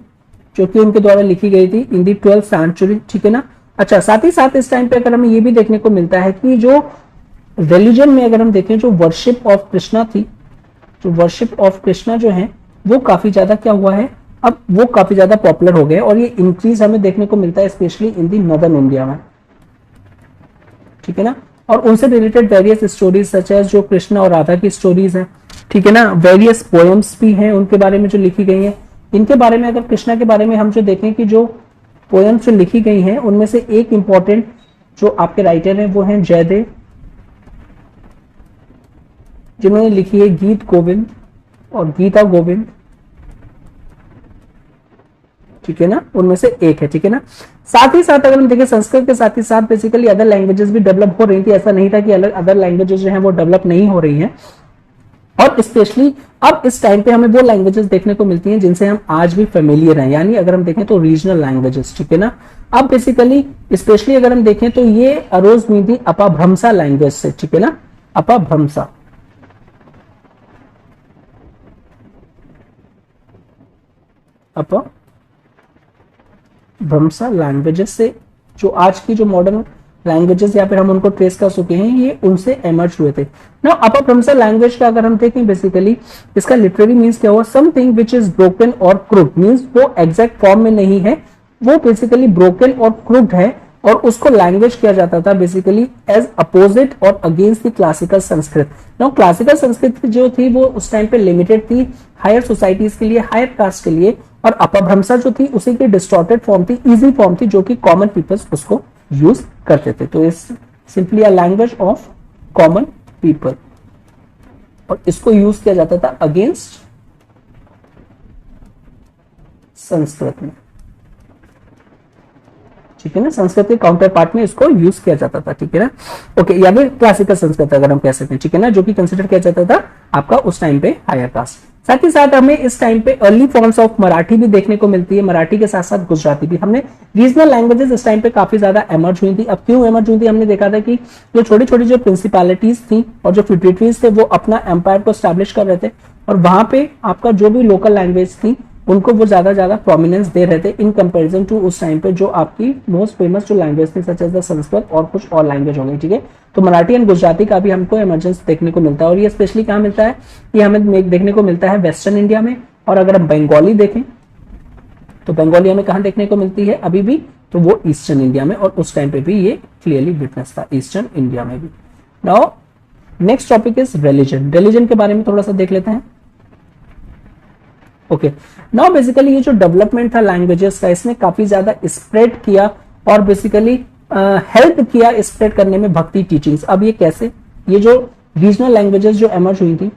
जो कि उनके द्वारा लिखी गई थी इन दी 12th सेंचुरी, ठीक है ना। अच्छा, साथ ही साथ इस टाइम पे अगर हमें ये भी देखने को मिलता है कि जो रिलीजन में अगर हम देखें जो वर्शिप ऑफ कृष्णा थी, जो वर्शिप ऑफ कृष्णा जो है वो काफी ज्यादा क्या हुआ है, अब वो काफी ज्यादा पॉपुलर हो गए, और ये इंक्रीज हमें देखने को मिलता है specially in the northern India में, ठीक है ना। और उनसे related various stories such as जो कृष्णा और राधा की स्टोरीज हैं, ठीक है ना। वेरियस पोएम्स भी हैं उनके बारे में जो लिखी गई हैं। इनके बारे में अगर कृष्णा के बारे में हम जो देखें कि जो पोएम्स जो लिखी गई हैं उनमें से एक इंपॉर्टेंट जो आपके राइटर हैं वो हैं जयदेव, जिन्होंने लिखी है गीत गोविंद और गीता गोविंद, ठीक है ना, उनमें से एक है, ठीक है ना। साथ ही साथ अगर हम देखें संस्कृत के साथ ही साथ बेसिकली अदर लैंग्वेजेस भी डेवलप हो रही थी, ऐसा नहीं था कि अदर लैंग्वेजेस जो हैं वो डेवलप नहीं हो रही हैं। और स्पेशली अब इस टाइम पे हमें वो लैंग्वेजेस देखने को मिलती हैं जिनसे हम आज भी फेमिलियर हैं, यानी अगर हम देखें तो रीजनल लैंग्वेजेस, ठीक है ना। अब बेसिकली स्पेशली अगर हम देखें तो ये अरोज हुई थी अपभ्रंशा लैंग्वेज से, ठीक है ना, अपभ्रंशा, अपभ्रंशा लैंग्वेजेस से, जो आज की जो मॉडर्न लैंग्वेजेस या फिर हम उनको ट्रेस कर चुके हैं ये उनसे एमर्ज हुए थे ना। अपभ्रंशा लैंग्वेज का अगर हम देखें बेसिकली इसका लिटरेरी मीन्स क्या हुआ, समथिंग विच इज ब्रोकन और क्रूड, मीन्स वो एग्जैक्ट फॉर्म में नहीं है, वो बेसिकली ब्रोकन और क्रूड है, और उसको लैंग्वेज किया जाता था बेसिकली एज अपोजिट और against the classical Sanskrit. Now classical Sanskrit जो थी वो उस टाइम पे लिमिटेड थी हायर सोसाइटीज के लिए, हायर कास्ट के लिए, और अपभ्रंशा जो थी उसी की डिस्टॉर्टेड फॉर्म थी, इजी फॉर्म थी, जो कि कॉमन पीपल्स उसको यूज करते थे। तो इस simply a language of common people, और इसको यूज किया जाता था अगेंस्ट संस्कृत में, ठीक है ना। संस्कृत के काउंटर पार्ट में इसको यूज किया जाता था, ठीक है ना। ओके, या फिर क्लासिकल संस्कृत अगर हम कह सकते हैं, ठीक है ना, जो कि कंसिडर किया जाता था आपका उस टाइम पे हायर कास्ट। साथ ही साथ हमें इस टाइम पे अर्ली फॉर्म्स ऑफ मराठी भी देखने को मिलती है, मराठी के साथ साथ गुजराती भी। हमने रीजनल लैंग्वेजेस इस टाइम पे काफी ज्यादा एमर्ज हुई थी। अब क्यों एमर्ज हुई थी, हमने देखा था कि जो छोटी छोटी जो प्रिंसिपैलिटीज थी और जो फ्यूडरेटरीज थे वो अपना एम्पायर को स्टैब्लिश कर रहे थे, और वहां पे आपका जो भी लोकल लैंग्वेज थी उनको वो ज्यादा प्रोमिनेंस दे रहे थे इन कंपैरिजन टू उस टाइम पे जो आपकी मोस्ट फेमस जो लैंग्वेज थी सच एज द संस्कृत और कुछ और लैंग्वेज हो गई। ठीक है, तो मराठी एंड गुजराती का भी हमको इमरजेंस देखने को मिलता है, और ये स्पेशली कहाँ मिलता है, ये हमें देखने को मिलता है वेस्टर्न इंडिया में। और अगर हम बंगाली देखें तो बंगाली हमें कहाँ देखने को मिलती है अभी भी, तो वो ईस्टर्न इंडिया में, और उस टाइम पे भी ये क्लियरली विटनेस था ईस्टर्न इंडिया में भी। Now next topic is religion. Religion के बारे में थोड़ा सा देख लेते हैं। ओके, नाउ बेसिकली ये जो डेवलपमेंट था लैंग्वेजेस का, इसने काफी ज्यादा स्प्रेड किया और बेसिकली हेल्प किया स्प्रेड करने में भक्ति टीचिंग्स। अब ये कैसे, ये जो रीजनल लैंग्वेजेस जो एमर्ज हुई थी,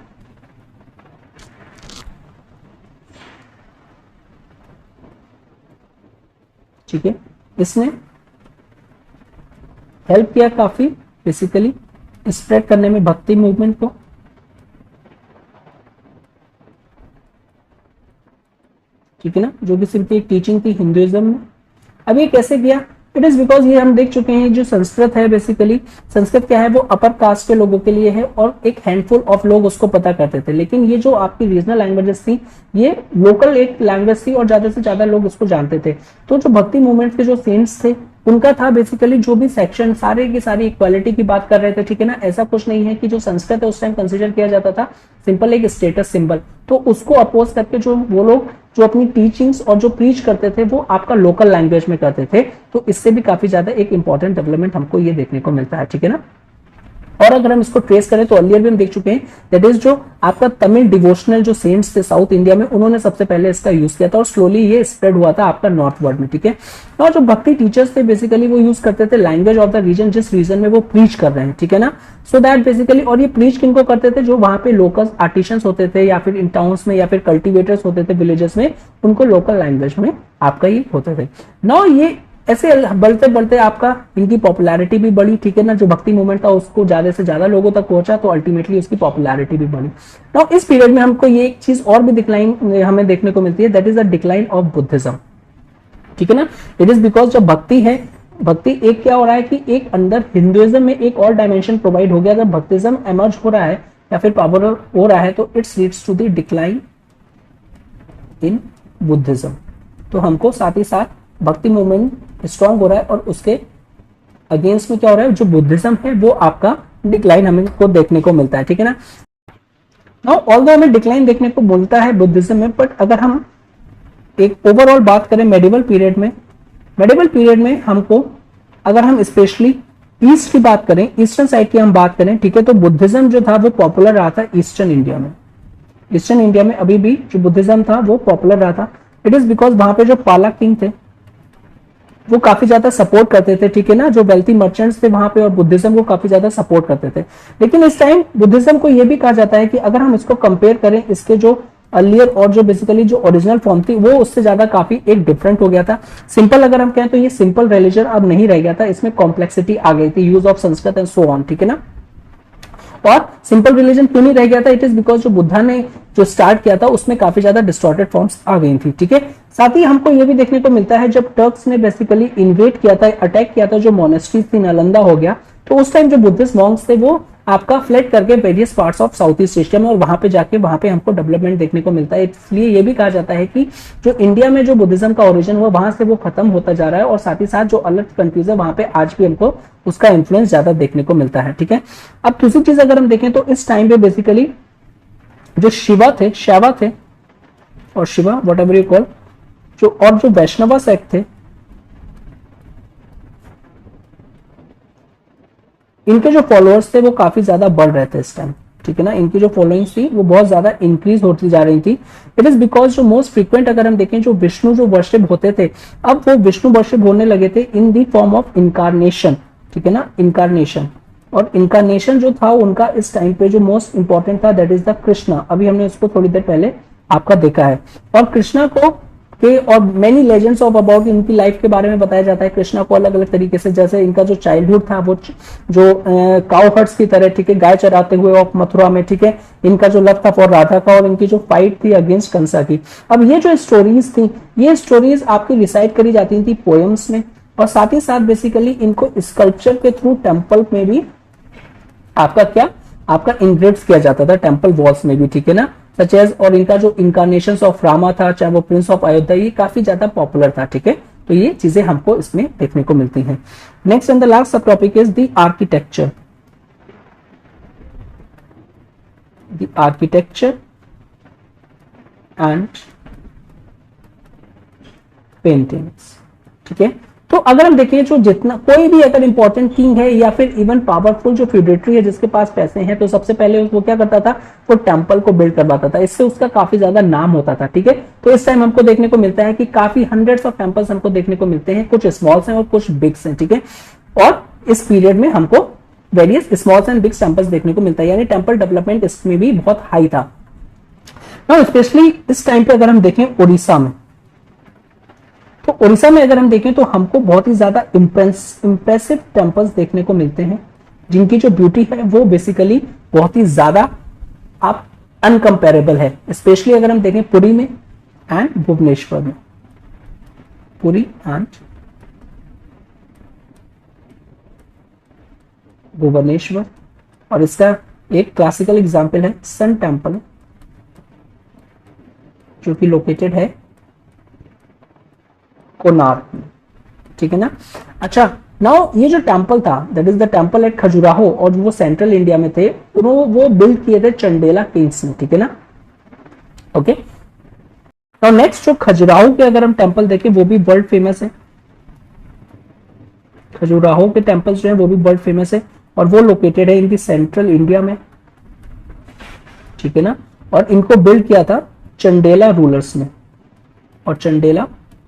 ठीक है, इसने हेल्प किया काफी बेसिकली स्प्रेड करने में भक्ति मूवमेंट को। ठीक है ना, जो भी सिर्फ एक टीचिंग थी हिंदुइज्म में। अब ये कैसे किया, इट इज बिकॉज ये हम देख चुके हैं जो संस्कृत है, बेसिकली संस्कृत क्या है, वो अपर कास्ट के लोगों के लिए है और एक हैंडफुल ऑफ लोग उसको पता करते थे। लेकिन ये जो आपकी रीजनल लैंग्वेजेस थी ये लोकल एक लैंग्वेज थी और ज्यादा से ज्यादा लोग इसको जानते थे। तो जो भक्ति मूवमेंट के जो सेंट्स थे उनका था बेसिकली जो भी सेक्शन सारे की सारी इक्वालिटी की बात कर रहे थे। ठीक है ना, ऐसा कुछ नहीं है कि जो संस्कृत है उस टाइम कंसिडर किया जाता था सिंपल एक स्टेटस सिंबल, तो उसको अपोज करके जो वो लोग जो अपनी टीचिंग्स और जो प्रीच करते थे वो आपका लोकल लैंग्वेज में करते थे। तो इससे भी काफी ज्यादा एक इंपॉर्टेंट डेवलपमेंट हमको ये देखने को मिलता है। ठीक है ना, और अगर हम इसको ट्रेस करें तो अर्लियर भी हम देख चुके हैं, दैट इज जो आपका तमिल डिवोशनल जो सेंट्स थे साउथ इंडिया में, उन्होंने सबसे पहले इसका यूज किया था और स्लोली ये स्प्रेड हुआ था आपका नॉर्थ वर्ल्ड में। ठीक है, और जो भक्ति टीचर्स थे बेसिकली वो यूज करते थे लैंग्वेज ऑफ द रीजन, जिस रीजन में वो प्रीच कर रहे हैं। ठीक है ना, सो दैट बेसिकली, और ये प्रीच किनको करते थे, जो वहां पे लोकल आर्टिशंस होते थे या फिर इन टाउन्स में या फिर कल्टिवेटर्स होते थे विलेजेस में, उनको लोकल लैंग्वेज में आपका ये होते थे। नाउ ये ऐसे बढ़ते बढ़ते आपका इनकी पॉपुलैरिटी भी बढ़ी। ठीक है ना, जो भक्ति मूवमेंट था उसको ज्यादा से ज्यादा लोगों तक पहुंचा तो अल्टीमेटली उसकी पॉपुलैरिटी भी बढ़ी। नाउ इस पीरियड में हमको ये एक चीज और भी डिक्लाइन हमें देखने को मिलती है, that is the decline of Buddhism. ठीक है ना, इट इज बिकॉज जब भक्ति है, भक्ति एक क्या हो रहा है कि एक अंदर हिंदुइज्म में एक और डायमेंशन प्रोवाइड हो गया। जब भक्तिज्म एमर्ज हो रहा है या फिर पॉपुलर हो रहा है तो it's leads to the decline in Buddhism. तो हमको साथ ही साथ भक्ति मूवमेंट स्ट्रांग हो रहा है और उसके अगेंस्ट में क्या हो रहा है, जो बुद्धिज्म है वो आपका डिक्लाइन हमें को देखने को मिलता है। ठीक है ना, नाउ ऑल्दो हमें डिक्लाइन देखने को मिलता है बुद्धिज्म में, बट अगर हम एक ओवरऑल बात करें मेडिवल पीरियड में, मेडिवल पीरियड में हमको अगर हम स्पेशली ईस्ट की बात करें, ईस्टर्न साइड की हम बात करें, ठीक है, तो बुद्धिज्म जो था वो पॉपुलर रहा था ईस्टर्न इंडिया में। ईस्टर्न इंडिया में अभी भी जो बुद्धिज्म था वो पॉपुलर रहा था। इट इज बिकॉज वहां पे जो पालक किंग थे वो काफी ज्यादा सपोर्ट करते थे। ठीक है ना, जो वेल्थी मर्चेंट्स थे वहां पे और बुद्धिज्म को काफी ज्यादा सपोर्ट करते थे। लेकिन इस टाइम बुद्धिज्म को यह भी कहा जाता है कि अगर हम इसको कंपेयर करें इसके जो अर्लियर और जो बेसिकली जो ओरिजिनल फॉर्म थी वो उससे ज्यादा काफी एक डिफरेंट हो गया था। सिंपल अगर हम कहें तो ये सिंपल रिलीजन अब नहीं रह गया था, इसमें कॉम्प्लेक्सिटी आ गई थी, use of Sanskrit and so on. ठीक है ना, और सिंपल रिलीजन क्यों नहीं रह गया था, इट इज बिकॉज जो बुद्धा ने जो स्टार्ट किया था उसमें काफी ज्यादा डिस्टॉर्टेड फॉर्म्स आ गई थी। ठीक है, साथ ही हमको ये भी देखने को मिलता है जब टर्क्स ने बेसिकली इन्वेट किया था, अटैक किया था जो मोनेस्ट्रीज थी, नालंदा हो गया, तो उस टाइम जो बुद्धिस्ट मॉन्क्स थे वो आपका फ्लेड करके various parts of south east Asia में, और वहां पे जाके वहां पे हमको डेवलपमेंट देखने को मिलता है। इसलिए ये भी कहा जाता है कि जो इंडिया में जो बुद्धिज्म का ओरिजिन हुआ वहां से वो खत्म होता जा रहा है, और साथ ही साथ जो अलग कंट्रीज है वहां पे आज भी हमको उसका इन्फ्लुएंस ज्यादा देखने को मिलता है। ठीक है, अब दूसरी चीज अगर हम देखें तो इस टाइम पे बेसिकली जो शिवा थे, शैवा थे और Shiva what ever you call, जो और जो वैष्णवा सेक्ट थे, इनके जो फॉलोअर्स थे वो काफी ज्यादा बढ़ रहे थे इस टाइम। ठीक है ना, इनकी जो फॉलोइंग्स थी वो बहुत ज्यादा इंक्रीज होती जा रही थी। इट इज बिकॉज जो मोस्ट फ्रीक्वेंट अगर हम देखें जो विष्णु जो वर्शिप होते थे, अब वो विष्णु वर्शिप होने लगे थे इन दी फॉर्म ऑफ इनकारनेशन। ठीक है ना, इनकारनेशन, और इनकारनेशन जो था उनका इस टाइम पे जो मोस्ट इंपॉर्टेंट था दैट इज द कृष्णा। अभी हमने उसको थोड़ी देर पहले आपका देखा है, और कृष्णा को के और मेनी लेजेंड्स ऑफ अबाउट इनकी लाइफ के बारे में बताया जाता है कृष्णा को अलग अलग तरीके से, जैसे इनका जो चाइल्डहुड था वो जो काउ हर्ट्स की तरह, ठीक है, गाय चराते हुए ऑफ मथुरा में, ठीक है, इनका जो लव था फॉर राधा का और इनकी जो फाइट थी अगेंस्ट कंसा की। अब ये जो स्टोरीज थी, ये स्टोरीज आपकी रिसाइट करी जाती थी पोएम्स में, और साथ ही साथ बेसिकली इनको स्कल्पचर के थ्रू टेम्पल में भी आपका क्या, आपका इंग्रेव्स किया जाता था टेम्पल वॉल्स में भी, ठीक है ना, सच एज, और इनका जो इनकारनेशन ऑफ रामा था, चाहे वो प्रिंस ऑफ अयोध्या, ये काफी ज्यादा पॉपुलर था, ठीक है। तो ये चीजें हमको इसमें देखने को मिलती हैं। नेक्स्ट एंड द लास्ट सब topic is the architecture. The architecture and paintings, ठीक है। तो अगर हम देखें जो जितना कोई भी अगर इंपॉर्टेंट किंग है या फिर इवन पावरफुल जो फ्यूडेटरी है जिसके पास पैसे हैं, तो सबसे पहले वो क्या करता था, वो टेंपल को बिल्ड करवाता था, इससे उसका काफी ज्यादा नाम होता था, ठीक है। तो इस टाइम हमको देखने को मिलता है कि काफी हंड्रेड्स ऑफ टेंपल्स हमको देखने को मिलते हैं, कुछ स्मॉल्स हैं और कुछ बिग्स हैं, ठीक है। और इस पीरियड में हमको various smalls and big temples देखने को मिलता है, यानी टेंपल डेवलपमेंट इसमें भी बहुत हाई था। नाउ स्पेशली इस टाइम पे अगर हम देखें उड़ीसा में, तो उड़ीसा में अगर हम देखें तो हमको बहुत ही ज्यादा इंप्रेसिव टेम्पल्स देखने को मिलते हैं, जिनकी जो ब्यूटी है वो बेसिकली बहुत ही ज्यादा आप अनकंपेरेबल है। स्पेशली अगर हम देखें पुरी में एंड भुवनेश्वर में, पुरी एंड भुवनेश्वर, और इसका एक क्लासिकल एग्जाम्पल है सन टेम्पल, जो कि लोकेटेड है कोणार्क में, ठीक है ना। अच्छा, नाउ ये जो टेंपल था that is the temple at Khajuraho, और वो सेंट्रल इंडिया में थे, वो बिल्ड किए थे चंडेला किंग्स ने, ठीक है ना। ओके, नाउ नेक्स्ट जो खजुराहो के अगर हम टेंपल देखें वो भी वर्ल्ड फेमस है, खजुराहो के टेंपल्स जो है वो भी वर्ल्ड फेमस है, और वो लोकेटेड है इनकी सेंट्रल इंडिया में, ठीक है ना। और इनको बिल्ड किया था चंडेला रूलर्स ने, और चंडेला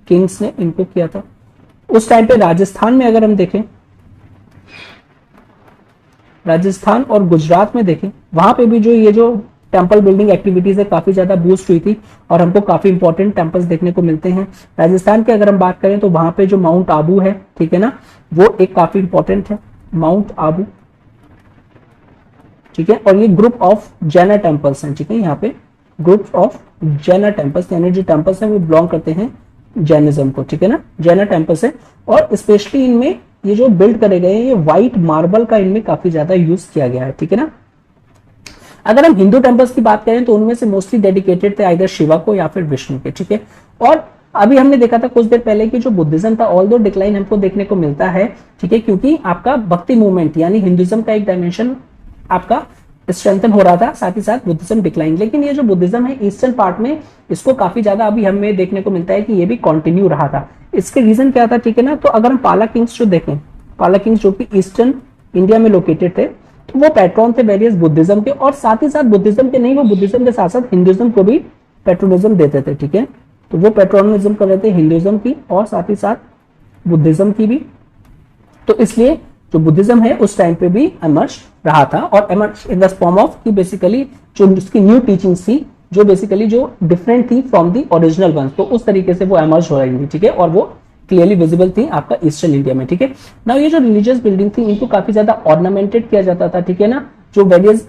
किंग्स ने इनको किया था। उस टाइम पे राजस्थान में अगर हम देखें, राजस्थान और गुजरात में देखें, वहां पे भी जो ये जो टेंपल बिल्डिंग एक्टिविटीज है काफी ज्यादा बूस्ट हुई थी, और हमको काफी इंपॉर्टेंट टेंपल्स देखने को मिलते हैं। राजस्थान की अगर हम बात करें तो वहां पे जो माउंट आबू है, ठीक है ना, वो एक काफी इंपॉर्टेंट है, माउंट आबू, ठीक है। और ये ग्रुप ऑफ जैना टेम्पल्स हैं, ठीक है, यहाँ पे ग्रुप ऑफ जैना टेम्पल्स, यानी जो टेम्पल्स हैं वो बिलोंग करते हैं जैनिज्म को, ठीक है ना, जैना टेम्पल्स है। और स्पेशली इनमें ये जो बिल्ड करे गए हैं ये व्हाइट मार्बल का इनमें काफी ज्यादा यूज किया गया है, ठीक है ना। अगर हम हिंदू टेम्पल्स की बात करें तो उनमें से मोस्टली डेडिकेटेड थे आइदर शिवा को या फिर विष्णु के, ठीक है। और अभी हमने देखा था कुछ देर पहले कि जो बुद्धिज्म था ऑल दो डिक्लाइन हमको देखने को मिलता है, ठीक है, क्योंकि आपका भक्ति मूवमेंट यानी हिंदुइज्म का एक डायमेंशन आपका स्ट्रेंथन हो रहा था, साथ ही साथ बुद्धिज्म डिक्लाइन। लेकिन ये जो बुद्धिज्म है ईस्टर्न पार्ट में इसको काफी ज्यादा अभी हमें देखने को मिलता है कि ये भी कंटिन्यू रहा था। इसके रीजन क्या था, ठीक है ना। तो अगर हम पाला किंग्स जो देखें, पाला किंग्स जो कि ईस्टर्न इंडिया में लोकेटेड थे, तो वो पैट्रॉन थे वेरियस बुद्धिज्म के, और साथ ही साथ बुद्धिज्म के नहीं, वो बुद्धिज्म के साथ साथ हिंदुइज्म को भी पैट्रोनिज्म देते थे, ठीक है। तो वो पैट्रोनिज्म कर रहे थे हिंदुइज्म की और साथ ही साथ बुद्धिज्म की भी। तो इसलिए जो बुद्धिज्म है उस टाइम पे भी एमर्ज रहा था, और emerge in the form of कि बेसिकली जो उसकी न्यू टीचिंग्स थी जो बेसिकली जो डिफरेंट थी फ्रॉम दी ओरिजिनल वन, तो उस तरीके से वो एमर्ज हो रही थी, ठीक है। और वो क्लियरली विजिबल थी आपका ईस्टर्न इंडिया में, ठीक है। नाउ ये जो रिलीजियस बिल्डिंग थी इनको काफी ज्यादा ऑर्नामेंटेड किया जाता था, ठीक है ना। जो वेरियस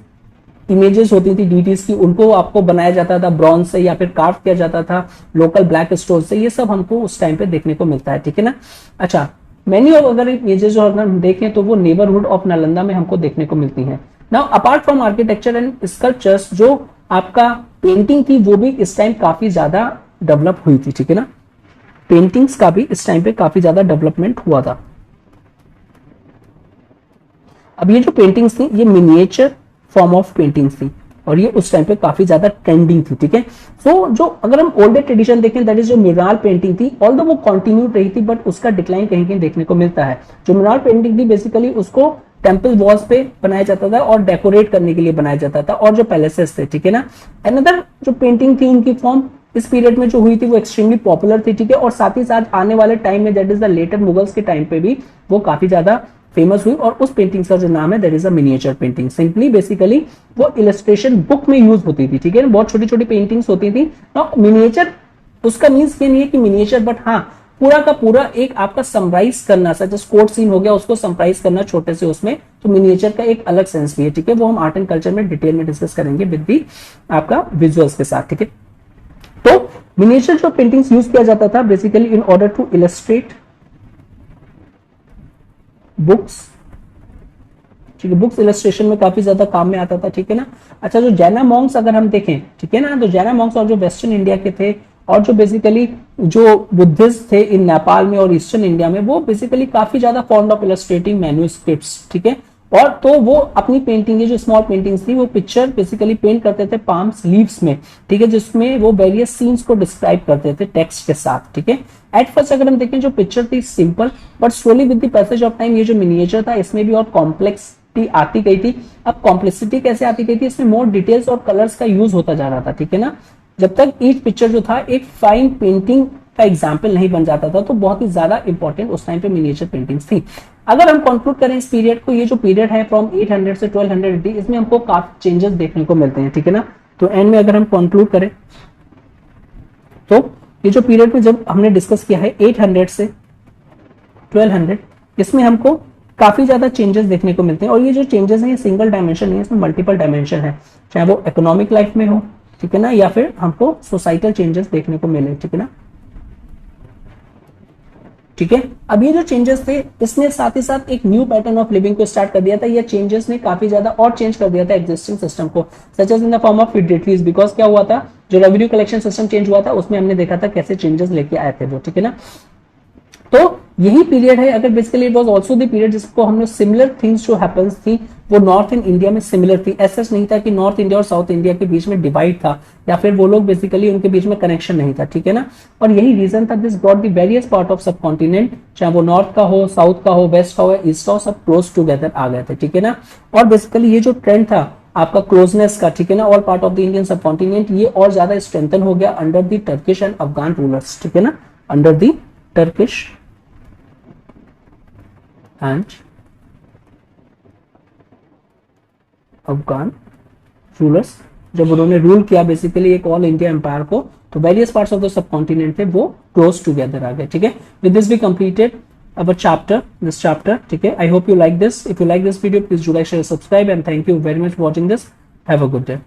इमेजेस होती थी डीटीज की उनको आपको बनाया जाता था ब्रॉन्ज से या फिर कार्व किया जाता था लोकल ब्लैक स्टोन से, ये सब हमको उस टाइम पे देखने को मिलता है, ठीक है ना। अच्छा, मेनी ऑफ अगर इमेजेस जो अगर हम देखें तो वो नेबरहुड ऑफ नालंदा में हमको देखने को मिलती हैं। Now apart from architecture and sculptures, जो आपका पेंटिंग थी वो भी इस टाइम काफी ज्यादा डेवलप हुई थी, ठीक है ना। पेंटिंग्स का भी इस टाइम पे काफी ज्यादा डेवलपमेंट हुआ था। अब ये जो पेंटिंग्स थी ये मिनिएचर फॉर्म ऑफ पेंटिंग्स थी, और ये उस टाइम पे काफी ज्यादा ट्रेंडिंग थी, ठीक है। सो जो अगर हम ओल्डर ट्रेडिशन देखें दैट इज जो म्यूरल पेंटिंग थी, ऑल्दो वो कंटिन्यू रही थी बट उसका डिक्लाइन कहीं कहीं देखने को मिलता है। जो म्यूरल पेंटिंग थी बेसिकली उसको टेम्पल वॉल्स पे बनाया जाता था और डेकोरेट करने के लिए बनाया जाता था, और जो पैलेसेस थे, ठीक है ना। अनदर जो पेंटिंग थी उनकी फॉर्म इस पीरियड में जो हुई थी वो एक्सट्रीमली पॉपुलर थी, ठीक है। और साथ ही साथ आने वाले टाइम में that is the later Mughals के टाइम पे भी वो काफी ज्यादा फेमस हुई, और उस पेंटिंग का जो नाम है that is a miniature painting. Simply basically वो इलस्ट्रेशन बुक में यूज होती थी, ठीक है। बहुत छोटी छोटी पेंटिंग्स होती थी। मिनिएचर उसका मीन्स ये नहीं है कि मिनिएचर, बट हाँ पूरा का पूरा एक आपका समराइज करना, सच जैसे कोर्ट सीन हो गया उसको समराइज करना छोटे से उसमें, तो मिनिएचर का एक अलग सेंस भी है, ठीक है, वो हम आर्ट एंड कल्चर में डिटेल में डिस्कस करेंगे विद दी आपका विजुअल्स के साथ, ठीक है। तो मिनिएचर जो पेंटिंग्स यूज किया जाता था basically in order to illustrate books, ठीक है, बुक्स इलस्ट्रेशन में काफी ज्यादा काम में आता था, ठीक है ना। अच्छा, जो जैना मॉन्क्स अगर हम देखें, ठीक है ना, तो जैना मॉन्क्स और जो वेस्टर्न इंडिया के थे और जो बेसिकली जो बुद्धिस्ट थे इन नेपाल में और ईस्टर्न इंडिया में, वो बेसिकली काफी ज्यादा फॉन्ड ऑफ इलस्ट्रेटिंग मैन्युस्क्रिप्ट्स, ठीक है। और तो वो अपनी पेंटिंग, जो स्मॉल पेंटिंग्स थी, वो पिक्चर बेसिकली पेंट करते थे पाम्स लीव्स में, ठीक है, जिसमें वो वेरियस सीन्स को डिस्क्राइब करते थे टेक्स्ट के साथ, ठीक है। एट फर्स्ट अगर हम देखें जो पिक्चर थी simple, but slowly with the passage of time ये जो मिनिएचर था इसमें भी और कॉम्प्लेक्सिटी आती गई थी। अब कॉम्प्लेक्सिटी कैसे आती गई थी, इसमें मोर डिटेल्स और कलर्स का यूज होता जा रहा था, ठीक है ना। जब तक ईच पिक्चर जो था एक फाइन पेंटिंग का एग्जाम्पल नहीं बन जाता था, तो बहुत ही ज्यादा इंपॉर्टेंट उस टाइम पे मिनिएचर पेंटिंग्स थी। अगर हम कंक्लूड करें इस पीरियड को, ये जो पीरियड है फ्रॉम 800 से 1200 AD, इसमें हमको काफी चेंजेस देखने को मिलते हैं, ठीक है ना। तो एंड में अगर हम कंक्लूड करें तो ये जो पीरियड में जब हमने डिस्कस किया है 800 से 1200, इसमें हमको काफी ज्यादा चेंजेस देखने को मिलते हैं। और ये जो चेंजेस हैं ये सिंगल डायमेंशन नहीं है, इसमें मल्टीपल डायमेंशन है, चाहे वो इकोनॉमिक लाइफ में हो, ठीक है ना, या फिर हमको सोसाइटल चेंजेस देखने को मिले, ठीक है ना, ठीक है। अब ये जो चेंजेस थे इसने साथ ही साथ एक न्यू पैटर्न ऑफ लिविंग को स्टार्ट कर दिया था। ये चेंजेस ने काफी ज्यादा और चेंज कर दिया था एग्जिस्टिंग सिस्टम को, such as in the form of feudatories, because क्या हुआ था, जो रेवेन्यू कलेक्शन सिस्टम चेंज हुआ था उसमें हमने देखा था कैसे चेंजेस लेके आए थे वो, ठीक है ना। तो यही पीरियड है, अगर basically it was also the period जिसको हम लोग सिमिलर थिंग्स जो हैपेंस थी वो नॉर्थ इन इंडिया में सिमिलर थी। ऐसा नहीं था कि नॉर्थ इंडिया और साउथ इंडिया के बीच में डिवाइड था या फिर वो लोग बेसिकली उनके बीच में कनेक्शन नहीं था, ठीक है ना। और यही रीजन था this brought the various part of सब कॉन्टिनेंट, चाहे वो नॉर्थ का हो, साउथ का हो, वेस्ट का हो, ईस्ट का हो, सब क्लोज टुगेदर आ गए थे, ठीक है ना। और बेसिकली ये जो ट्रेंड था आपका क्लोजनेस का, ठीक है ना, all part of the Indian सब कॉन्टिनेंट, ये और ज्यादा स्ट्रेंथन हो गया under the Turkish and Afghan rulers, ठीक है ना, under the Turkish and Afghan rulers. जब उन्होंने रूल किया बेसिकली एक ऑल इंडिया एम्पायर को, तो various parts of the sub continent थे वो क्लोज टुगेदर आ गए, ठीक है। With this we completed our chapter, this chapter, ठीक है। I hope you like this. If you like this video please do like, share, subscribe and thank you very much for watching this. Have a good day.